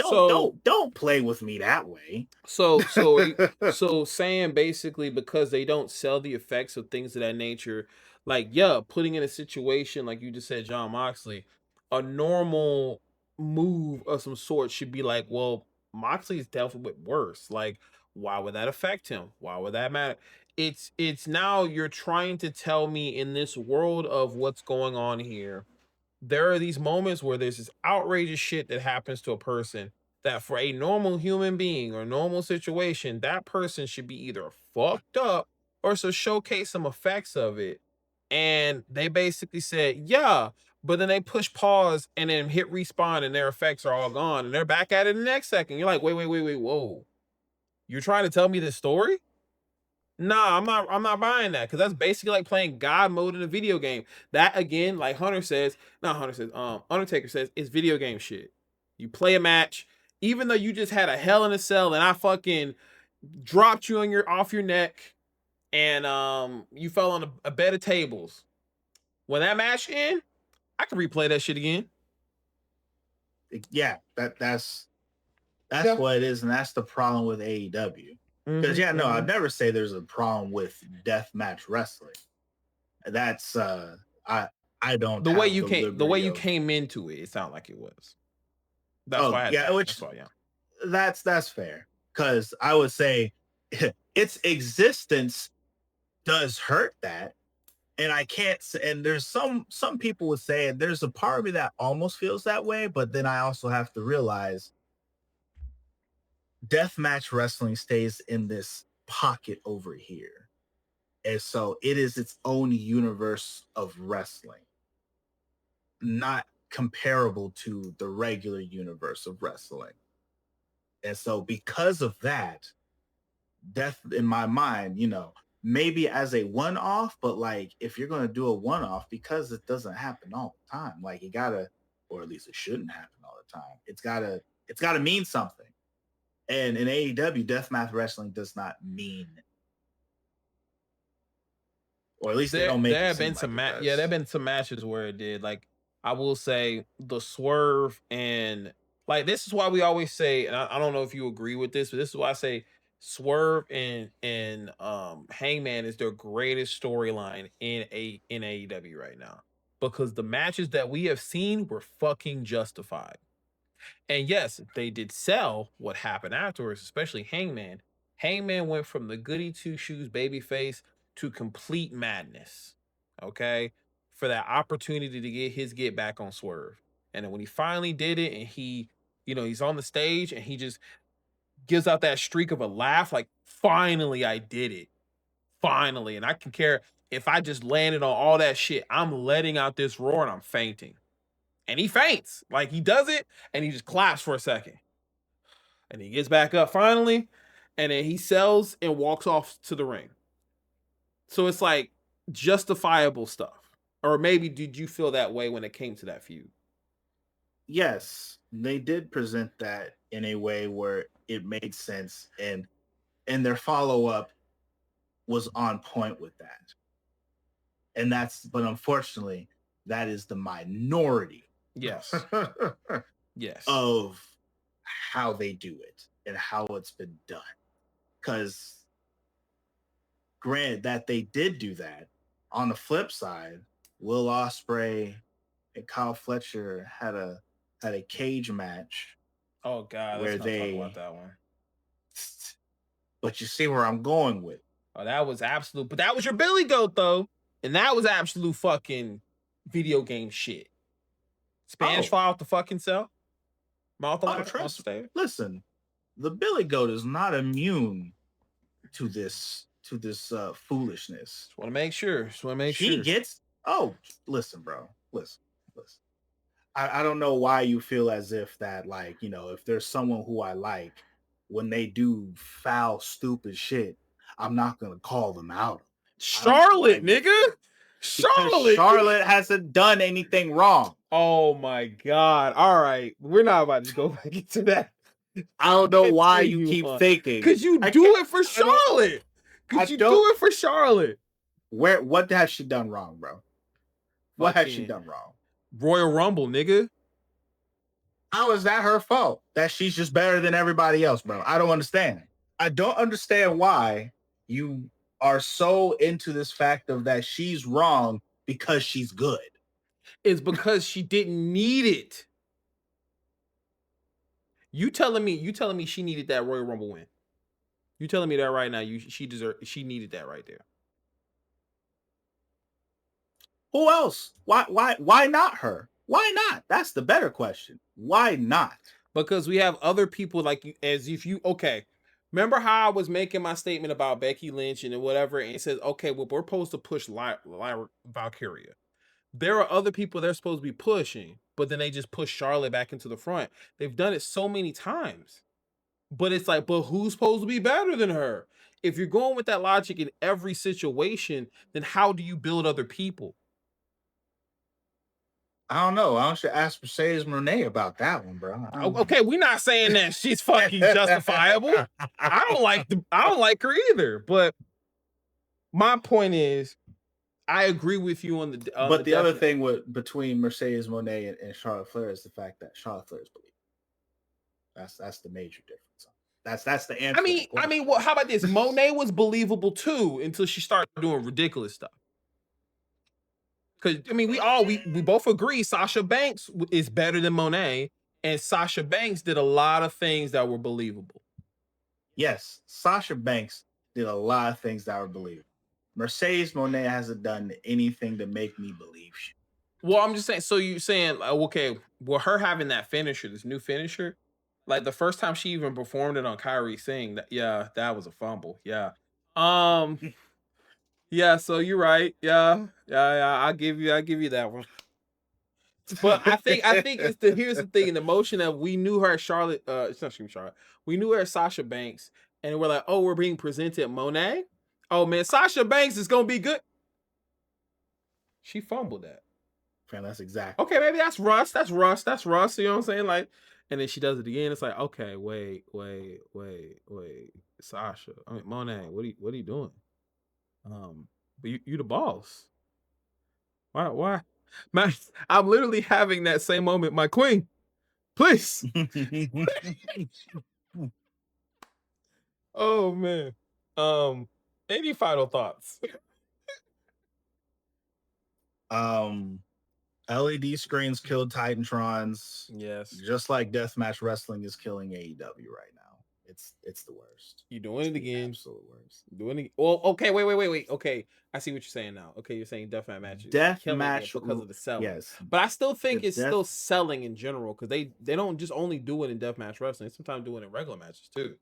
So Don't play with me that way. so are you so saying basically because they don't sell the effects of things of that nature, like yeah, putting in a situation like you just said, John Moxley, a normal move of some sort should be like, well, Moxley's dealt with worse. Like, why would that affect him? Why would that matter? It's now you're trying to tell me in this world of what's going on here, there are these moments where there's this outrageous shit that happens to a person that for a normal human being or normal situation, that person should be either fucked up or so showcase some effects of it. And they basically said, yeah, but then they push pause and then hit respawn and their effects are all gone and they're back at it the next second. You're like, wait, whoa. You're trying to tell me this story? Nah, I'm not buying that because that's basically like playing God mode in a video game. That again, like Hunter says, not Hunter says, Undertaker says, it's video game shit. You play a match, even though you just had a hell in a cell and I fucking dropped you on your off your neck and you fell on a bed of tables. When that match end, I can replay that shit again. Yeah, that's Yeah. what it is, and that's the problem with AEW. Because Mm-hmm, yeah, no, I'd mm-hmm. never say there's a problem with deathmatch wrestling. That's I I don't have the The way liberty you of. came into it, it sounded like it was. That's Oh why I had to yeah, ask. which That's why, yeah. that's fair. Because I would say its existence does hurt that, and I can't. And there's some people would say, and there's a part of me that almost feels that way, but then I also have to realize deathmatch wrestling stays in this pocket over here. And so it is its own universe of wrestling, not comparable to the regular universe of wrestling. And so because of that, death in my mind, maybe as a one off, but like if you're going to do a one off, because it doesn't happen all the time, like you gotta, or at least it shouldn't happen all the time. It's gotta mean something. And in AEW, deathmatch wrestling does not mean, or at least they don't make There it have seem been like some it there have does. been some matches where it did. Like I will say the swerve and like this is why we always say, and I don't know if you agree with this, but this is why I say Swerve and Hangman is their greatest storyline in AEW right now. Because the matches that we have seen were fucking justified. And yes, they did sell what happened afterwards, especially Hangman. Hangman went from the goody two shoes babyface to complete madness. Okay. For that opportunity to get his get back on Swerve. And then when he finally did it and he's on the stage and he just gives out that streak of a laugh, like, finally I did it. Finally. And I can care if I just landed on all that shit. I'm letting out this roar and I'm fainting. And he faints. Like he does it and he just claps for a second and he gets back up finally, and then he sells and walks off to the ring. So it's like justifiable stuff. Or maybe did you feel that way when it came to that feud? Yes, they did present that in a way where it made sense, and their follow up was on point with that. And but unfortunately, that is the minority Yes. Yes. of how they do it and how it's been done. Because granted that they did do that, on the flip side, Will Osprey and Kyle Fletcher had a cage match Oh God, where let's not talk about they. that one. But you see where I'm going with. Oh, that was absolute. But that was your Billy Goat though, and that was absolute fucking video game shit. Spanish Oh, fly off the fucking cell, mouth oh, alive, off the trust. stage. Listen, the Billy Goat is not immune to this foolishness. Just want to make sure. Just want to make He sure. gets. Oh, listen, bro. Listen. I don't know why you feel as if that, like, if there's someone who I like, when they do foul, stupid shit, I'm not gonna call them out. I don't Charlotte, like nigga. because Charlotte. Charlotte hasn't done anything wrong. Oh my God. All right. We're not about to go back into that. I don't know why you Continue keep on. thinking. Cause you I do can't. it for I don't. Charlotte. I Cause you don't. do it for Charlotte. What has she done wrong, bro? What has she Fucking done wrong? Royal Rumble, nigga. How is that her fault? That she's just better than everybody else, bro. I don't understand. I don't understand why you are so into this fact of that she's wrong because she's good. Is because she didn't need it. You telling me she needed that Royal Rumble win. You telling me that right now. She needed that right there. Who else? Why not her? Why not? That's the better question. Why not? Because we have other people like you, as if you okay. Remember how I was making my statement about Becky Lynch and whatever, and it says, okay, well, we're supposed to push Valkyria. There are other people they're supposed to be pushing, but then they just push Charlotte back into the front. They've done it so many times. But it's like, but who's supposed to be better than her? If you're going with that logic in every situation, then how do you build other people? I don't know. I should ask Mercedes Moné about that one, bro. Okay, we're not saying that she's fucking justifiable. I don't like her either. But my point is, I agree with you on But the other definite. thing between Mercedes Moné and Charlotte Flair is the fact that Charlotte Flair is believable. That's the major difference. That's the answer. I mean, well, how about this? Monet was believable too until she started doing ridiculous stuff. Because I mean, we both agree Sasha Banks is better than Monet, and Sasha Banks did a lot of things that were believable. Yes, Sasha Banks did a lot of things that were believable. Mercedes Moné hasn't done anything to make me believe she. Well, I'm just saying. So you saying, okay, well, her having that finisher, this new finisher, like the first time she even performed it on Kyrie Singh, that was a fumble. Yeah. Um. Yeah. So you're right. Yeah. I'll give you that one. But I think here's the thing, the emotion that we knew her as Charlotte, it's not Charlotte. We knew her as Sasha Banks, and we're like, oh, we're being presented Monet. Oh man, Sasha Banks is gonna be good. She fumbled that. Man, that's exactly. Okay, maybe that's Russ. That's Russ. That's Russ. You know what I'm saying? Like, and then she does it again. It's like, okay, wait. Sasha. I mean, Monet, what are you doing? But you the boss. Why? Man, I'm literally having that same moment. My queen, please. Oh man. Any final thoughts? LED screens killed Titantrons. Yes. Just like Deathmatch Wrestling is killing AEW right now. It's the worst. You doing it again. Absolute worst. Doing it. Well, okay, wait. Okay. I see what you're saying now. Okay, you're saying deathmatch matches. Deathmatch because of the selling. Yes. But I still think it's still selling in general because they don't just only do it in deathmatch wrestling. They sometimes do it in regular matches too.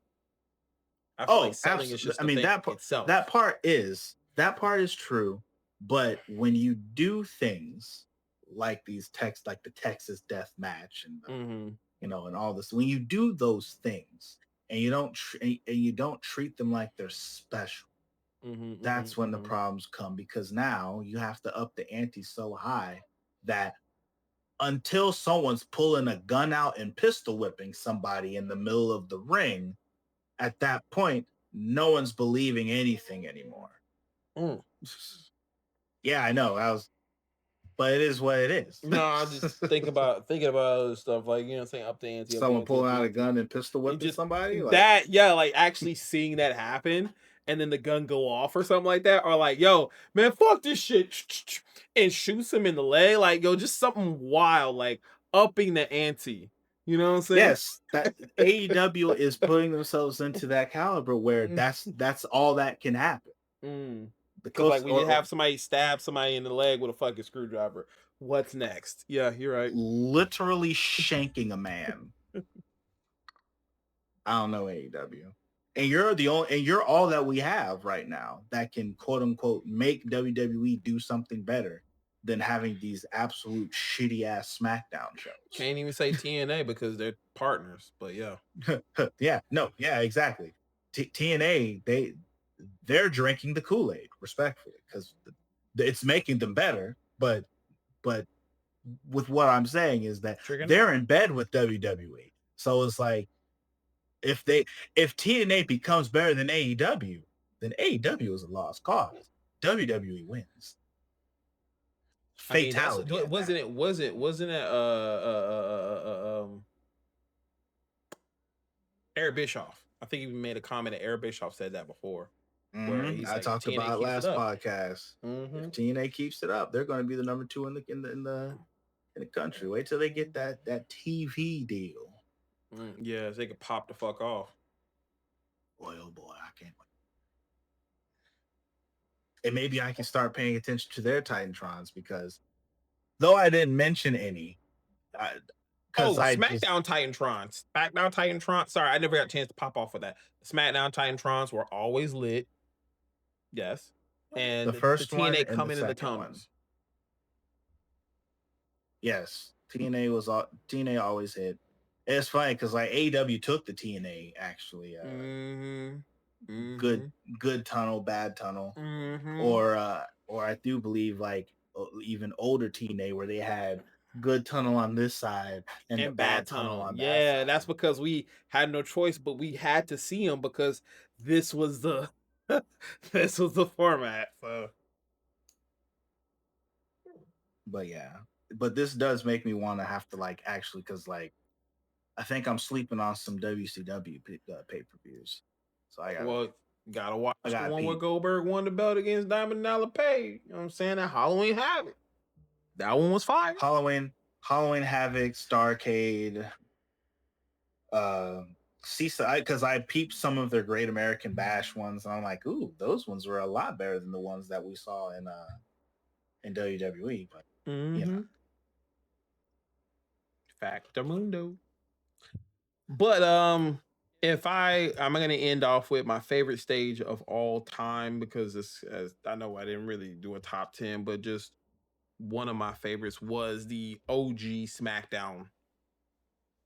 I feel like selling is just that part is true. But when you do things like the Texas Death Match and and all this, when you do those things and you don't treat them like they're special, that's when the problems come, because now you have to up the ante so high that until someone's pulling a gun out and pistol whipping somebody in the middle of the ring, at that point, no one's believing anything anymore. Yeah, I know. But it is what it is. No, I'm just thinking about other stuff, like, you know, saying up the ante. Someone pulling out a gun and pistol whipping somebody. Like actually seeing that happen. and then the gun go off or something like that, or like, yo, man, fuck this shit, and shoots him in the leg, like, yo, just something wild, like upping the ante. You know what I'm saying? Yes, that AEW is putting themselves into that caliber where Mm, that's all that can happen. The Cause like close when you have somebody stab somebody in the leg with a fucking screwdriver, what's next? Yeah, you're right. literally shanking a man. I don't know AEW. And you're all that we have right now that can quote unquote make WWE do something better than having these absolute shitty ass SmackDown shows. Can't even say TNA because they're partners, but yeah. Yeah, no, yeah, exactly. TNA, they're drinking the Kool-Aid respectfully because it's making them better. But with what I'm saying is that Trigger they're in bed with WWE, so it's like if TNA becomes better than AEW, then AEW is a lost cause. WWE wins. I mean, that's Fatality at that. wasn't it Eric Bischoff. I think he made a comment that Eric Bischoff said that before, where he's I like talked TNA about it keeps it last up. podcast. Mm-hmm. If TNA keeps it up, they're going to be the number 2 in the country. Wait till they get that TV deal. Yeah, so they could pop the fuck off. Boy, oh boy, I can't wait. And maybe I can start paying attention to their Titantrons because though I didn't mention any, because Oh, I just SmackDown Titantrons. SmackDown Titantrons. Sorry, I never got a chance to pop off with that. SmackDown Titantrons were always lit. Yes. the And the first one TNA and the coming in the second one. tunnels. Yes, TNA always hit. It's funny because like AEW took the TNA actually. Mm-hmm. Good Mm-hmm. good tunnel, bad tunnel, Mm-hmm. or I do believe like even older TNA where they had good tunnel on this side and the And bad bad tunnel tunnel. on that Yeah, side. that's because we had no choice, but we had to see them because this was the this was the format. So But yeah, but this does make me want to have to like actually because like I think I'm sleeping on some WCW pay-per-views, so well, gotta watch I the gotta one where peep. Goldberg won the belt against Diamond Dallas Page. You know what I'm saying? That Halloween Havoc. That one was fire. Halloween Havoc, Starcade, uh Seaside, because I peeped some of their Great American Bash ones, and I'm like, ooh, those ones were a lot better than the ones that we saw in WWE. But you know, Mm-hmm. Factamundo. But if I'm gonna end off with my favorite stage of all time because it's as I know I didn't really do a top 10, but just one of my favorites was the OG SmackDown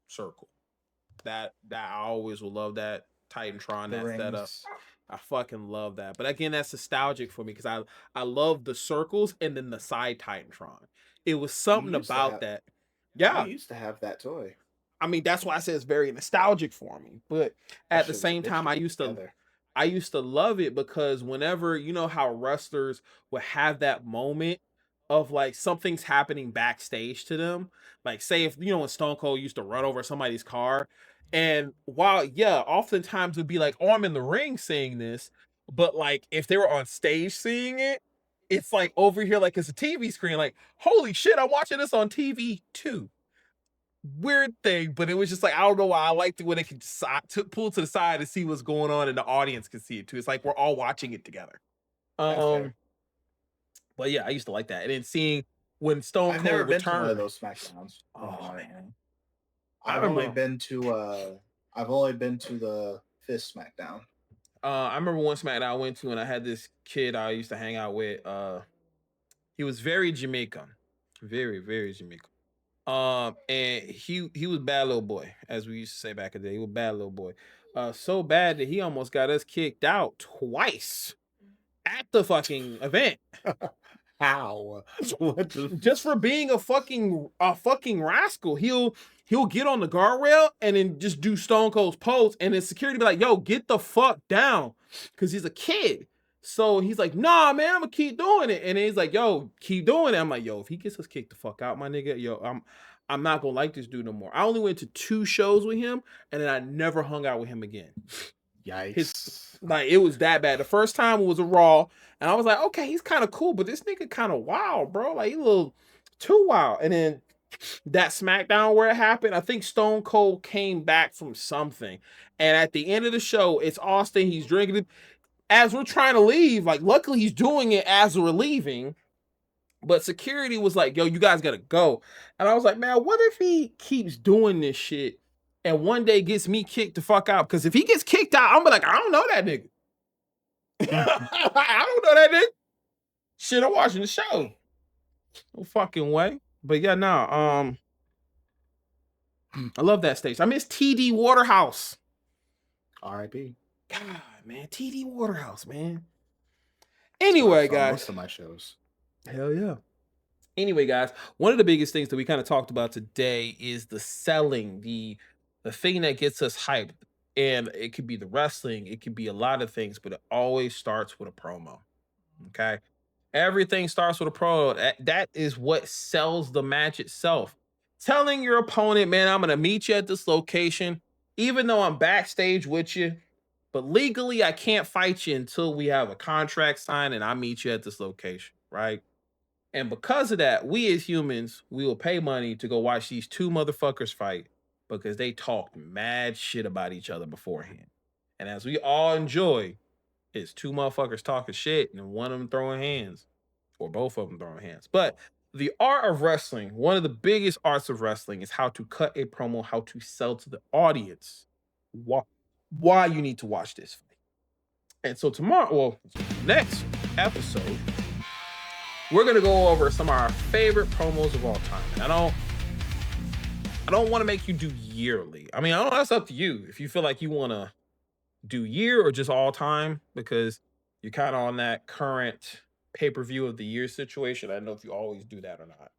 circle. That I always will love that Titantron, the that setup. rings, I fucking love that. But again, that's nostalgic for me because I love the circles and then the side Titantron. It was you something used to about have that. you Yeah, used to have that toy. I mean, that's why I say it's very nostalgic for me. But That at the shit was a same bitch time, to get together. I used to love it because whenever you know how wrestlers would have that moment of like something's happening backstage to them, like say if you know when Stone Cold used to run over somebody's car, and while yeah, oftentimes it'd be like, oh, I'm in the ring seeing this, but like if they were on stage seeing it, it's like over here like it's a TV screen, like holy shit, I'm watching this on TV too. Weird thing, but it was just like I don't know why I liked it when they could pull to the side to see what's going on, and the audience can see it too. It's like we're all watching it together. That's fair. Um, but yeah, I used to like that, and then seeing when Stone I've never Cold been to one of returned. those SmackDowns. Oh man, I I've only remember. been to I've only been to the Fist SmackDown. I remember one SmackDown I went to, and I had this kid I used to hang out with. He was very Jamaican, very Jamaican. And he was bad little boy, as we used to say back in the day. He was bad little boy. So bad that he almost got us kicked out twice at the fucking event. How? What the? Just for being a fucking rascal. He'll get on the guardrail and then just do Stone Cold's pose, and then security be like, yo, get the fuck down. Cause he's a kid. So he's like, nah, man, I'm gonna keep doing it. And then he's like, yo, keep doing it. I'm like, yo, if he gets us kicked the fuck out, my nigga, yo, I'm not gonna like this dude no more. I only went to 2 shows with him, and then I never hung out with him again. His Yikes. like it was that bad. The first time it was a Raw, and I was like, okay, he's kind of cool, but this nigga kind of wild, bro. Like he a little too wild. And then that SmackDown where it happened, I think Stone Cold came back from something, and at the end of the show, it's Austin. He's drinking it as we're trying to leave. Like, luckily, he's doing it as we're leaving. But security was like, yo, you guys gotta go. And I was like, man, what if he keeps doing this shit and one day gets me kicked the fuck out? Because if he gets kicked out, I'm like, I don't know that nigga. I don't know that nigga. Shit, I'm watching the show. No fucking way. But yeah, no, I love that stage. I miss TD Waterhouse. R.I.P. God, man, TD Waterhouse, man. That's where I Anyway, film guys. most of my shows. Hell yeah. Anyway, guys, one of the biggest things that we kind of talked about today is the selling, the thing that gets us hyped. And it could be the wrestling, it could be a lot of things, but it always starts with a promo. Okay. Everything starts with a promo. That is what sells the match itself. Telling your opponent, man, I'm gonna meet you at this location, even though I'm backstage with you, but legally I can't fight you until we have a contract signed and I meet you at this location, right? And because of that, we as humans, we will pay money to go watch these two motherfuckers fight because they talked mad shit about each other beforehand. And as we all enjoy, it's two motherfuckers talking shit and one of them throwing hands, or both of them throwing hands. But the art of wrestling, one of the biggest arts of wrestling, is how to cut a promo, how to sell to the audience why you need to watch this fight. And so tomorrow, well, next episode, we're gonna go over some of our favorite promos of all time. And I don't want to make you do yearly. I mean, I don't, that's up to you. If you feel like you want to do year or just all time, because you're kind of on that current pay-per-view of the year situation. I don't know if you always do that or not.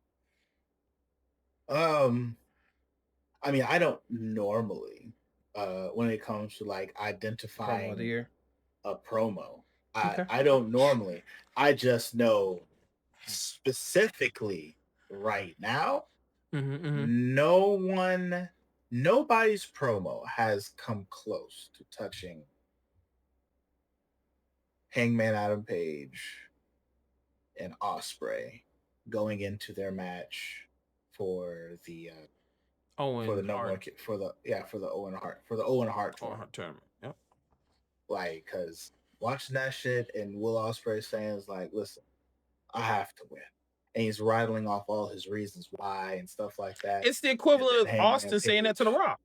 I mean, I don't normally when it comes to like Promo of the identifying year. a promo. Okay. I don't normally. I just know specifically right now, nobody's promo has come close to touching Hangman Adam Page and Osprey going into their match for the for the for the Owen Hart tournament. Yep. Like, cause watching that shit and Will Ospreay saying is like, listen, I have to win. And he's rattling off all his reasons why and stuff like that. It's the equivalent of Austin saying that to The Rock.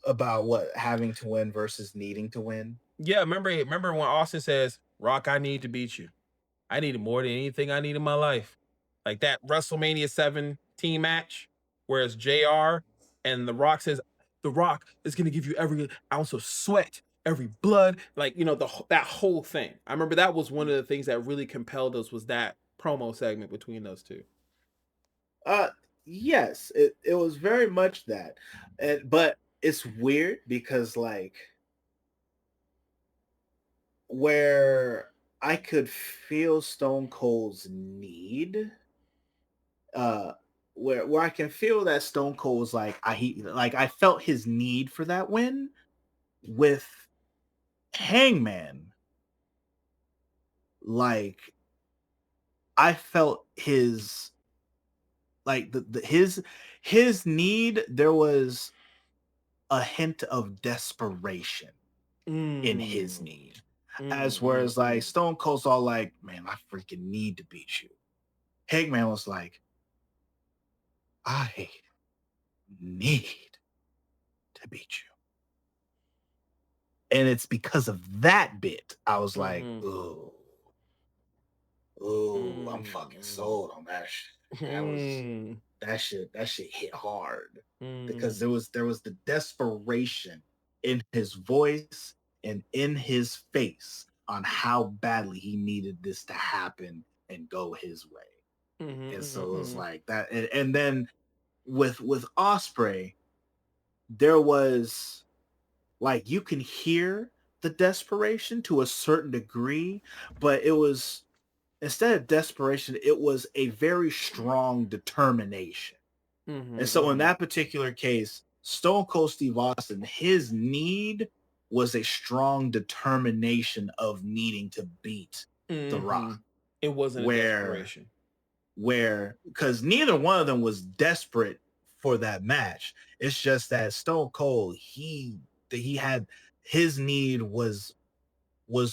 About what, having to win versus needing to win? Yeah, remember when Austin says, Rock, I need to beat you. I need it more than anything I need in my life. Like that WrestleMania 17 match, whereas JR and The Rock says, The Rock is going to give you every ounce of sweat, every blood, like, you know, that whole thing. I remember that was one of the things that really compelled us, was that promo segment between those two. Yes, it was very much that. But it's weird because, like, where I could feel Stone Cold's need, where I can feel that Stone Cold was like, I felt his need for that win with Hangman. Like, I felt his, like, his need. There was a hint of desperation in his need, as whereas like Stone Cold's all like, man, I freaking need to beat you. Hangman was like, I need to beat you. And it's because of that bit I was like, ooh, I'm fucking sold on that shit. That shit hit hard because there was the desperation in his voice and in his face on how badly he needed this to happen and go his way. And so it was like that. And then with Osprey, there was, like, you can hear the desperation to a certain degree, but it was, instead of desperation, it was a very strong determination. And so in that particular case, Stone Cold Steve Austin, his need was a strong determination of needing to beat The Rock. Mhm. It wasn't a Where desperation. because neither one of them was desperate for that match. It's just that Stone Cold, he had his need was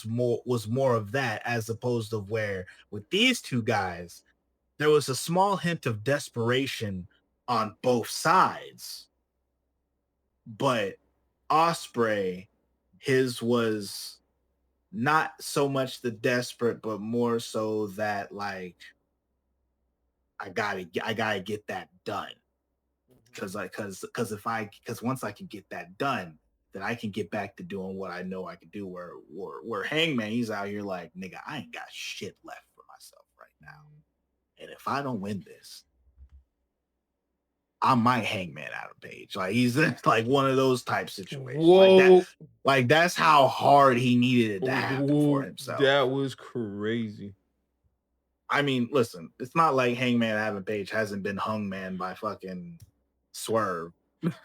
more of that, as opposed to where with these two guys, there was a small hint of desperation on both sides. But Osprey, his was not so much the desperate, but more so that like I gotta get that done. Mhm. Because once I can get that done, then I can get back to doing what I know I can do. Where Hangman, he's out here like, nigga, I ain't got shit left for myself right now. And if I don't win this, I might Hangman Adam Page. Like he's like one of those type situations. Like that, Whoa. like that's how hard he needed it to happen for Whoa, himself. that was crazy. I mean, listen, it's not like Hangman Adam Page hasn't been hung man by fucking Swerve.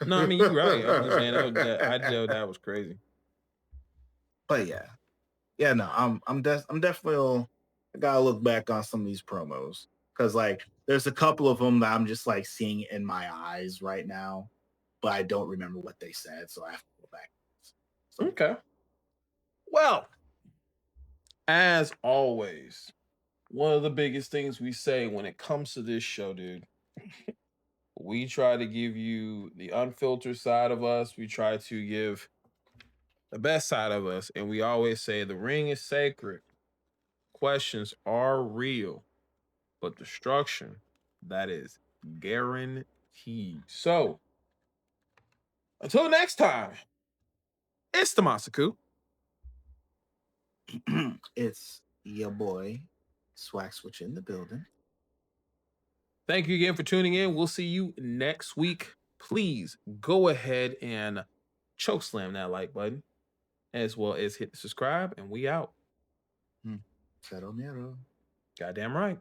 No, I mean, you're right. I'm just saying that was crazy. But yeah, yeah, no, I'm definitely I gotta look back on some of these promos because like there's a couple of them that I'm just like seeing in my eyes right now, but I don't remember what they said, so I have to go back. So Okay. Well, as always, one of the biggest things we say when it comes to this show, dude, we try to give you the unfiltered side of us. We try to give the best side of us. And we always say the ring is sacred. Questions are real, but destruction, that is guaranteed. So until next time, it's the Masaku. it's your boy Swag Switch in the building. Thank you again for tuning in. We'll see you next week. Please go ahead and choke slam that like button as well as hit the subscribe, and we out. Cero Mero. Goddamn right.